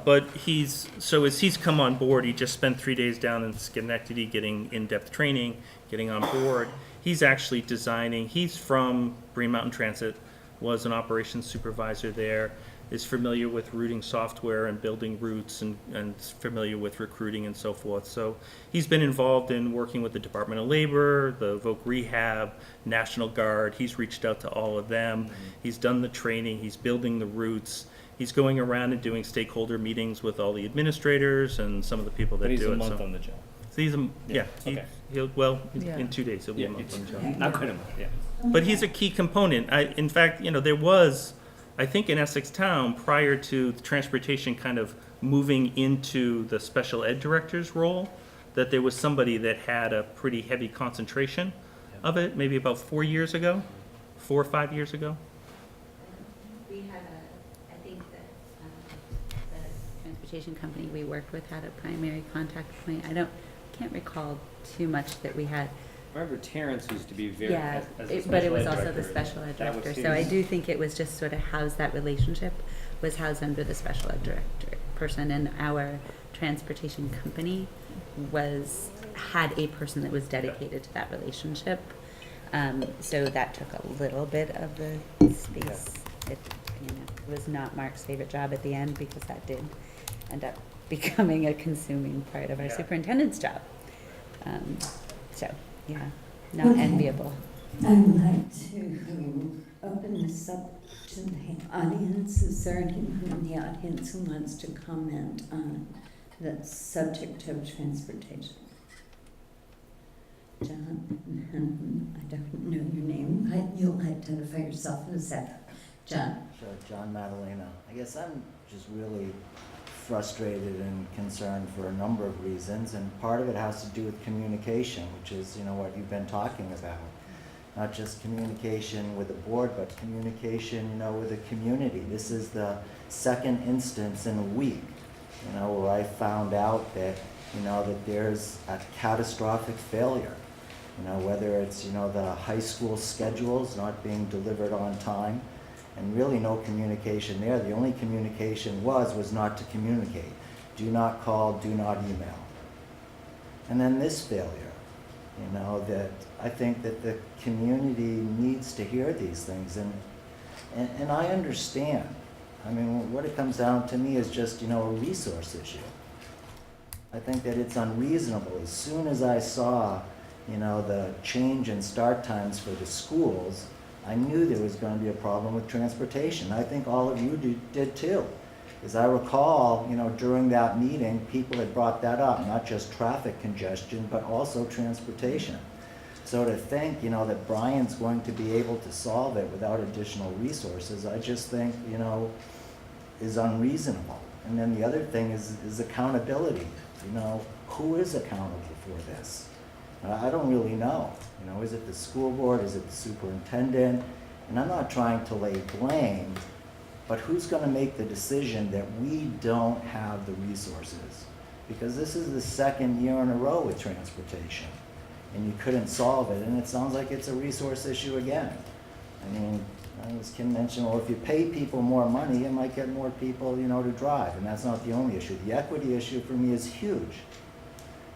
S2: But as he's come on board, he just spent 3 days down in Schenectady getting in-depth training, getting on board. He's actually designing, he's from Green Mountain Transit, was an operations supervisor there, is familiar with routing software and building routes and familiar with recruiting and so forth. So he's been involved in working with the Department of Labor, the Voc Rehab, National Guard. He's reached out to all of them. He's done the training. He's building the routes. He's going around and doing stakeholder meetings with all the administrators and some of the people that do it.
S16: He's a month on the job.
S2: So he's in 2 days he'll be a month on the job.
S16: Not quite a month, yeah.
S2: But he's a key component. In fact, there was, I think in Essex Town, prior to the transportation kind of moving into the special ed director's role, that there was somebody that had a pretty heavy concentration of it, maybe about 4 years ago, 4 or 5 years ago.
S14: We had I think that the transportation company we worked with had a primary contact point. Can't recall too much that we had.
S16: I remember Terrence used to be very,
S14: but it was also the special ed director. So I do think it was just sort of housed, that relationship was housed under the special ed director person, and our transportation company had a person that was dedicated to that relationship. So that took a little bit of the space. It was not Mark's favorite job at the end, because that did end up becoming a consuming part of our superintendent's job. Not enviable.
S1: I'd like to open this up to the audience. Is there anyone in the audience who wants to comment on the subject of transportation? John, I don't know your name, but you'll identify yourself in a second. John?
S17: Sure, John Madalena. I guess I'm just really frustrated and concerned for a number of reasons, and part of it has to do with communication, which is, what you've been talking about. Not just communication with the board, but communication, with the community. This is the second instance in a week, where I found out that, that there's a catastrophic failure. Whether it's, the high school schedules not being delivered on time, and really no communication there. The only communication was not to communicate. Do not call, do not email. And then this failure, that I think that the community needs to hear these things, and I understand. I mean, what it comes down to me is just, a resource issue. I think that it's unreasonable. As soon as I saw, the change in start times for the schools, I knew there was going to be a problem with transportation. I think all of you did too. As I recall, during that meeting, people had brought that up, not just traffic congestion, but also transportation. So to think, that Brian's going to be able to solve it without additional resources, I just think, is unreasonable. And then the other thing is accountability. Who is accountable for this? I don't really know. Is it the school board? Is it the superintendent? And I'm not trying to lay blame, but who's going to make the decision that we don't have the resources? Because this is the second year in a row with transportation, and you couldn't solve it, and it sounds like it's a resource issue again. I mean, as Kim mentioned, well, if you pay people more money, you might get more people, to drive, and that's not the only issue. The equity issue for me is huge.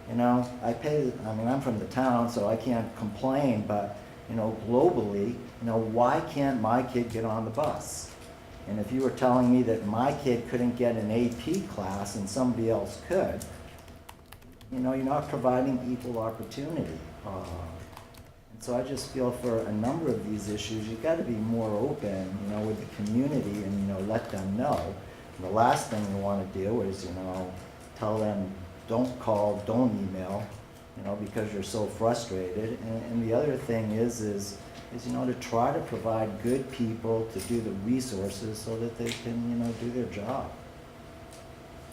S17: I'm from the town, so I can't complain, but, globally, why can't my kid get on the bus? And if you were telling me that my kid couldn't get an AP class and somebody else could, you're not providing equal opportunity. And so I just feel for a number of these issues, you've got to be more open, with the community and, let them know. And the last thing you want to do is, tell them, don't call, don't email, because you're so frustrated. And the other thing is to try to provide good people to do the resources so that they can, do their job.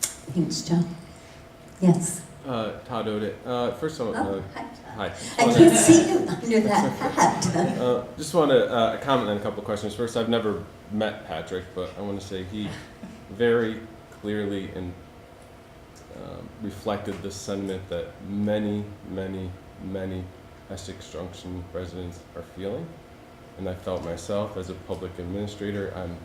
S15: Thanks, John. Yes.
S18: Todd Odit. First of all, hi.
S15: I can't see you under that hat.
S18: Just want to comment on a couple of questions. First, I've never met Patrick, but I want to say he very clearly and reflected the sentiment that many, many, many Essex Junction residents are feeling. And I felt myself as a public administrator, I'm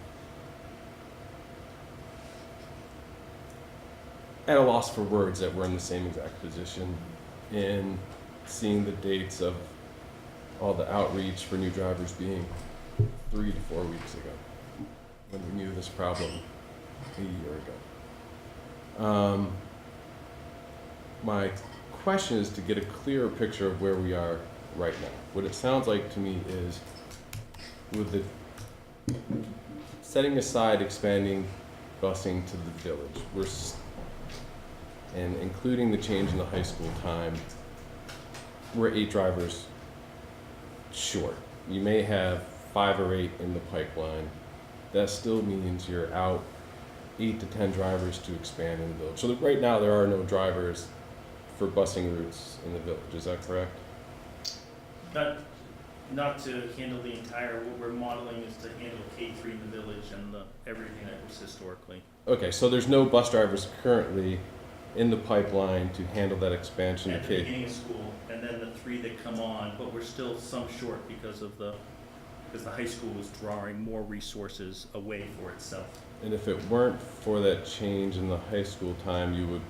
S18: at a loss for words that we're in the same exact position in seeing the dates of all the outreach for new drivers being 3 to 4 weeks ago when we knew this problem a year ago. My question is to get a clearer picture of where we are right now. What it sounds like to me is with the setting aside expanding busing to the village, and including the change in the high school time, we're 8 drivers short. You may have 5 or 8 in the pipeline. That still means you're out 8 to 10 drivers to expand in the village. So right now there are no drivers for busing routes in the village. Is that correct?
S2: Not to handle the entire, what we're modeling is to handle K3 in the village and everything that was historically.
S18: Okay, so there's no bus drivers currently in the pipeline to handle that expansion
S2: at
S18: to
S2: the
S18: K.
S2: beginning of school, and then the 3 that come on, but we're still some short because the high school was drawing more resources away for itself.
S18: And if it weren't for that change in the high school time, you would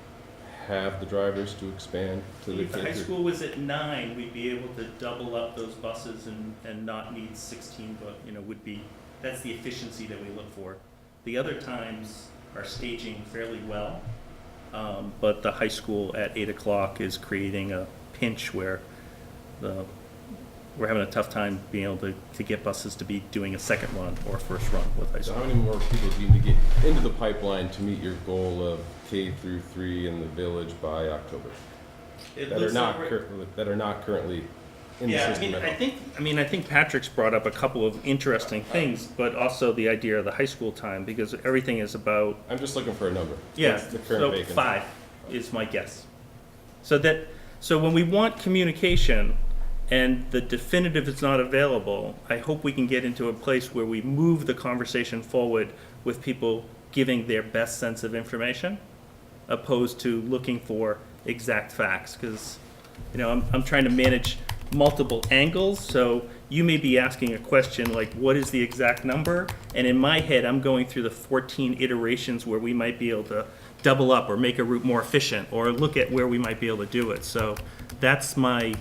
S18: have the drivers to expand to the
S2: If the high school was at 9, we'd be able to double up those buses and not need 16, but that's the efficiency that we look for. The other times are staging fairly well, but the high school at 8 o'clock is creating a pinch where we're having a tough time being able to get buses to be doing a second run or a first run with high
S18: So
S2: school.
S18: how many more people do you need to get into the pipeline to meet your goal of K through 3 in the village by October? That are not currently in the system at all?
S2: I think Patrick's brought up a couple of interesting things, but also the idea of the high school time, because everything is about.
S18: I'm just looking for a number.
S2: Yeah,
S18: What's the current
S2: so
S18: vacancy?
S2: 5 is my guess. So when we want communication and the definitive is not available, I hope we can get into a place where we move the conversation forward with people giving their best sense of information, opposed to looking for exact facts, because I'm trying to manage multiple angles. So you may be asking a question like, what is the exact number? And in my head, I'm going through the 14 iterations where we might be able to double up or make a route more efficient or look at where we might be able to do it. So that's why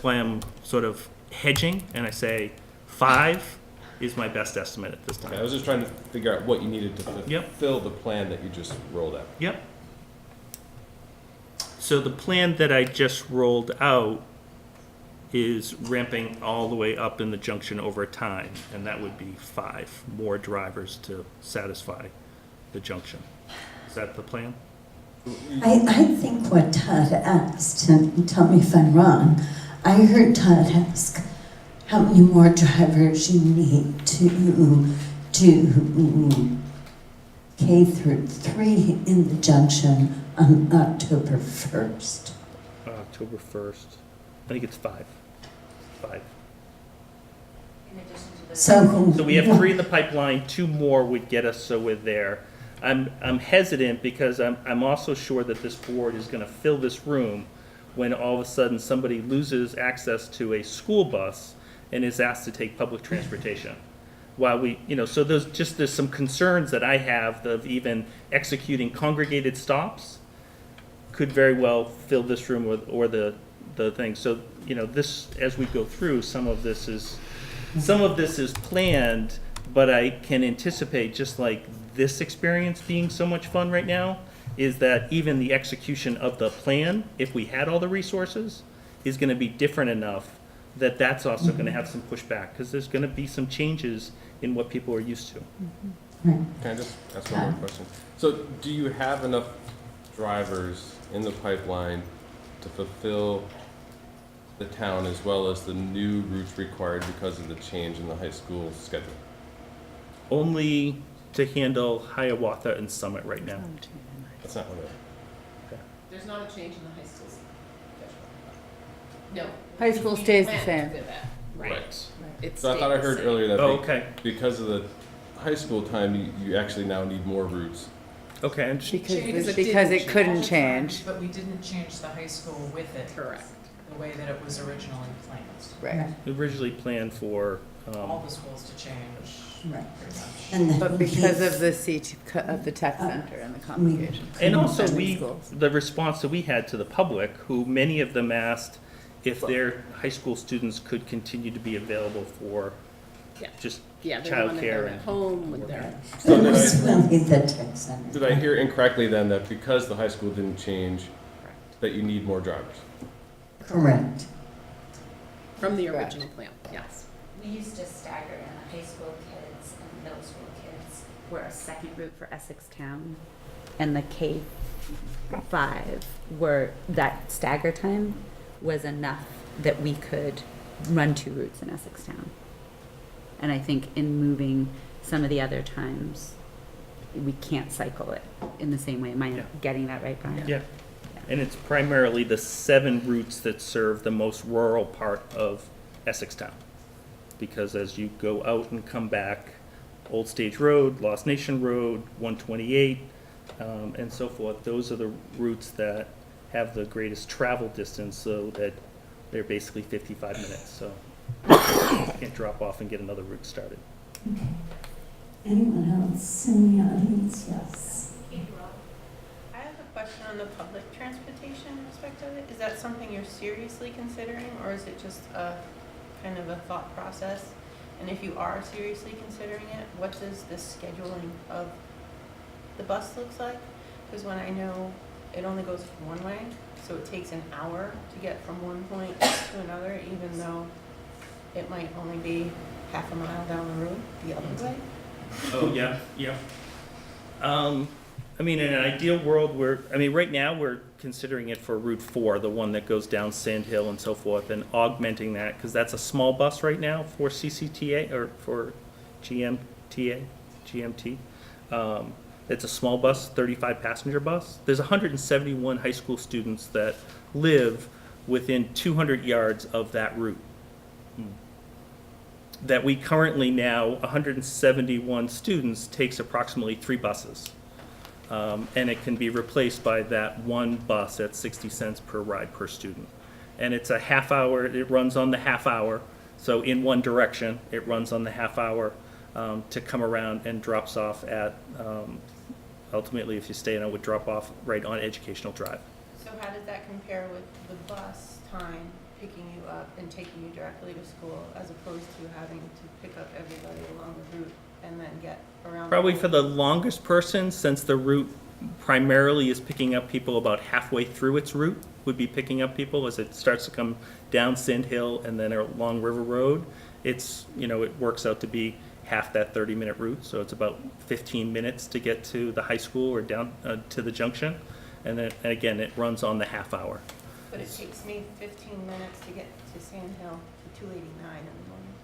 S2: I'm sort of hedging, and I say 5 is my best estimate at this time.
S18: Okay, I was just trying to figure out what you needed to fulfill the plan that you just rolled out.
S2: Yep. So the plan that I just rolled out is ramping all the way up in the junction over time, and that would be 5 more drivers to satisfy the junction. Is that the plan?
S15: I think what Todd asked, and tell me if I'm wrong, I heard Todd ask how many more drivers you need to K through 3 in the junction on October 1st.
S2: October 1st. I think it's 5. 5. So we have 3 in the pipeline, 2 more would get us so we're there. I'm hesitant because I'm also sure that this board is going to fill this room when all of a sudden somebody loses access to a school bus and is asked to take public transportation. While so there's some concerns that I have of even executing congregated stops could very well fill this room or the thing. So you know, this, as we go through, some of this is planned, but I can anticipate, just like this experience being so much fun right now, is that even the execution of the plan, if we had all the resources, is gonna be different enough that that's also gonna have some pushback, because there's gonna be some changes in what people are used to.
S18: Can I just ask one more question? So do you have enough drivers in the pipeline to fulfill the town as well as the new routes required because of the change in the high school schedule?
S2: Only to handle Hiawatha and Summit right now.
S18: That's not what
S4: There's not a change in the high school schedule. No.
S19: High school stays the same.
S4: Right. It's
S18: So I thought I heard earlier that
S2: Oh, okay.
S18: because of the high school time, you actually now need more routes.
S2: Okay.
S19: Because it couldn't change.
S8: But we didn't change the high school with it.
S4: Correct.
S8: The way that it was originally planned.
S19: Right.
S2: Originally planned for,
S8: All the schools to change.
S15: Right.
S8: Pretty much.
S15: And then
S19: But because of
S15: we-
S19: the tech center and the complications.
S2: and also
S19: Sending
S2: we,
S19: schools.
S2: the response that we had to the public, who many of them asked if their high school students could continue to be available for
S4: Yeah.
S2: just
S4: Yeah, they wanted
S2: childcare
S4: them at home with their.
S18: So
S15: It
S18: did
S15: was
S18: I,
S15: really the tech center.
S18: did I hear incorrectly then that because the high school didn't change, that you need more drivers?
S15: Correct.
S4: From the original plan, yes.
S14: We used to stagger, and the high school kids and middle school kids were a second route for Essex Town, and the K-5 were, that stagger time was enough that we could run 2 routes in Essex Town. And I think in moving some of the other times, we can't cycle it in the same way. Am I getting that right, Brian?
S2: Yeah, and it's primarily the 7 routes that serve the most rural part of Essex Town. Because as you go out and come back, Old Stage Road, Lost Nation Road, 128, and so forth, those are the routes that have the greatest travel distance, so that they're basically 55 minutes, so you can't drop off and get another route started.
S15: Okay. Anyone else in the audience? Yes.
S6: I have a question on the public transportation aspect of it. Is that something you're seriously considering, or is it just a kind of a thought process? And if you are seriously considering it, what does the scheduling of the bus looks like? Because when I know it only goes one way, so it takes an hour to get from one point to another, even though it might only be half a mile down the road the other way.
S2: Oh, yeah, yeah. I mean, in an ideal world, right now, we're considering it for Route 4, the one that goes down Sand Hill and so forth, and augmenting that, because that's a small bus right now for CCTA, or for GMT. It's a small bus, 35 passenger bus. There's 171 high school students that live within 200 yards of that route. That we currently now, 171 students takes approximately 3 buses. And it can be replaced by that one bus at 60 cents per ride per student. And it's a half hour, it runs on the half hour, so in one direction, it runs on the half hour to come around and drops off at, ultimately, if you stay in, it would drop off right on Educational Drive.
S6: So how does that compare with the bus time picking you up and taking you directly to school, as opposed to having to pick up everybody along the route and then get around?
S2: Probably for the longest person, since the route primarily is picking up people about halfway through its route, would be picking up people as it starts to come down Sand Hill and then along River Road. It's, it works out to be half that 30-minute route, so it's about 15 minutes to get to the high school or down to the junction. And then, again, it runs on the half hour.
S6: But it takes me 15 minutes to get to Sand Hill to 289 in the morning.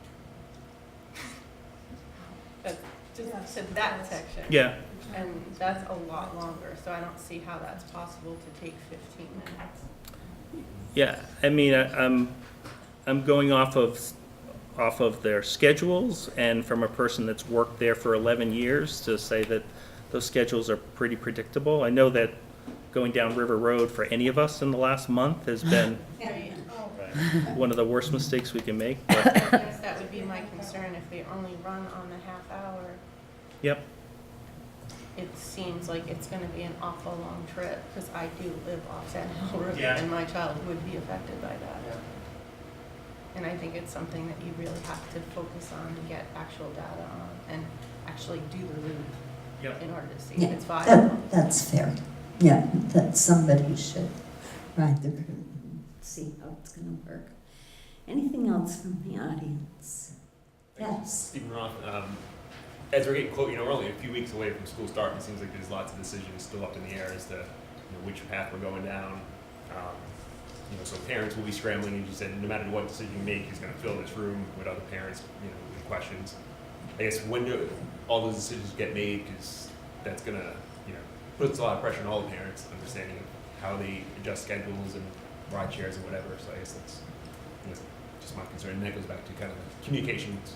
S6: But just to that section.
S2: Yeah.
S6: And that's a lot longer, so I don't see how that's possible to take 15 minutes.
S2: Yeah, I mean, I'm going off of their schedules, and from a person that's worked there for 11 years to say that those schedules are pretty predictable. I know that going down River Road for any of us in the last month has been one of the worst mistakes we can make. But
S6: I guess that would be my concern if they only run on the half hour.
S2: Yep.
S6: It seems like it's going to be an awful long trip, because I do live off Sand Hill Road,
S2: Yeah.
S6: and my child would be affected by that.
S20: And I think it's something that you really have to focus on and get actual data on and actually do the route in order to see if it's viable.
S15: That's fair. Yeah, that somebody should ride the route and see how it's going to work. Anything else from the audience? Yes.
S21: Stephen Roth, as we're getting close, we're only a few weeks away from school starting. It seems like there's lots of decisions still up in the air as to which path we're going down. So parents will be scrambling, as you said, no matter what decision you make, is going to fill this room with other parents, with questions. I guess when do all those decisions get made? Because that's going to, puts a lot of pressure on all the parents, understanding how they adjust schedules and ride shares and whatever. So I guess that's just my concern. And that goes back to kind of the communications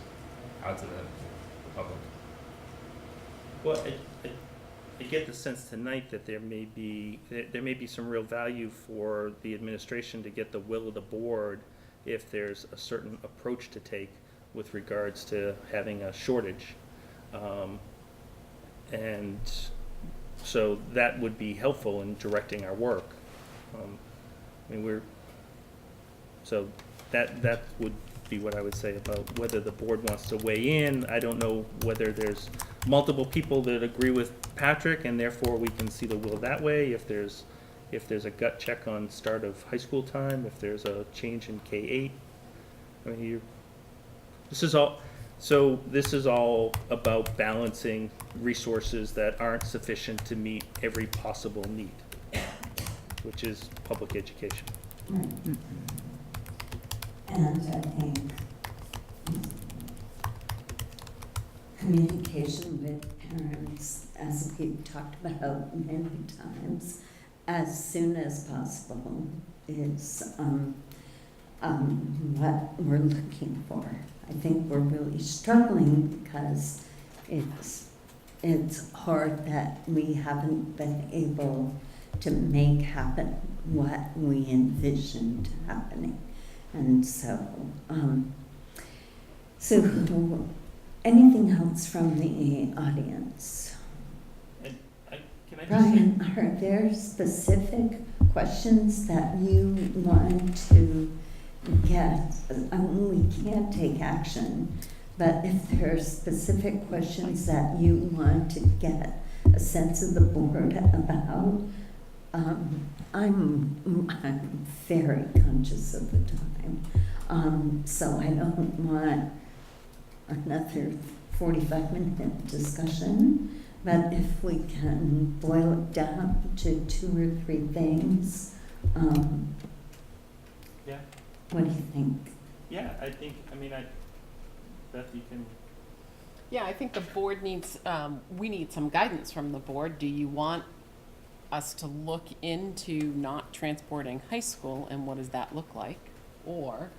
S21: out to the public.
S2: Well, I get the sense tonight that there may be some real value for the administration to get the will of the board if there's a certain approach to take with regards to having a shortage. And so that would be helpful in directing our work. So that would be what I would say about whether the board wants to weigh in. I don't know whether there's multiple people that agree with Patrick and therefore we can see the will that way. If there's a gut check on start of high school time, if there's a change in K-8. This is all about balancing resources that aren't sufficient to meet every possible need, which is public education.
S15: Right. And I think communication with parents, as we've talked about many times, as soon as possible is what we're looking for. I think we're really struggling because it's hard that we haven't been able to make happen what we envisioned happening. And so, anything else from the audience? Brian, are there specific questions that you want to get? We can't take action, but if there are specific questions that you want to get a sense of the board about, I'm very conscious of the time, so I don't want another 45-minute discussion. But if we can boil it down to 2 or 3 things, what do you think?
S2: Yeah, Beth, you can.
S4: Yeah, I think the board needs, we need some guidance from the board. Do you want us to look into not transporting high school and what does that look like? Or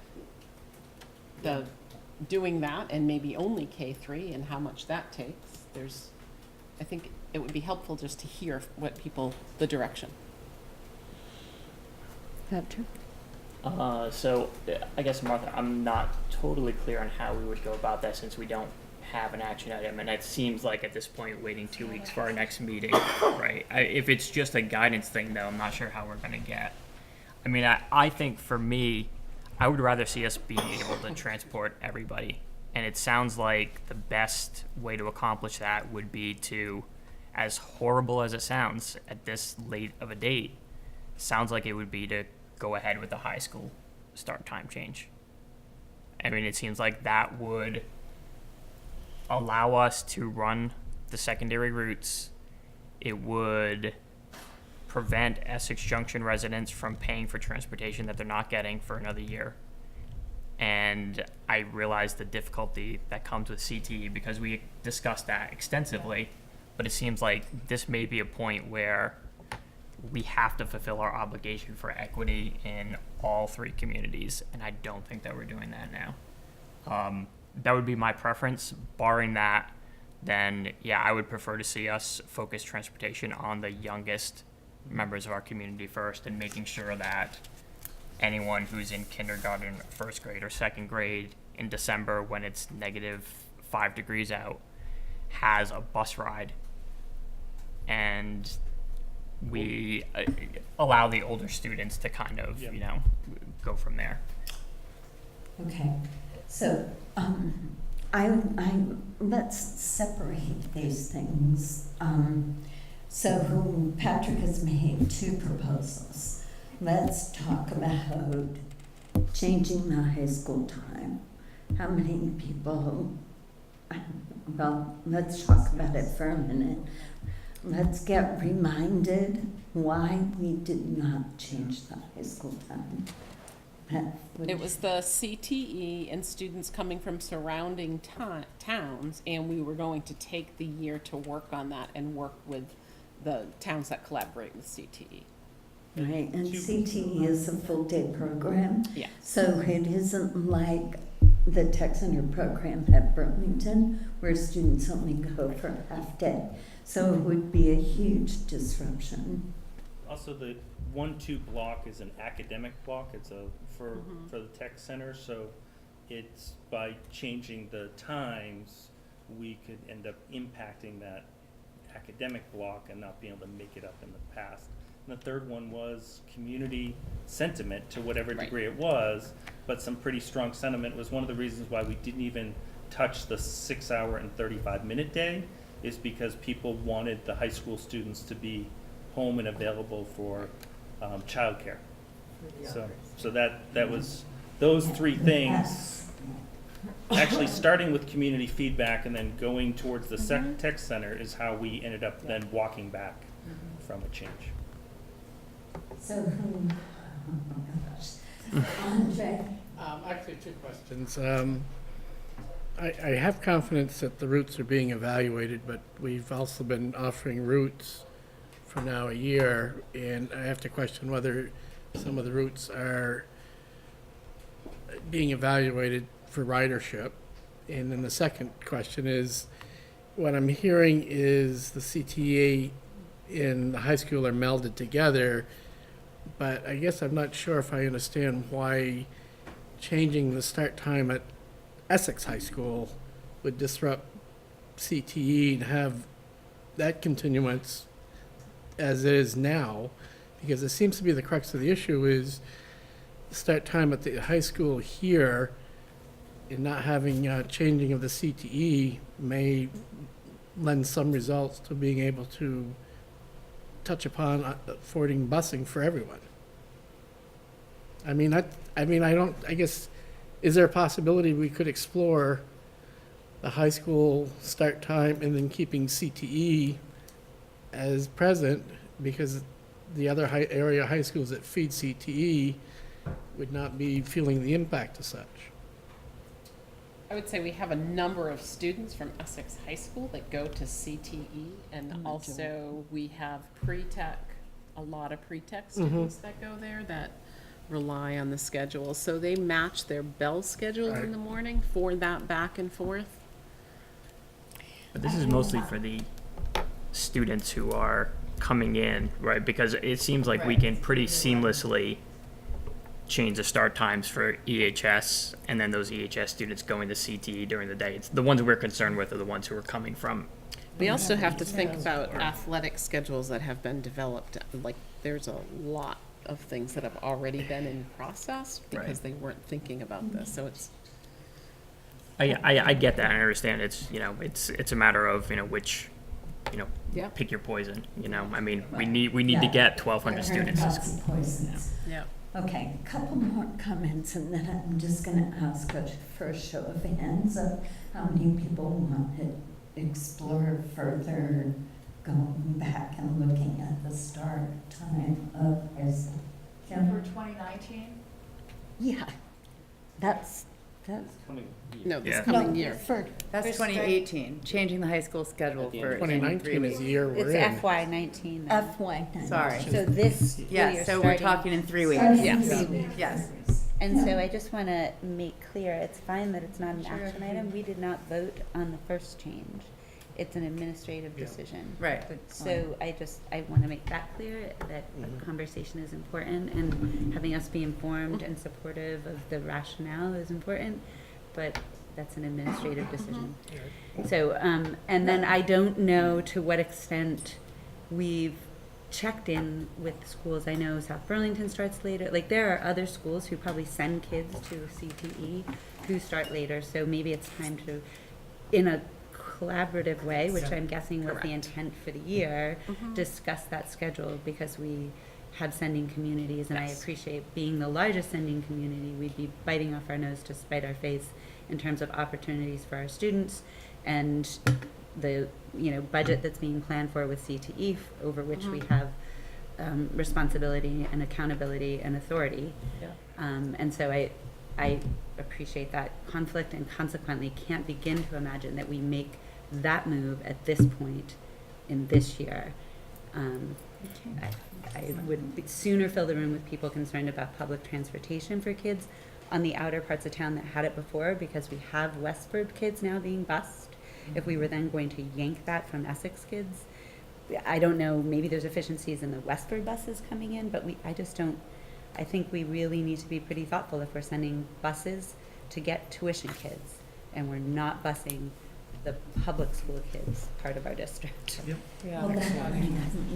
S4: doing that and maybe only K-3 and how much that takes? I think it would be helpful just to hear the direction.
S3: Patrick?
S7: So I guess, Martha, I'm not totally clear on how we would go about that since we don't have an action item, and it seems like at this point waiting 2 weeks for our next meeting, right? If it's just a guidance thing, though, I'm not sure how we're going to get. I think for me, I would rather see us being able to transport everybody. And it sounds like the best way to accomplish that would be to, as horrible as it sounds at this late of a date, sounds like it would be to go ahead with the high school start time change. It seems like that would allow us to run the secondary routes. It would prevent Essex Junction residents from paying for transportation that they're not getting for another year. And I realize the difficulty that comes with CTE because we discussed that extensively, but it seems like this may be a point where we have to fulfill our obligation for equity in all 3 communities, and I don't think that we're doing that now. That would be my preference. Barring that, then yeah, I would prefer to see us focus transportation on the youngest members of our community first and making sure that anyone who's in kindergarten, 1st grade, or 2nd grade in December when it's -5 degrees out has a bus ride. And we allow the older students to kind of, go from there.
S1: Okay, so, let's separate these things. So Patrick has made two proposals. Let's talk about changing the high school time. How many people, well, let's talk about it for a minute. Let's get reminded why we did not change the high school time.
S4: It was the CTE and students coming from surrounding towns, and we were going to take the year to work on that and work with the towns that collaborate with CTE.
S1: Right, and CTE is a full-day program.
S4: Yeah.
S1: So it isn't like the Tech Center program at Burlington, where students only go for a half day. So it would be a huge disruption.
S2: Also, the 1-2 block is an academic block. It's for the Tech Center, so it's by changing the times, we could end up impacting that academic block and not being able to make it up in the past. And the third one was community sentiment, to whatever degree it was, but some pretty strong sentiment was one of the reasons why we didn't even touch the 6-hour and 35-minute day, is because people wanted the high school students to be home and available for childcare. So that was those three things. Actually, starting with community feedback and then going towards the Tech Center is how we ended up then walking back from a change.
S1: So who, oh my gosh, Andre?
S9: Actually, two questions. I have confidence that the routes are being evaluated, but we've also been offering routes for now a year, and I have to question whether some of the routes are being evaluated for ridership. And then the second question is, what I'm hearing is the CTA and the high school are melded together, but I guess I'm not sure if I understand why changing the start time at Essex High School would disrupt CTE and have that continuance as it is now, because it seems to be the crux of the issue is the start time at the high school here and not having changing of the CTE may lend some results to being able to touch upon affording busing for everyone. I guess, is there a possibility we could explore the high school start time and then keeping CTE as present, because the other area high schools that feed CTE would not be feeling the impact as such?
S4: I would say we have a number of students from Essex High School that go to CTE, and also we have pre-tech, a lot of pre-tech students that go there that rely on the schedule. So they match their bell schedules in the morning for that back and forth.
S7: But this is mostly for the students who are coming in, right? Because it seems like we can pretty seamlessly change the start times for EHS, and then those EHS students going to CTE during the day. It's the ones we're concerned with are the ones who are coming from.
S4: We also have to think about athletic schedules that have been developed. Like, there's a lot of things that have already been in process because they weren't thinking about this. So it's.
S7: I get that. I understand. It's a matter of which, pick your poison. I mean, we need to get 1,200 students to school.
S4: Yeah.
S1: Okay, a couple more comments, and then I'm just going to ask for a show of hands of how many people want to explore further, going back and looking at the start time of ESSA.
S19: For 2019?
S1: Yeah, that's
S2: coming year.
S4: No, this coming year.
S19: That's 2018, changing the high school schedule for
S9: 2019 is the year we're
S14: It's
S9: in.
S14: FY19 then.
S1: FY19.
S14: Sorry. So this school year
S19: Yes, so we're
S14: starting-
S19: talking in 3 weeks.
S14: Yes.
S19: Yes.
S14: And so I just want to make clear, it's fine that it's not an action item. We did not vote on the first change. It's an administrative decision.
S19: Right.
S14: So I want to make that clear, that conversation is important, and having us be informed and supportive of the rationale is important, but that's an administrative decision. So, and then I don't know to what extent we've checked in with schools. I know South Burlington starts later. Like, there are other schools who probably send kids to CTE who start later. So maybe it's time to, in a collaborative way, which I'm guessing was the intent for the year, discuss that schedule, because we have sending communities, and I appreciate being the largest sending community, we'd be biting off our nose to spite our face in terms of opportunities for our students and the budget that's being planned for with CTE, over which we have responsibility and accountability and authority. And so I appreciate that conflict, and consequently can't begin to imagine that we make that move at this point in this year. I would sooner fill the room with people concerned about public transportation for kids on the outer parts of town that had it before, because we have Westford kids now being bused. If we were then going to yank that from Essex kids, I don't know, maybe there's efficiencies in the Westford buses coming in, but I think we really need to be pretty thoughtful if we're sending buses to get tuition kids, and we're not busing the public school kids part of our district.
S15: Well,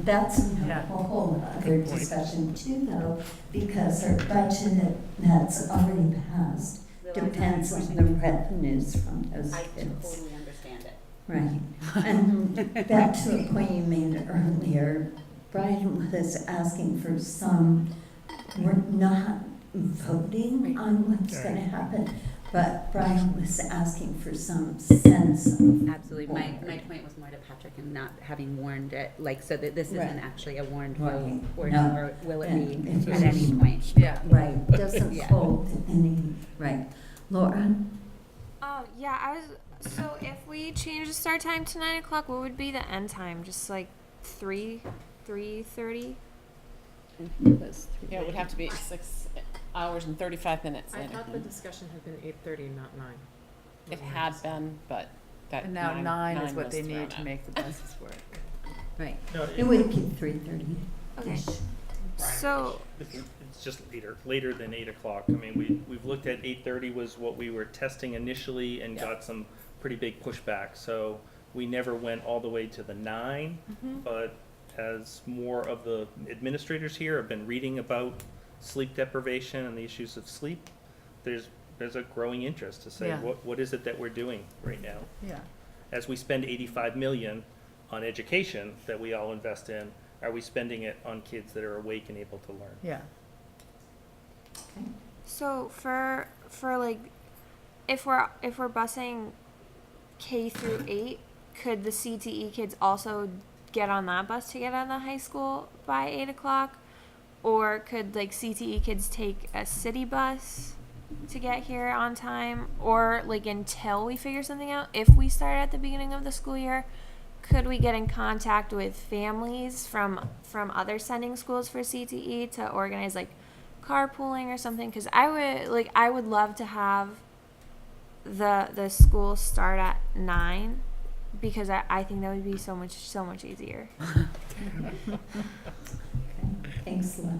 S15: that's a whole other discussion too, though, because our budget that's already passed depends on the revenues from those
S14: I
S15: kids.
S14: totally understand it.
S15: Right. And back to the point you made earlier, Brian was asking for some, we're not voting on what's going to happen, but Brian was asking for some sense of.
S14: Absolutely. My point was more to Patrick, and not having warned it, like, so that this isn't actually a warned vote, or, or will it be at any point?
S15: Right, doesn't hold any, right. Laura?
S11: So if we change the start time to 9 o'clock, what would be the end time? Just like 3:30?
S4: Yeah, it would have to be 6 hours and 35 minutes
S8: I
S4: later.
S8: thought the discussion had been 8:30, not 9.
S4: It had been, but that
S19: And now 9 is what
S4: was
S19: they
S4: thrown
S19: need to
S4: out.
S19: make the buses work.
S15: Right.
S2: No,
S15: It would be 3:30.
S11: Okay. So
S2: It's just later than 8 o'clock. I mean, we've looked at 8:30 was what we were testing initially, and got some pretty big pushback. So we never went all the way to the 9, but as more of the administrators here have been reading about sleep deprivation and the issues of sleep, there's a growing interest to say, what is it that we're doing right now?
S19: Yeah.
S2: As we spend $85 million on education that we all invest in, are we spending it on kids that are awake and able to learn?
S19: Yeah.
S11: So for like, if we're busing K through 8, could the CTE kids also get on that bus to get out of the high school by 8 o'clock? Or could like CTE kids take a city bus to get here on time? Or like until we figure something out, if we start at the beginning of the school year, could we get in contact with families from other sending schools for CTE to organize like carpooling or something? Because I would love to have the school start at 9, because I think that would be so much easier.
S15: Thanks, Laura.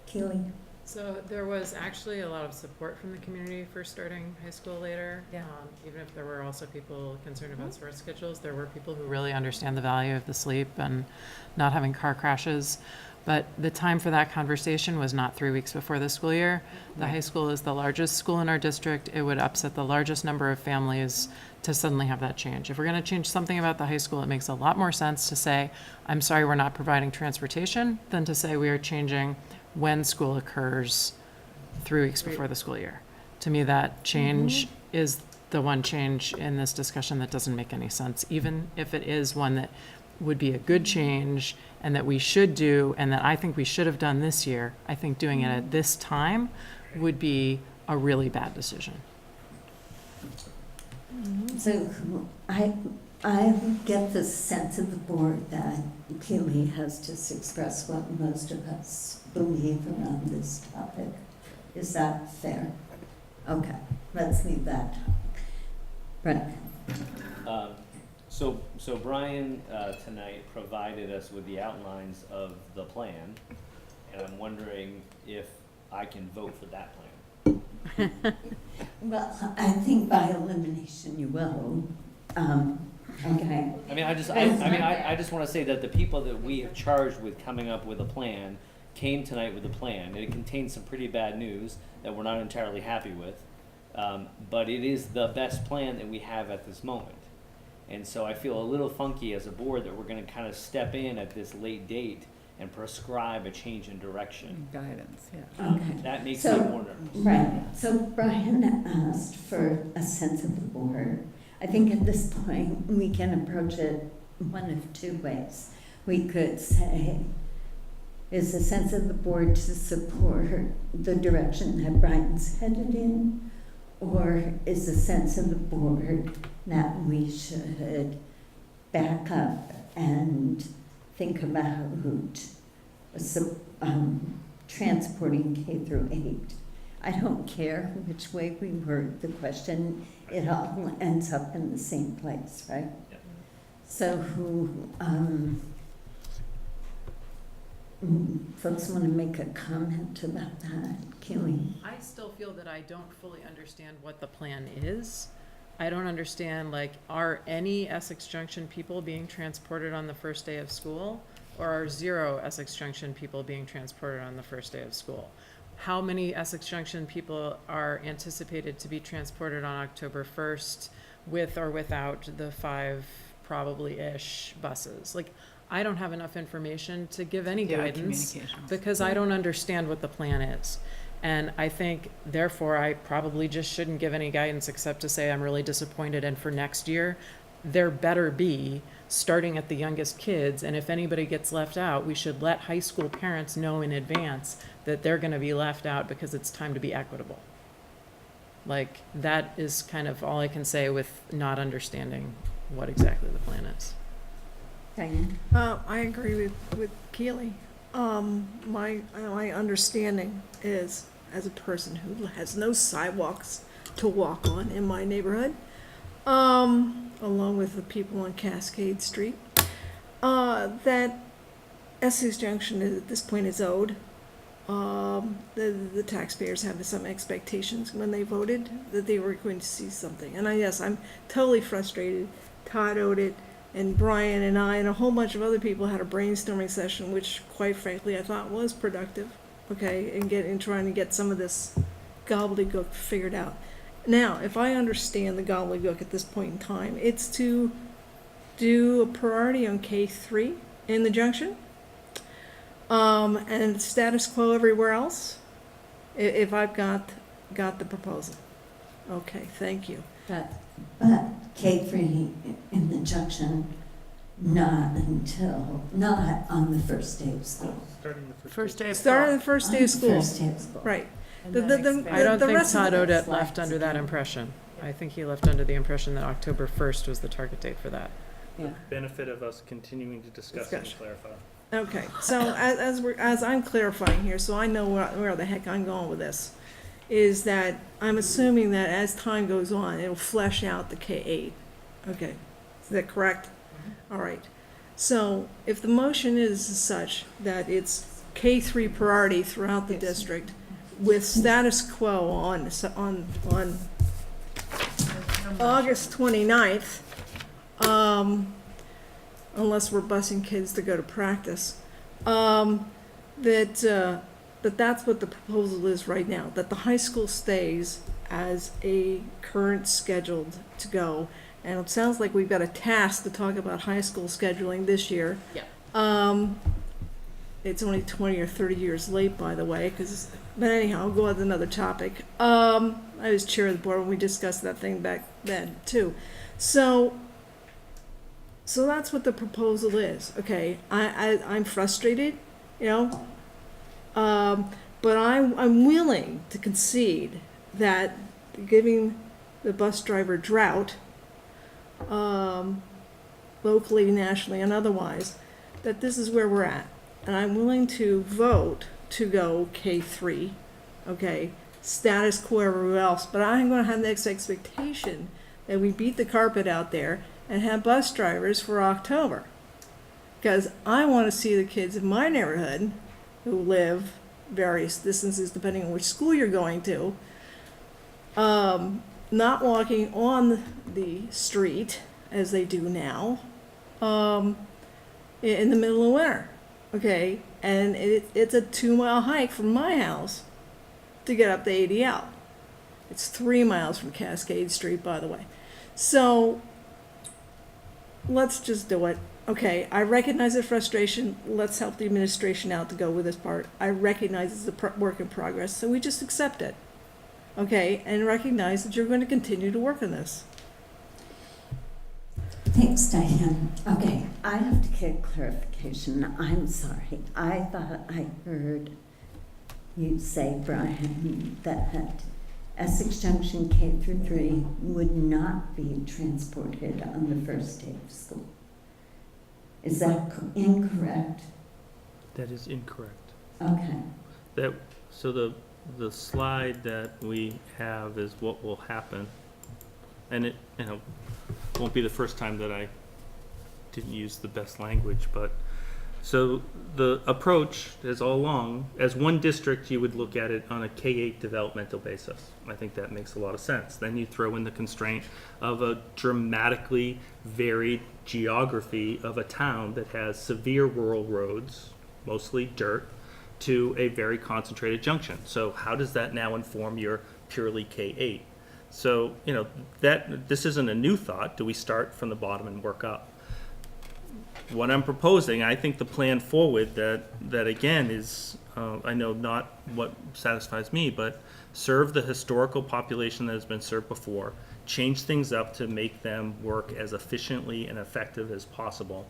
S15: Keely?
S8: So there was actually a lot of support from the community for starting high school later.
S19: Yeah.
S8: Even if there were also people concerned about sports schedules, there were people who really understand the value of the sleep and not having car crashes. But the time for that conversation was not 3 weeks before the school year. The high school is the largest school in our district. It would upset the largest number of families to suddenly have that change. If we're going to change something about the high school, it makes a lot more sense to say, I'm sorry, we're not providing transportation, than to say we are changing when school occurs 3 weeks before the school year. To me, that change is the one change in this discussion that doesn't make any sense, even if it is one that would be a good change and that we should do, and that I think we should have done this year. I think doing it at this time would be a really bad decision.
S15: So I get the sense of the board that Keely has just expressed what most of us believe around this topic. Is that fair? Okay, let's leave that. Right.
S16: So Brian tonight provided us with the outlines of the plan, and I'm wondering if I can vote for that plan.
S15: Well, I think by elimination you will.
S1: Okay.
S16: I mean, I just want to say that the people that we have charged with coming up with a plan came tonight with a plan. It contains some pretty bad news that we're not entirely happy with, but it is the best plan that we have at this moment. And so I feel a little funky as a board that we're going to kind of step in at this late date and prescribe a change in direction.
S19: Guidance, yeah.
S1: Okay.
S16: That makes
S1: So-
S16: me more nervous.
S1: Right, so Brian asked for a sense of the board. I think at this point, we can approach it one of two ways. We could say, is the sense of the board to support the direction that Brian's headed in? Or is the sense of the board that we should back up and think about transporting K through 8? I don't care which way we word the question, it all ends up in the same place, right?
S2: Yep.
S1: So folks want to make a comment about that? Keely?
S8: I still feel that I don't fully understand what the plan is. I don't understand, like, are any Essex Junction people being transported on the first day of school? Or are 0 Essex Junction people being transported on the first day of school? How many Essex Junction people are anticipated to be transported on October 1st with or without the 5 probably-ish buses? Like, I don't have enough information to give any guidance because I don't understand what the plan is. And I think, therefore, I probably just shouldn't give any guidance except to say I'm really disappointed. And for next year, there better be, starting at the youngest kids, and if anybody gets left out, we should let high school parents know in advance that they're going to be left out because it's time to be equitable. Like, that is kind of all I can say with not understanding what exactly the plan is.
S1: Diane?
S10: I agree with Keely. My understanding is, as a person who has no sidewalks to walk on in my neighborhood, along with the people on Cascade Street, that Essex Junction at this point is owed. The taxpayers have some expectations when they voted that they were going to see something. And yes, I'm totally frustrated. Todd owed it, and Brian and I and a whole bunch of other people had a brainstorming session, which quite frankly I thought was productive, okay, in trying to get some of this gobbledygook figured out. Now, if I understand the gobbledygook at this point in time, it's to do a priority on K3 in the junction, and status quo everywhere else, if I've got the proposal. Okay, thank you.
S1: But K3 in the junction, not on the first day of school.
S2: Starting the
S19: First day of school.
S10: Starting the first day of school.
S1: First day of school.
S10: Right.
S8: I don't think Todd Odette left
S1: slides.
S8: under that impression. I think he left under the impression that October 1st was the target date for that.
S1: Yeah.
S2: Benefit of us continuing to discuss and clarify.
S10: Okay, so as I'm clarifying here, so I know where the heck I'm going with this, is that I'm assuming that as time goes on, it'll flesh out the K8. Okay, is that correct? All right. So if the motion is such that it's K3 priority throughout the district with status quo on August 29th, unless we're busing kids to go to practice, that's what the proposal is right now, that the high school stays as a current scheduled to go. And it sounds like we've got a task to talk about high school scheduling this year.
S4: Yeah.
S10: It's only 20 or 30 years late, by the way, but anyhow, I'll go on to another topic. I was chair of the board when we discussed that thing back then, too. So that's what the proposal is, okay? I'm frustrated, you know, but I'm willing to concede that giving the bus driver drought, locally, nationally, and otherwise, that this is where we're at. And I'm willing to vote to go K3, okay, status quo everywhere else, but I'm going to have the next expectation that we beat the carpet out there and have bus drivers for October. Because I want to see the kids in my neighborhood who live various distances depending on which school you're going to, not walking on the street as they do now, in the middle of winter, okay? And it's a 2-mile hike from my house to get up the ADL. It's 3 miles from Cascade Street, by the way. So let's just do it. Okay, I recognize the frustration. Let's help the administration out to go with this part. I recognize it's a work in progress, so we just accept it. Okay, and recognize that you're going to continue to work on this.
S1: Thanks, Diane. Okay, I have to get clarification. I'm sorry. I thought I heard you say, Brian, that Essex Junction K through 3 would not be transported on the first day of school. Is that incorrect?
S2: That is incorrect.
S1: Okay.
S2: So the slide that we have is what will happen. And it, won't be the first time that I didn't use the best language, but so the approach is all along, as one district, you would look at it on a K-8 developmental basis. I think that makes a lot of sense. Then you throw in the constraint of a dramatically varied geography of a town that has severe rural roads, mostly dirt, to a very concentrated junction. So how does that now inform your purely K-8? So, this isn't a new thought. Do we start from the bottom and work up? What I'm proposing, I think the plan forward that again is, I know not what satisfies me, but serve the historical population that has been served before, change things up to make them work as efficiently and effective as possible,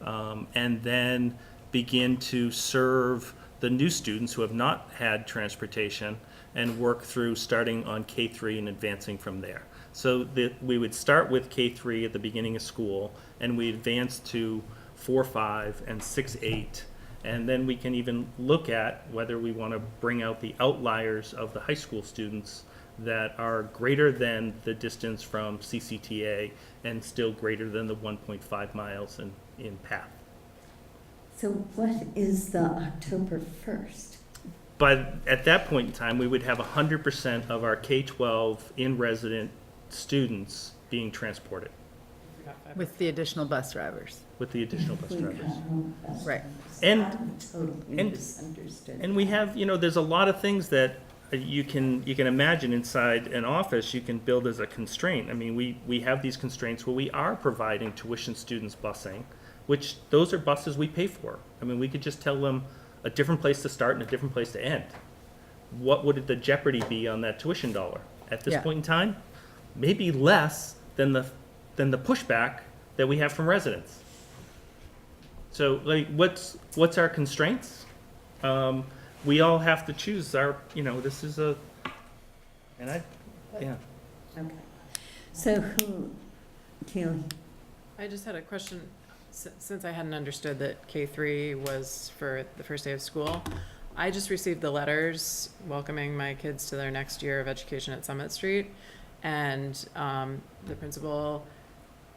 S2: and then begin to serve the new students who have not had transportation and work through starting on K3 and advancing from there. So we would start with K3 at the beginning of school, and we advance to 4-5 and 6-8, and then we can even look at whether we want to bring out the outliers of the high school students that are greater than the distance from CCTA and still greater than the 1.5 miles in path.
S1: So what is the October 1st?
S2: But at that point in time, we would have 100% of our K-12 in-resident students being transported.
S19: With the additional bus drivers.
S2: With the additional bus drivers.
S19: Right.
S2: And we have, there's a lot of things that you can imagine inside an office you can build as a constraint. I mean, we have these constraints where we are providing tuition students busing, which those are buses we pay for. I mean, we could just tell them a different place to start and a different place to end. What would the jeopardy be on that tuition dollar? At this point in time, maybe less than the pushback that we have from residents. So, what's our constraints? We all have to choose our, this is a, and yeah.
S1: Okay. So who, Keely?
S8: I just had a question, since I hadn't understood that K3 was for the first day of school. I just received the letters welcoming my kids to their next year of education at Summit Street, and the principal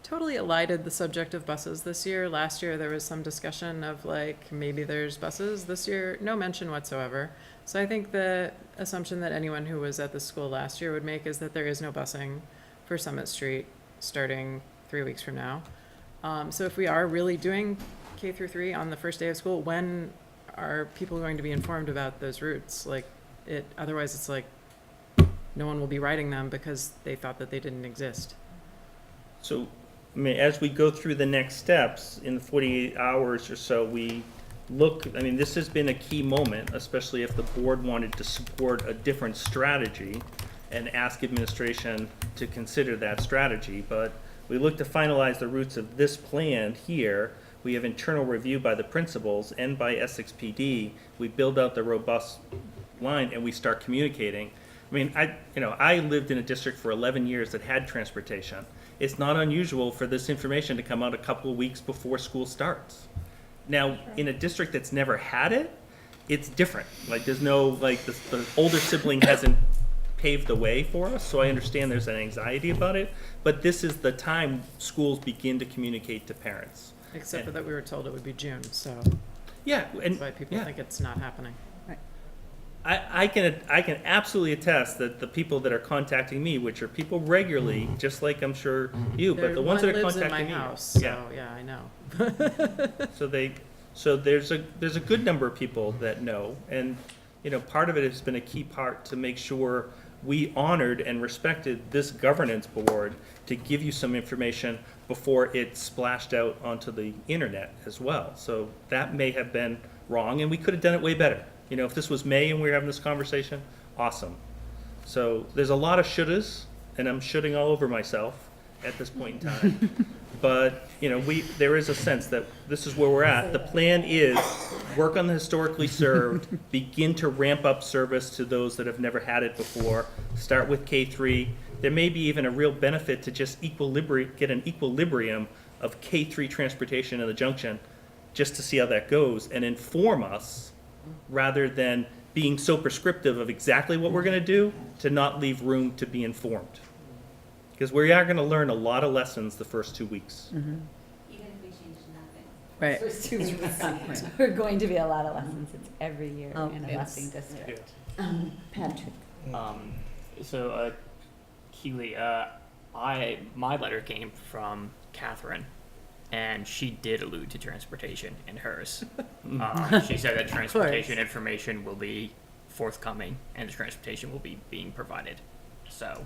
S8: totally elided the subject of buses this year. Last year there was some discussion of maybe there's buses. This year, no mention whatsoever. So I think the assumption that anyone who was at the school last year would make is that there is no busing for Summit Street starting 3 weeks from now. So if we are really doing K through 3 on the first day of school, when are people going to be informed about those routes? Otherwise it's no one will be riding them because they thought that they didn't exist.
S2: So, I mean, as we go through the next steps in 48 hours or so, we look, I mean, this has been a key moment, especially if the board wanted to support a different strategy and ask administration to consider that strategy. But we look to finalize the routes of this plan here. We have internal review by the principals and by Essex PD. We build out the robust line and we start communicating. I mean, I lived in a district for 11 years that had transportation. It's not unusual for this information to come out a couple of weeks before school starts. Now, in a district that's never had it, it's different. There's no, the older sibling hasn't paved the way for us, so I understand there's an anxiety about it, but this is the time schools begin to communicate to parents.
S8: Except for that we were told it would be June, so.
S2: Yeah, and
S8: that's why people think it's not happening.
S1: Right.
S2: I can absolutely attest that the people that are contacting me, which are people regularly, just like I'm sure you, but the ones that are contacting me.
S8: One lives in my house, so yeah, I know.
S2: So there's a good number of people that know, and part of it has been a key part to make sure we honored and respected this governance board to give you some information before it splashed out onto the internet as well. So that may have been wrong, and we could have done it way better. If this was May and we were having this conversation, awesome. So there's a lot of shouldas, and I'm shoulding all over myself at this point in time. But, there is a sense that this is where we're at. The plan is work on the historically served, begin to ramp up service to those that have never had it before, start with K3. There may be even a real benefit to just get an equilibrium of K3 transportation in the junction, just to see how that goes and inform us, rather than being so prescriptive of exactly what we're going to do, to not leave room to be informed. Because we are going to learn a lot of lessons the first 2 weeks.
S14: Even if we change nothing.
S19: Right.
S14: First 2 weeks. We're going to be a lot of lessons. It's every year in a busing district.
S15: Patrick.
S7: Keely, my letter came from Catherine, and she did allude to transportation in hers. She said that transportation information will be forthcoming, and the transportation will be being provided. So,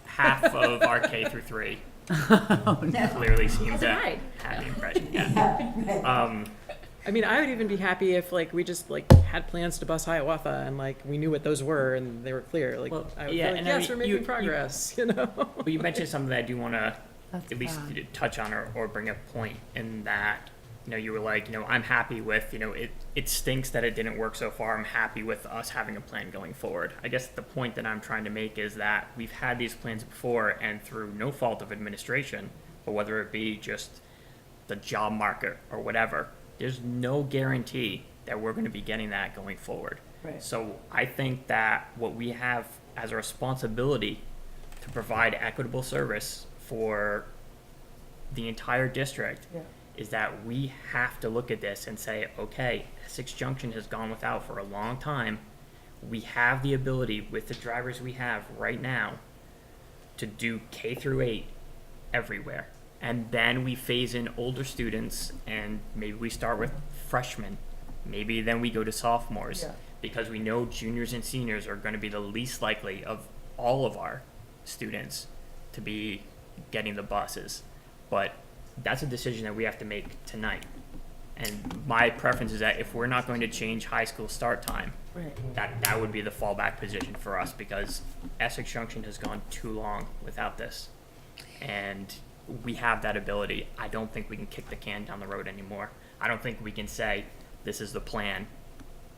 S7: half of our K through 3 clearly seems to have the impression. Yeah.
S8: I mean, I would even be happy if we just had plans to bus Hiawatha and we knew what those were and they were clear. I would feel yes, we're making progress.
S7: But you mentioned something that I do want to at least touch on or bring a point in that. You were like, I'm happy with, it stinks that it didn't work so far. I'm happy with us having a plan going forward. I guess the point that I'm trying to make is that we've had these plans before, and through no fault of administration, but whether it be just the job market or whatever, there's no guarantee that we're going to be getting that going forward.
S19: Right.
S7: So I think that what we have as a responsibility to provide equitable service for the entire district is that we have to look at this and say, okay, Essex Junction has gone without for a long time. We have the ability with the drivers we have right now to do K through 8 everywhere. And then we phase in older students, and maybe we start with freshmen. Maybe then we go to sophomores, because we know juniors and seniors are going to be the least likely of all of our students to be getting the buses. But that's a decision that we have to make tonight. And my preference is that if we're not going to change high school start time, that would be the fallback position for us, because Essex Junction has gone too long without this. And we have that ability. I don't think we can kick the can down the road anymore. I don't think we can say, this is the plan,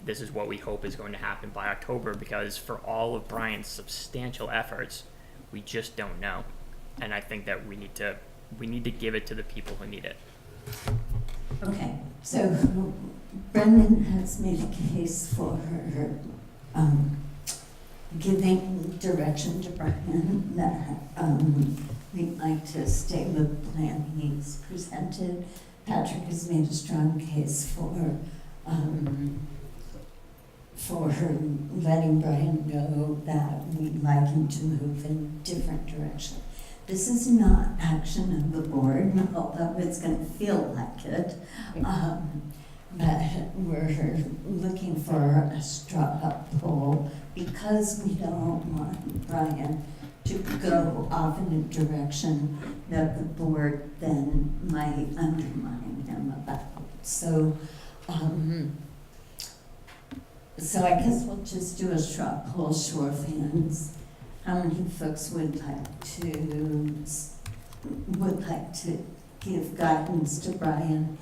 S7: this is what we hope is going to happen by October, because for all of Brian's substantial efforts, we just don't know. And I think that we need to give it to the people who need it.
S15: Okay, so Brendan has made a case for her giving direction to Brian that we'd like to stay with the plan he's presented. Patrick has made a strong case for her letting Brian know that we'd like him to move in a different direction. This is not action of the board, although it's going to feel like it. But we're looking for a straw poll because we don't want Brian to go off in a direction that the board then might undermine him about. So I guess we'll just do a straw poll, show of hands. How many folks would like to give guidance to Brian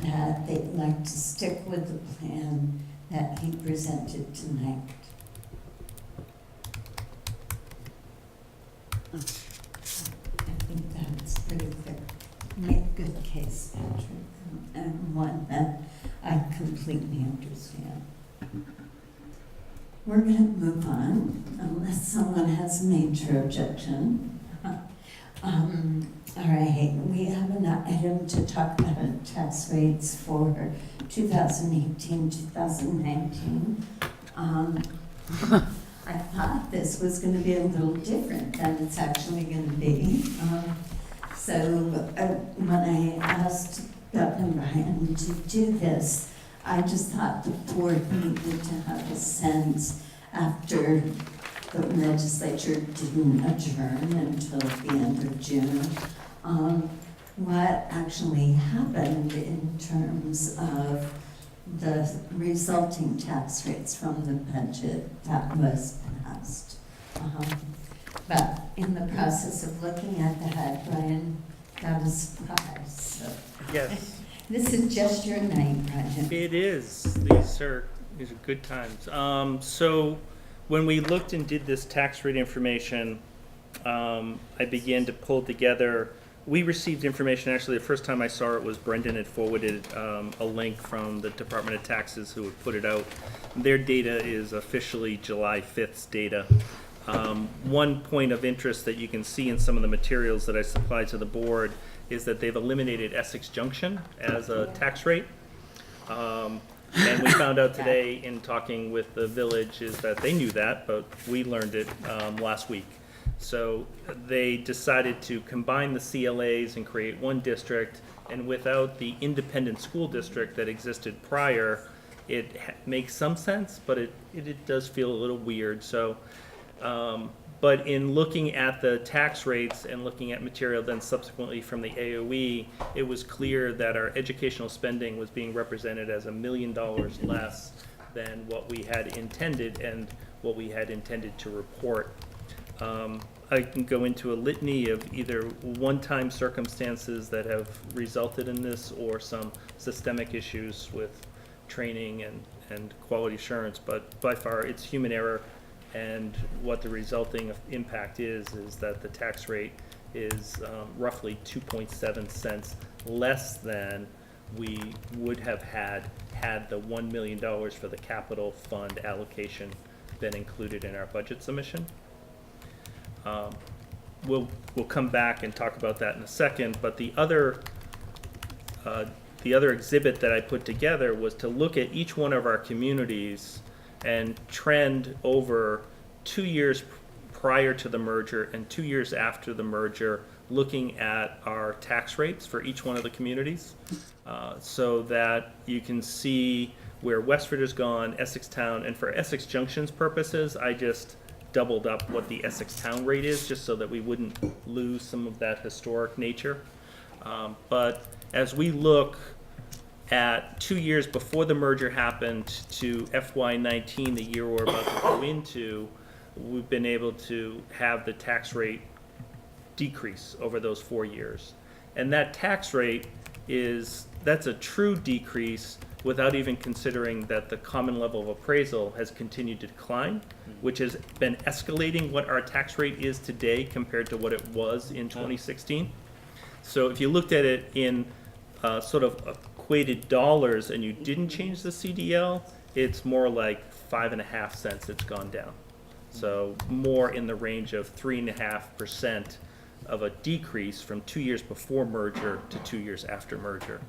S15: that they'd like to stick with the plan that he presented tonight? I think that's pretty clear. Make a good case, Patrick, and one that I completely understand. We're going to move on, unless someone has a major objection. All right, we have an item to talk about tax rates for 2018, 2019. I thought this was going to be a little different than it's actually going to be. So when I asked Governor Ryan to do this, I just thought the board needed to have a sense after the legislature didn't adjourn until the end of June, what actually happened in terms of the resulting tax rates from the budget that was passed. But in the process of looking at that, Brian got a surprise. So
S2: Yes.
S15: this is just your night, Brian.
S2: It is. These are good times. So when we looked and did this tax rate information, I began to pull together. We received information, actually the first time I saw it was Brendan had forwarded a link from the Department of Taxes who had put it out. Their data is officially July 5th's data. One point of interest that you can see in some of the materials that I supplied to the board is that they've eliminated Essex Junction as a tax rate. And we found out today in talking with the village is that they knew that, but we learned it last week. So they decided to combine the CLAs and create one district, and without the independent school district that existed prior, it makes some sense, but it does feel a little weird. So, but in looking at the tax rates and looking at material then subsequently from the AOE, it was clear that our educational spending was being represented as $1 million less than what we had intended and what we had intended to report. I can go into a litany of either one-time circumstances that have resulted in this or some systemic issues with training and quality assurance, but by far it's human error, and what the resulting impact is that the tax rate is roughly 2.7 cents less than we would have had the $1 million for the capital fund allocation been included in our budget submission. We'll come back and talk about that in a second, but the other exhibit that I put together was to look at each one of our communities and trend over 2 years prior to the merger and 2 years after the merger, looking at our tax rates for each one of the communities, so that you can see where Westford has gone, Essex Town, and for Essex Junction's purposes, I just doubled up what the Essex Town rate is, just so that we wouldn't lose some of that historic nature. But as we look at 2 years before the merger happened to FY19, the year we're about to go into, we've been able to have the tax rate decrease over those 4 years. And that tax rate that's a true decrease without even considering that the common level of appraisal has continued to decline, which has been escalating what our tax rate is today compared to what it was in 2016. So if you looked at it in sort of equated dollars and you didn't change the CDL, it's more like 5.5 cents it's gone down. So more in the range of 3.5% of a decrease from 2 years before merger to 2 years after merger.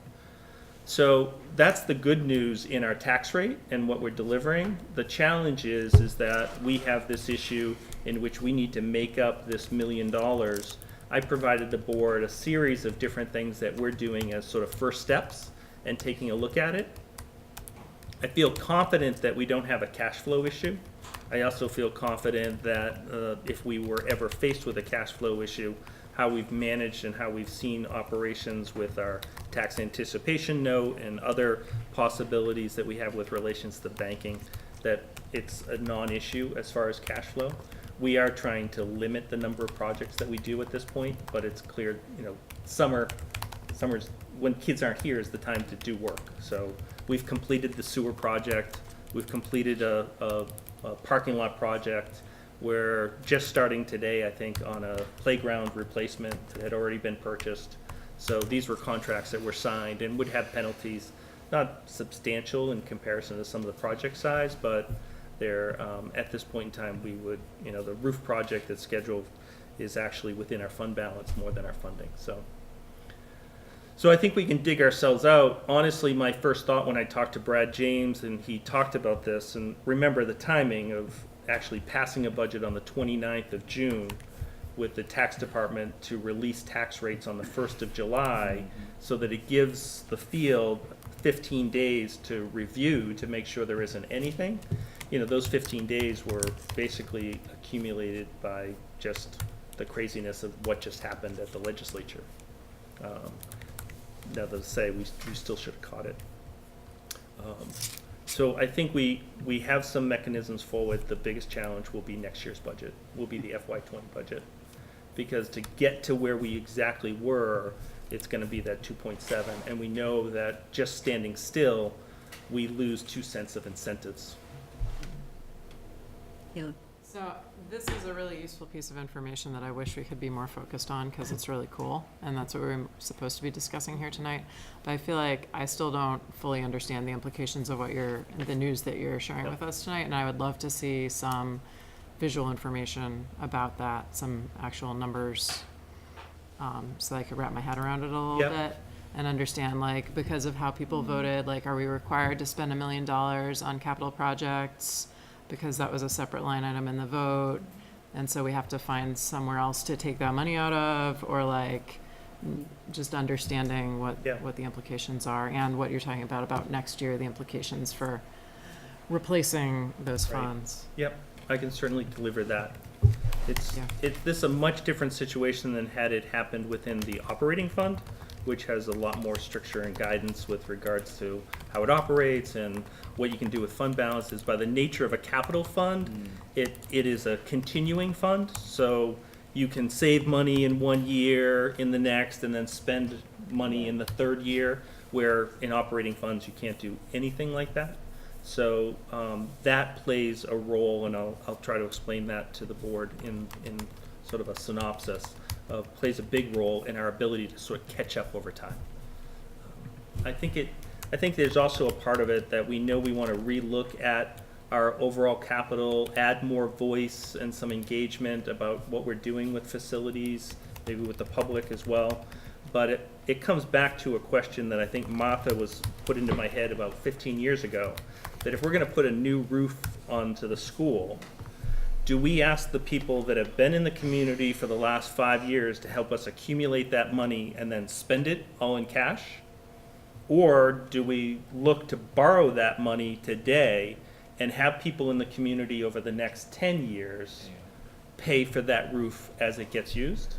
S2: So that's the good news in our tax rate and what we're delivering. The challenge is that we have this issue in which we need to make up this $1 million. I provided the board a series of different things that we're doing as sort of first steps and taking a look at it. I feel confident that we don't have a cash flow issue. I also feel confident that if we were ever faced with a cash flow issue, how we've managed and how we've seen operations with our tax anticipation note and other possibilities that we have with relations to banking, that it's a non-issue as far as cash flow. We are trying to limit the number of projects that we do at this point, but it's clear, summer's when kids aren't here is the time to do work. So we've completed the sewer project, we've completed a parking lot project. We're just starting today, I think, on a playground replacement that had already been purchased. So these were contracts that were signed and would have penalties, not substantial in comparison to some of the project size, but they're, at this point in time, we would, the roof project that's scheduled is actually within our fund balance more than our funding. So I think we can dig ourselves out. Honestly, my first thought when I talked to Brad James and he talked about this, and remember the timing of actually passing a budget on the 29th of June with the tax department to release tax rates on the 1st of July so that it gives the field 15 days to review to make sure there isn't anything. You know, those 15 days were basically accumulated by just the craziness of what just happened at the legislature. Now to say we still should have caught it. So I think we have some mechanisms forward. The biggest challenge will be next year's budget, will be the FY20 budget. Because to get to where we exactly were, it's going to be that 2.7. And we know that just standing still, we lose 2 cents of incentives.
S1: Yeah.
S8: So this is a really useful piece of information that I wish we could be more focused on because it's really cool, and that's what we're supposed to be discussing here tonight. But I feel like I still don't fully understand the implications of the news that you're sharing with us tonight, and I would love to see some visual information about that, some actual numbers, so I could wrap my head around it a little bit and understand, like, because of how people voted, like, are we required to spend $1 million on capital projects? Because that was a separate line item in the vote, and so we have to find somewhere else to take that money out of, or like just understanding what the implications are and what you're talking about next year, the implications for replacing those funds.
S2: Yep, I can certainly deliver that. This is a much different situation than had it happened within the operating fund, which has a lot more stricture and guidance with regards to how it operates and what you can do with fund balances. By the nature of a capital fund, it is a continuing fund, so you can save money in 1 year, in the next, and then spend money in the 3rd year, where in operating funds you can't do anything like that. So that plays a role, and I'll try to explain that to the board in sort of a synopsis. Plays a big role in our ability to sort of catch up over time. I think there's also a part of it that we know we want to relook at our overall capital, add more voice and some engagement about what we're doing with facilities, maybe with the public as well. But it comes back to a question that I think Martha was put into my head about 15 years ago, that if we're going to put a new roof onto the school, do we ask the people that have been in the community for the last 5 years to help us accumulate that money and then spend it all in cash? Or do we look to borrow that money today and have people in the community over the next 10 years pay for that roof as it gets used?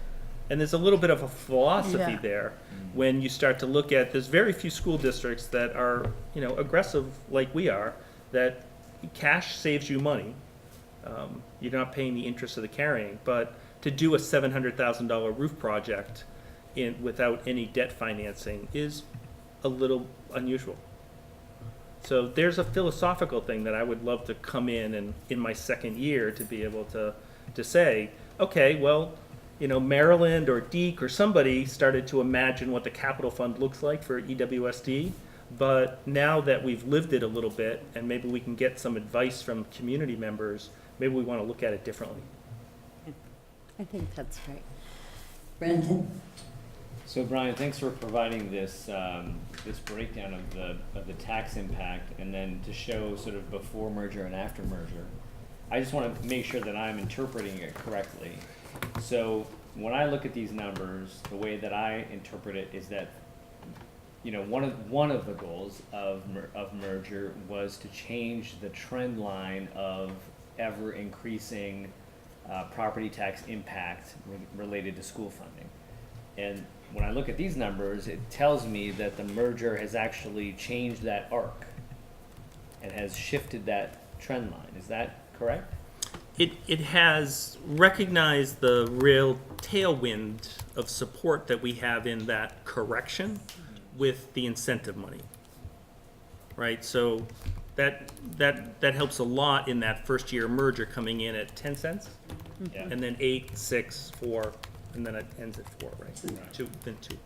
S2: And there's a little bit of a philosophy there when you start to look at, there's very few school districts that are, aggressive like we are, that cash saves you money. You're not paying the interest of the carrying, but to do a $700,000 roof project without any debt financing is a little unusual. So there's a philosophical thing that I would love to come in my 2nd year to be able to say, okay, well, Maryland or Deke or somebody started to imagine what the capital fund looks like for EWSD, but now that we've lived it a little bit and maybe we can get some advice from community members, maybe we want to look at it differently.
S1: I think that's right. Brendan?
S16: So Brian, thanks for providing this this breakdown of the tax impact, and then to show sort of before merger and after merger. I just want to make sure that I'm interpreting it correctly. So when I look at these numbers, the way that I interpret it is that one of the goals of merger was to change the trend line of ever increasing property tax impact related to school funding. And when I look at these numbers, it tells me that the merger has actually changed that arc and has shifted that trend line. Is that correct?
S2: It has recognized the real tailwind of support that we have in that correction with the incentive money, right? So that helps a lot in that first year merger coming in at 10 cents, and then 8, 6, 4, and then it ends at 4, right? 2, then 2.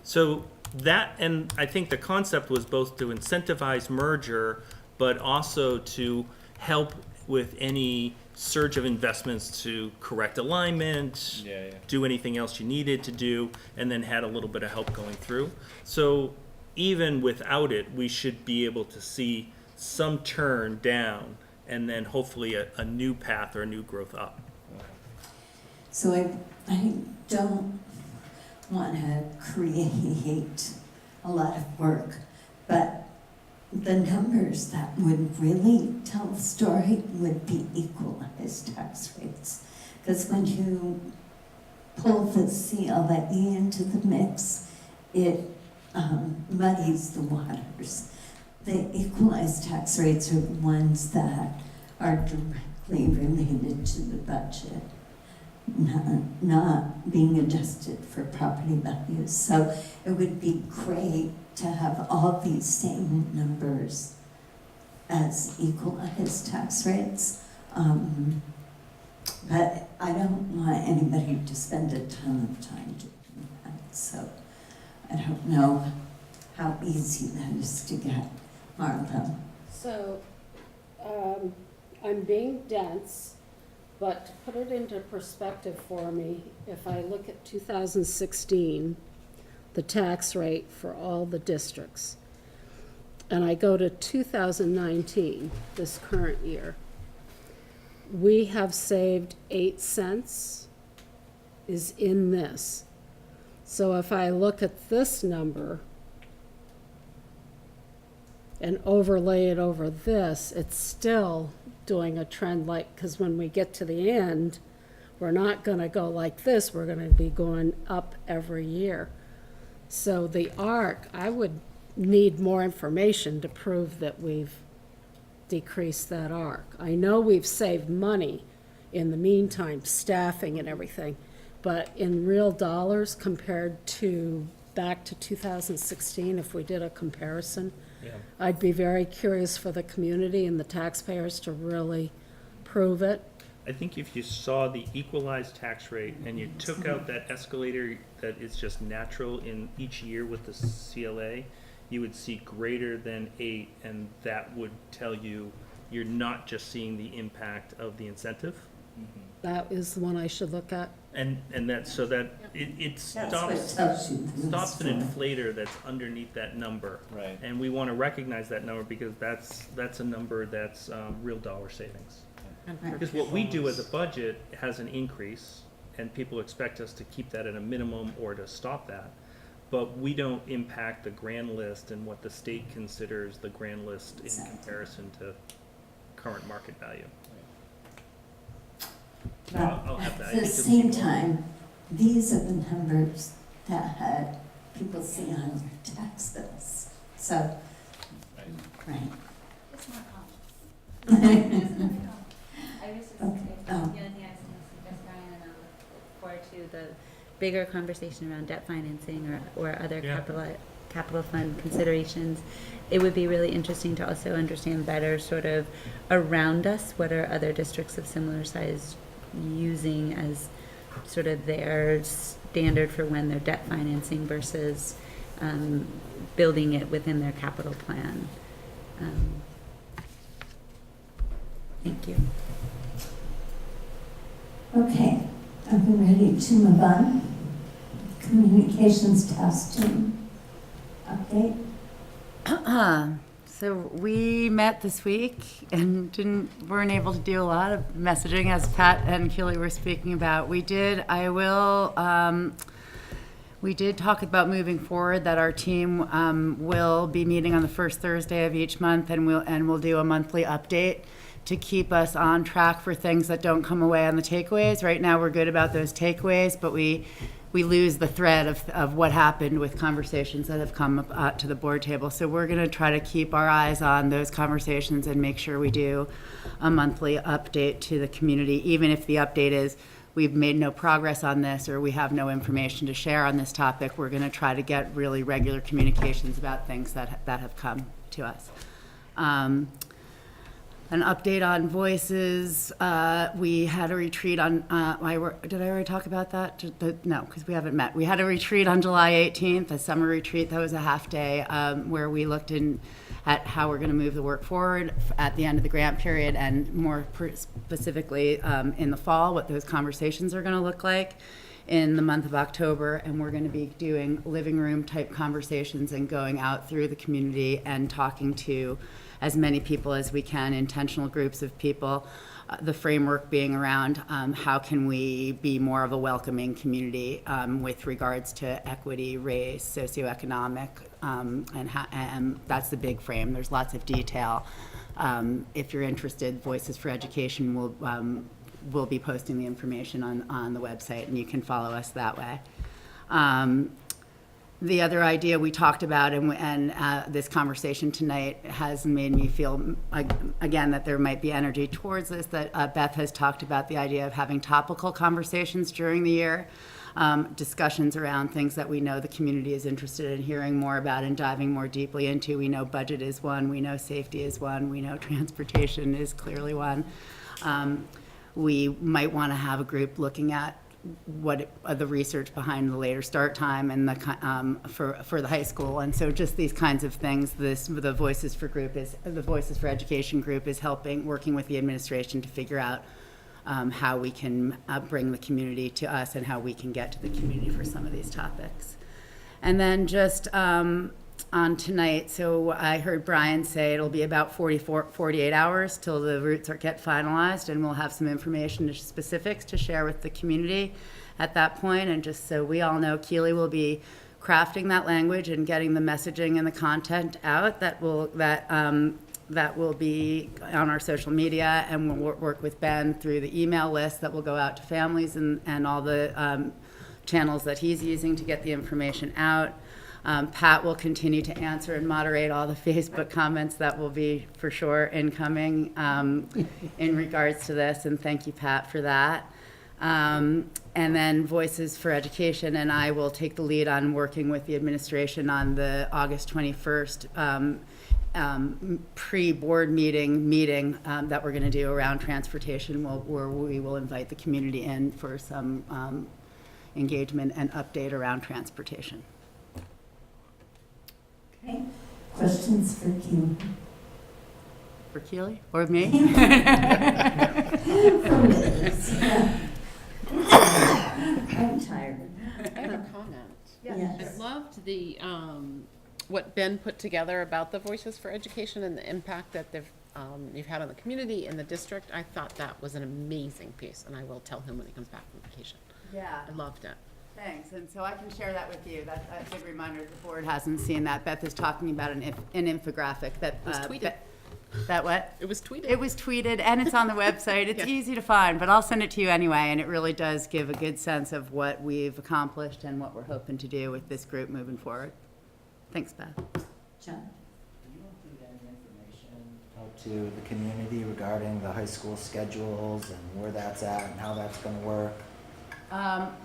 S2: So that, and I think the concept was both to incentivize merger, but also to help with any surge of investments to correct alignment, do anything else you needed to do, and then had a little bit of help going through. So even without it, we should be able to see some turn down and then hopefully a new path or a new growth up.
S15: So I don't want to create a lot of work, but the numbers that would really tell the story would be equalized tax rates. Because when you pull the CLA into the mix, it muddies the waters. The equalized tax rates are the ones that are directly related to the budget, not being adjusted for property values. So it would be great to have all these same numbers as equalized tax rates. But I don't want anybody to spend a ton of time doing that. So I don't know how easy that is to get. Martha?
S3: So, I'm being dense, but to put it into perspective for me, if I look at 2016, the tax rate for all the districts, and I go to 2019, this current year, we have saved 8 cents is in this. So if I look at this number and overlay it over this, it's still doing a trend like, because when we get to the end, we're not going to go like this, we're going to be going up every year. So the arc, I would need more information to prove that we've decreased that arc. I know we've saved money in the meantime, staffing and everything, but in real dollars compared to back to 2016, if we did a comparison, I'd be very curious for the community and the taxpayers to really prove it.
S2: I think if you saw the equalized tax rate and you took out that escalator that is just natural in each year with the CLA, you would see greater than 8, and that would tell you you're not just seeing the impact of the incentive.
S3: That is the one I should look at.
S2: And that, so that it stops an inflator that's underneath that number.
S16: Right.
S2: And we want to recognize that number because that's a number that's real dollar savings. Because what we do as a budget has an increase, and people expect us to keep that at a minimum or to stop that. But we don't impact the grand list and what the state considers the grand list in comparison to current market value.
S15: But
S2: I'll have that.
S15: at the same time, these are the numbers that people see on your tax bills. So, right.
S12: It's more complex. I was just going to say, the only thing I was going to suggest, Brian, and I'll look forward to the bigger conversation around debt financing or other capital fund considerations. It would be really interesting to also understand better sort of around us, what are other districts of similar size using as sort of their standard for when they're debt financing versus building it within their capital plan. Thank you.
S15: Okay, are we ready to move on? Communications task team update.
S19: So we met this week and weren't able to do a lot of messaging, as Pat and Keely were speaking about. We did talk about moving forward, that our team will be meeting on the first Thursday of each month, and we'll do a monthly update to keep us on track for things that don't come away on the takeaways. Right now we're good about those takeaways, but we lose the thread of what happened with conversations that have come up to the board table. So we're going to try to keep our eyes on those conversations and make sure we do a monthly update to the community, even if the update is we've made no progress on this or we have no information to share on this topic. We're going to try to get really regular communications about things that have come to us. An update on voices. We had a retreat on, did I already talk about that? No, because we haven't met. We had a retreat on July 18th, a summer retreat that was a half day, where we looked at how we're going to move the work forward at the end of the grant period, and more specifically in the fall, what those conversations are going to look like in the month of October. And we're going to be doing living room type conversations and going out through the community and talking to as many people as we can, intentional groups of people. The framework being around how can we be more of a welcoming community with regards to equity, race, socioeconomic, and that's the big frame. There's lots of detail. If you're interested, Voices for Education will be posting the information on the website, and you can follow us that way. The other idea we talked about, and this conversation tonight has made me feel, again, that there might be energy towards this, that Beth has talked about the idea of having topical conversations during the year, discussions around things that we know the community is interested in hearing more about and diving more deeply into. We know budget is one, we know safety is one, we know transportation is clearly one. We might want to have a group looking at what the research behind the later start time and the for the high school, and so just these kinds of things. The Voices for Education group is working with the administration to figure out how we can bring the community to us and how we can get to the community for some of these topics. And then just on tonight, so I heard Brian say it'll be about 48 hours till the routes get finalized, and we'll have some information, specifics to share with the community at that point. And just so we all know, Keely will be crafting that language and getting the messaging and the content out that will be on our social media, and we'll work with Ben through the email list that will go out to families and all the channels that he's using to get the information out. Pat will continue to answer and moderate all the Facebook comments that will be for sure incoming in regards to this, and thank you, Pat, for that. And then Voices for Education and I will take the lead on working with the administration on the August 21st pre-board meeting that we're going to do around transportation, where we will invite the community in for some engagement and update around transportation.
S15: Okay. Questions for Keely?
S19: For Keely? Or me?
S15: For Liz. I'm tired.
S4: I have a comment.
S15: Yes.
S4: I loved the what Ben put together about the Voices for Education and the impact that you've had on the community and the district. I thought that was an amazing piece, and I will tell him when he comes back from vacation.
S19: Yeah.
S4: I loved it.
S19: Thanks, and so I can share that with you. That's a good reminder. The board hasn't seen that. Beth is talking about an infographic that
S4: was tweeted.
S19: That what?
S4: It was tweeted.
S19: It was tweeted, and it's on the website. It's easy to find, but I'll send it to you anyway, and it really does give a good sense of what we've accomplished and what we're hoping to do with this group moving forward. Thanks, Beth.
S15: John?
S17: Do you include any information out to the community regarding the high school schedules and where that's at and how that's going to work?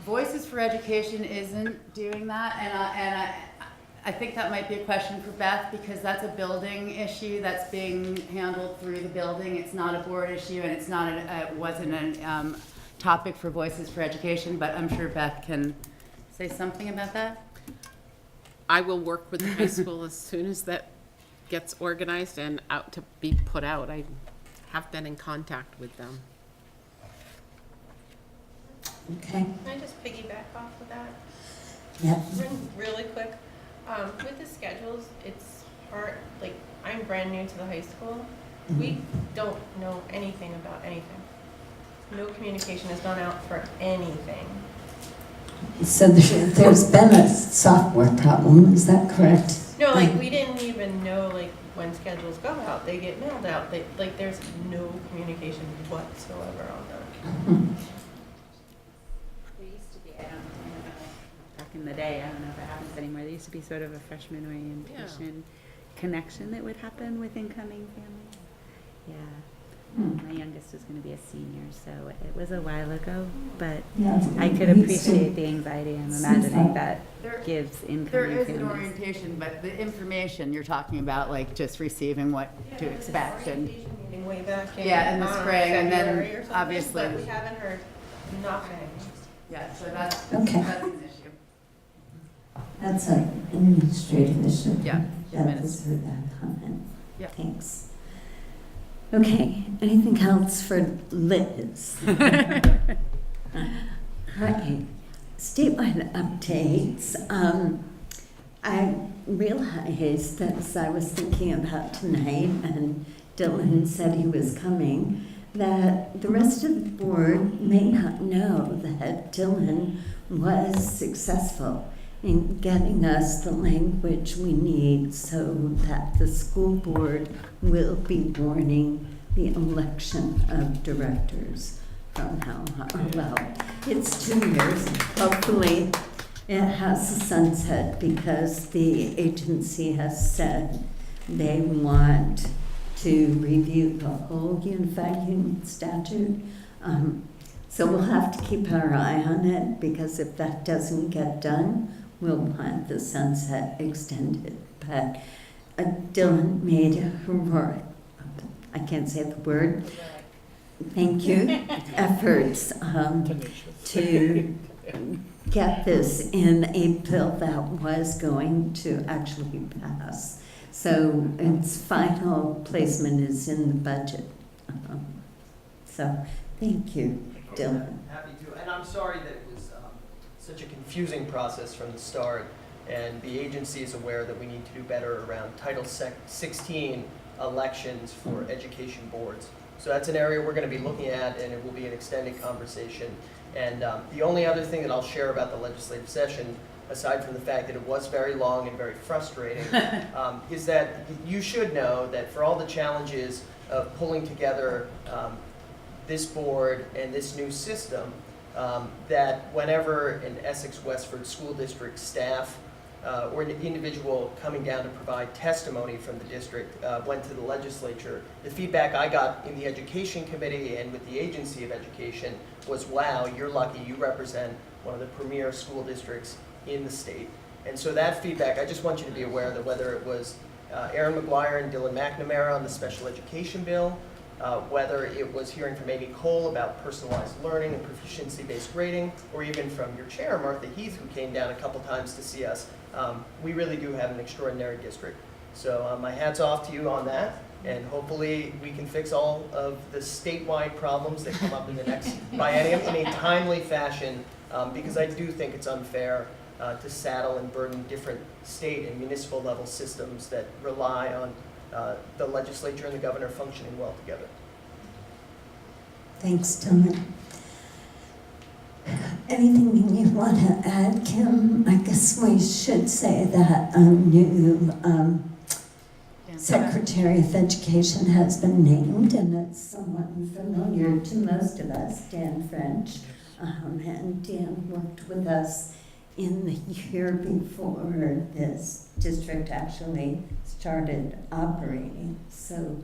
S19: Voices for Education isn't doing that, and I think that might be a question for Beth, because that's a building issue that's being handled through the building. It's not a board issue, and it's not it wasn't a topic for Voices for Education, but I'm sure Beth can say something about that.
S4: I will work with the high school as soon as that gets organized and out to be put out. I have been in contact with them.
S15: Okay.
S20: Can I just piggyback off of that?
S15: Yep.
S20: Really quick. With the schedules, it's hard, like, I'm brand new to the high school. We don't know anything about anything. No communication has gone out for anything.
S15: So there's been a software problem, is that correct?
S20: No, like, we didn't even know, like, when schedules go out, they get mailed out. There's no communication whatsoever on that.
S14: There used to be, I don't know, back in the day, I don't know if it happens anymore, there used to be sort of a freshman orientation connection that would happen with incoming families. Yeah. My youngest was going to be a senior, so it was a while ago, but I could appreciate the anxiety I'm imagining that gives incoming
S19: There is
S14: families.
S19: an orientation, but the information you're talking about, like just receiving what to expect, and
S20: Meeting way back in,
S19: in the spring, and
S20: February
S19: then
S20: or something,
S19: obviously,
S20: but we haven't heard nothing.
S19: so that's
S15: Okay.
S19: that's an issue.
S15: That's an administrative issue.
S19: Yeah.
S15: That was for that comment.
S19: Yeah.
S15: Thanks. Okay, anything else for Liz? Right, statewide updates. I realized that as I was thinking about tonight, and Dylan said he was coming, that the rest of the board may not know that Dylan was successful in getting us the language we need so that the school board will be warning the election of directors from now on. Well, it's 2 years. Hopefully it has a sunset because the agency has said they want to review the whole Unified Union Statute. So we'll have to keep our eye on it because if that doesn't get done, we'll want the sunset extended. But Dylan made heroic, I can't say the word, thank you, efforts to get this in a bill that was going to actually pass. So its final placement is in the budget. So thank you, Dylan.
S5: Happy to, and I'm sorry that it was such a confusing process from the start, and the agency is aware that we need to do better around Title 16 elections for education boards. So that's an area we're going to be looking at, and it will be an extended conversation. And the only other thing that I'll share about the legislative session, aside from the fact that it was very long and very frustrating, is that you should know that for all the challenges of pulling together this board and this new system, that whenever an Essex Westford School District staff or an individual coming down to provide testimony from the district went to the legislature, the feedback I got in the Education Committee and with the Agency of Education was, wow, you're lucky, you represent one of the premier school districts in the state. And so that feedback, I just want you to be aware that whether it was Aaron McGuire and Dylan McNamara on the special education bill, whether it was hearing from Amy Cole about personalized learning and proficiency-based grading, or even from your chair, Martha Heath, who came down a couple times to see us, we really do have an extraordinary district. So my hat's off to you on that, and hopefully we can fix all of the statewide problems that come up in the next biennium in a timely fashion, because I do think it's unfair to saddle and burden different state and municipal level systems that rely on the legislature and the governor functioning well together.
S15: Thanks, Dylan. Anything you want to add, Kim? I guess we should say that new Secretary of Education has been named, and it's someone familiar to most of us, Dan French. And Dan worked with us in the year before this district actually started operating. So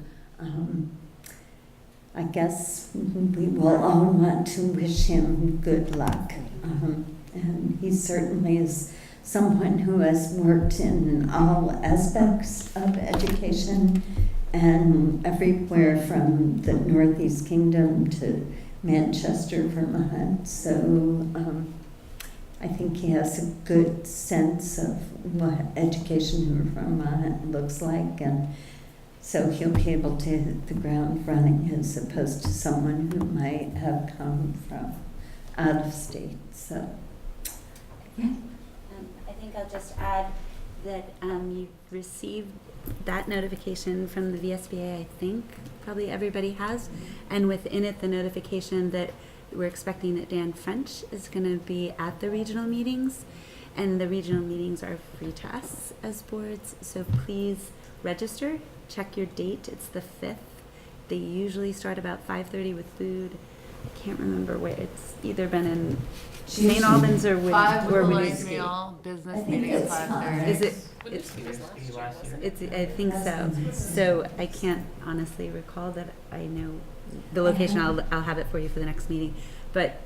S15: I guess we will all want to wish him good luck. And he certainly is someone who has worked in all aspects of education and everywhere from the Northeast Kingdom to Manchester, Vermont. So I think he has a good sense of what education in Vermont looks like, and so he'll be able to hit the ground running as opposed to someone who might have come from out of state. So, yeah.
S14: I think I'll just add that you've received that notification from the VSBA, I think probably everybody has, and within it the notification that we're expecting that Dan French is going to be at the regional meetings, and the regional meetings are free to us as boards, so please register, check your date. It's the 5th. They usually start about 5:30 with food. I can't remember where. It's either been in St. Albans or
S19: meal, business meeting at 5:30.
S14: Is it? It's I think so. So I can't honestly recall that. I know the location. I'll have it for you for the next meeting. But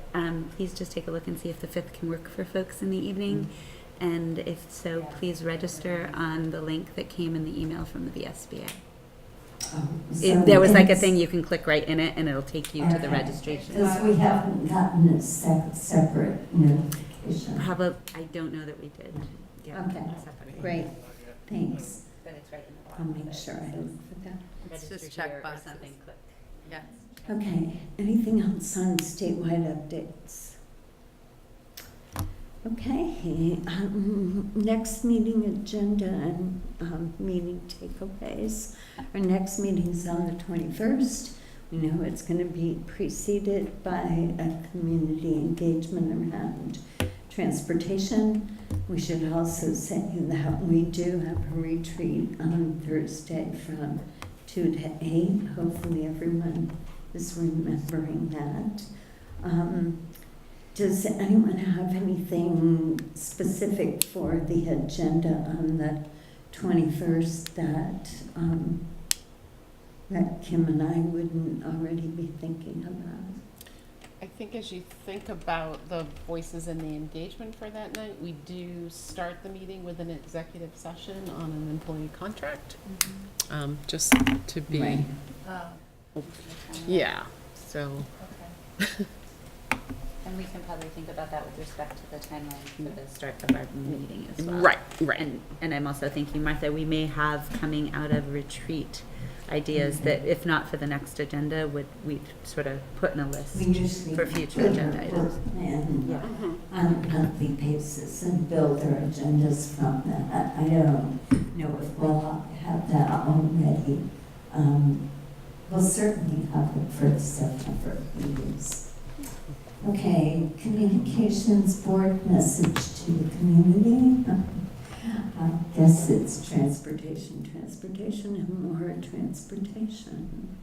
S14: please just take a look and see if the 5th can work for folks in the evening. And if so, please register on the link that came in the email from the VSBA. There was like a thing you can click right in it and it'll take you to the registration.
S15: Because we haven't gotten a separate notification.
S14: Probably, I don't know that we did. Yeah,
S15: okay, great, thanks.
S14: But it's right in the
S1: I'll
S14: bottom of
S1: make
S14: it.
S1: sure I look for that.
S19: It's
S14: Register
S19: just check
S14: here or
S19: boxes.
S14: something, click.
S19: Yeah.
S1: Okay, anything else on statewide updates? Okay, next meeting agenda and meeting takeaways. Our next meeting is on the 21st. We know it's going to be preceded by a community engagement around transportation. We should also say that we do have a retreat on Thursday from 2 to 8. Hopefully everyone is remembering that. Does anyone have anything specific for the agenda on the 21st that that Kim and I wouldn't already be thinking about?
S4: I think as you think about the voices and the engagement for that night, we do start the meeting with an executive session on an employee contract. Just to be,
S1: Right.
S4: yeah, so.
S14: Okay. And we can probably think about that with respect to the timeline for the start of our meeting as well.
S4: Right.
S14: And I'm also thinking, Martha, we may have coming out of retreat ideas that, if not for the next agenda, we'd sort of put in a list
S1: We usually
S14: for future
S1: put
S14: agenda
S1: our
S14: items.
S1: work plan
S14: Yeah.
S1: on a monthly basis and build our agendas from that. I don't know if we'll have that already. We'll certainly have it for the September meetings. Okay, communications board message to the community. I guess it's transportation, and more transportation.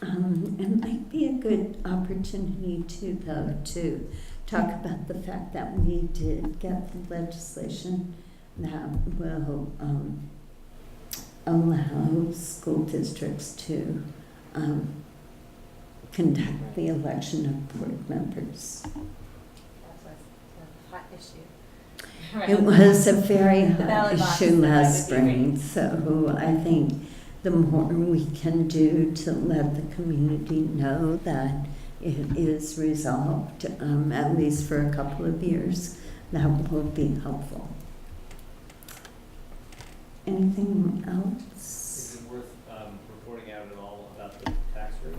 S1: It might be a good opportunity too, though, to talk about the fact that we did get the legislation that will allow school districts to conduct the election of board members.
S14: That was a hot issue.
S1: It was a very
S14: The
S1: hot
S14: ballot box,
S1: issue
S14: that
S1: last
S14: would be
S1: spring, so I think the more we can do to let the community know that it is resolved, at least for a couple of years, that will be helpful. Anything else?
S16: Is it worth reporting out at all about the tax rates?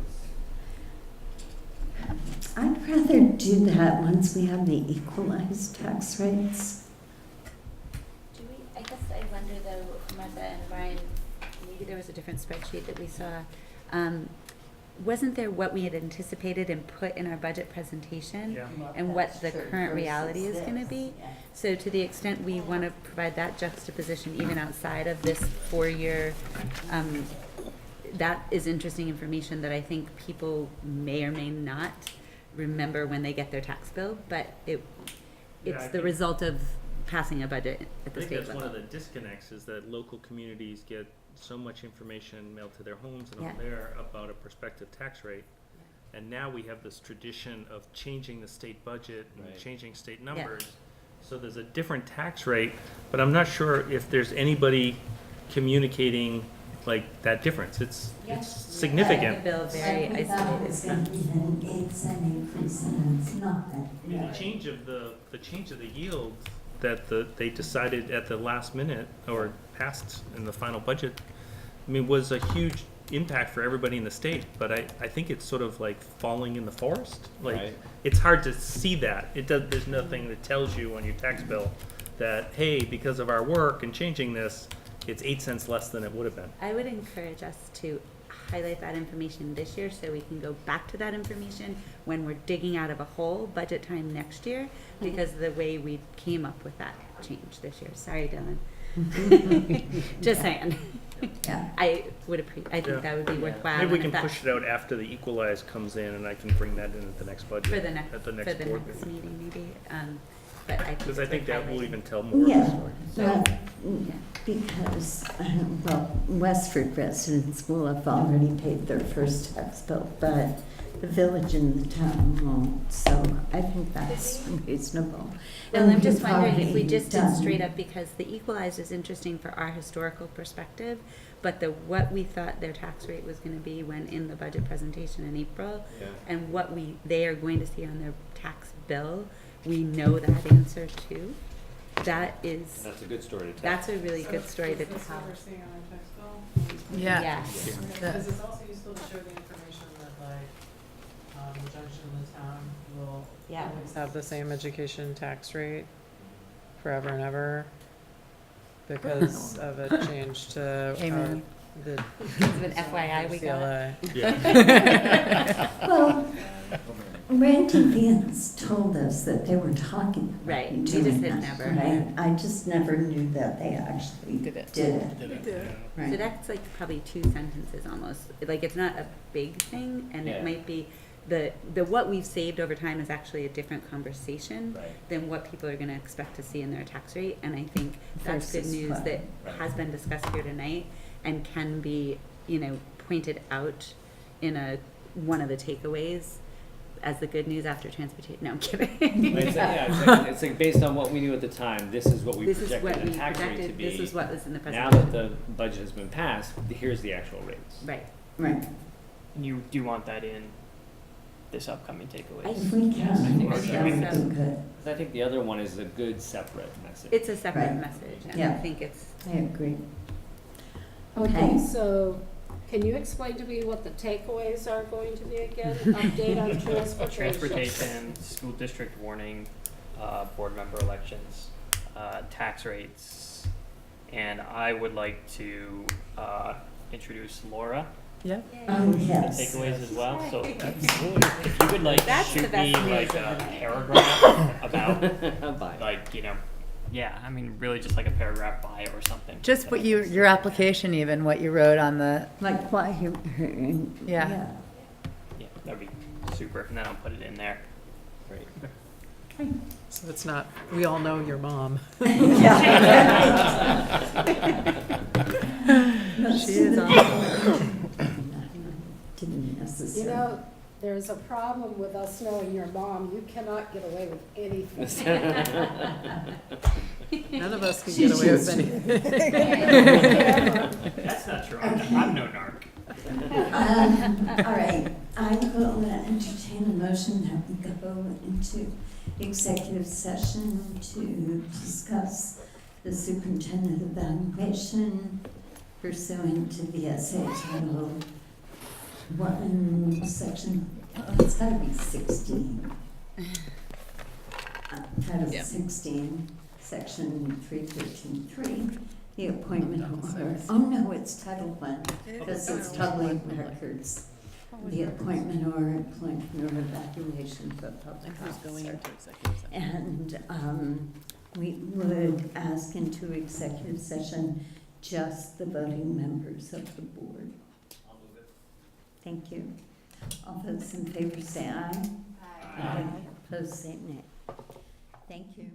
S1: I'd rather do that once we have the equalized tax rates.
S14: I guess I wonder though, Martha and Brian, maybe there was a different spreadsheet that we saw. Wasn't there what we had anticipated and put in our budget presentation?
S2: Yeah.
S14: And what the current reality is going to be? So to the extent we want to provide that juxtaposition even outside of this 4-year, that is interesting information that I think people may or may not remember when they get their tax bill, but
S2: I
S14: it's the
S2: think-
S14: result of passing a budget at the
S2: I
S14: state
S2: think that's
S14: level.
S2: one of the disconnects, is that local communities get so much information mailed to their homes and
S14: Yeah.
S2: on there about a prospective tax rate. And now we have this tradition of changing the state budget and
S16: Right.
S2: changing state numbers. So there's a different tax rate, but I'm not sure if there's anybody communicating like that difference. It's significant.
S14: Bill very
S1: I thought it was
S14: isolated.
S1: going to be an 8-cent increase, and it's not that.
S2: I mean, the change of the yield that they decided at the last minute or passed in the final budget, I mean, was a huge impact for everybody in the state, but I think it's sort of like falling in the forest. Like,
S16: Right.
S2: it's hard to see that. There's nothing that tells you on your tax bill that, hey, because of our work and changing this, it's 8 cents less than it would have been.
S14: I would encourage us to highlight that information this year so we can go back to that information when we're digging out of a hole budget time next year, because of the way we came up with that change this year. Sorry, Dylan. Just saying.
S1: Yeah.
S14: I think that would be worthwhile.
S2: Maybe we
S14: and
S2: can
S14: if that-
S2: push it out after the equalize comes in, and I can bring that in at the next budget.
S14: for the next
S2: At the next board meeting.
S14: meeting, maybe. But
S2: Because I think that will
S14: highlighting.
S2: even tell more of the
S1: Yeah,
S2: story.
S1: but, because, Westford residents will have already paid their first tax bill, but the village and the town won't, so I think that's reasonable.
S14: Well,
S1: And
S14: I'm just
S1: we've
S14: wondering if we
S1: already
S14: just did
S1: done-
S14: straight up, because the equalizer is interesting for our historical perspective, but what we thought their tax rate was gonna be when in the budget presentation in April,
S16: Yeah.
S14: and they are going to see on their tax bill, we know that answer too. That is,
S16: That's a good story to tell.
S14: that's a really good story to
S8: Is this what
S14: tell.
S8: we're seeing on our text bill?
S19: Yeah.
S14: Yes.
S8: Because it's also useful to show the information that like, the junction of the town will
S14: Yeah.
S8: always have the same education tax rate forever and ever because of a change to
S19: Amen.
S8: the
S14: Because of an FYI we got.
S8: CLA.
S1: Well, Randy Vance told us that they were talking about
S14: Right, we
S1: doing
S14: just had
S1: that,
S14: never.
S1: right? I just never knew that they actually
S14: Did it.
S1: did it.
S10: Yeah.
S1: Right.
S14: So that's like probably 2 sentences almost. Like it's not a big thing, and
S16: Yeah.
S14: it might be the what we've saved over time is actually a different conversation
S16: Right.
S14: than what people are going to expect to see in their tax rate. And I think that's good
S1: Versus
S14: news
S1: what?
S14: that
S16: Right.
S14: has been discussed here tonight and can be, pointed out in one of the takeaways as the good news after transportation. No, I'm kidding.
S16: It's like based on what we knew at the time, this is what we
S14: This is what
S16: projected
S14: we
S16: the tax rate to
S14: projected.
S16: be.
S14: This is what was in the
S16: Now
S14: presentation.
S16: that the budget has been passed, here's the actual rates.
S14: Right.
S1: Right.
S7: You do want that in this upcoming takeaways?
S1: If we can,
S16: I think
S1: that
S16: so.
S1: would be good.
S16: 'Cause I think the other one is a good separate message.
S14: It's a separate
S1: Right.
S14: message, and
S1: Yeah.
S14: I think it's
S1: I agree.
S3: Okay, so can you explain to me what the takeaways are going to be again? Update on transportation.
S7: Transportation, school district warning, board member elections, tax rates, and I would like to introduce Laura
S8: Yeah.
S1: Oh,
S7: to
S1: yes.
S7: takeaways as well. So if you would like
S14: That's the
S7: shoot
S14: best
S7: me
S14: news
S7: like
S14: of
S7: a
S14: the night.
S7: paragraph about
S16: Bye.
S7: like yeah, I mean really just like a paragraph bio or something.
S19: Just what your application even, what you wrote on the,
S1: Like why you,
S19: Yeah.
S7: Yeah, that'd be super, and then I'll put it in there.
S16: Great.
S8: So it's not, we all know your mom.
S14: She is on.
S1: Didn't necessarily.
S3: There's a problem with us knowing your mom. You cannot get away with anything.
S8: None of us can get away with anything.
S7: That's not true. I'm no narc.
S1: All right, I will entertain a motion that we go into executive session to discuss the superintendent evaluation pursuant to the essay title 1, section, it's gotta be 16. Title 16, section 313.3, the appointment order. Oh, no, it's Title 1, because it's public records. The appointment or employment or evaluation for public officer. And we would ask into executive session just the voting members of the board. Thank you. All those in favor say aye. Aye. Opposed say nay. Thank you.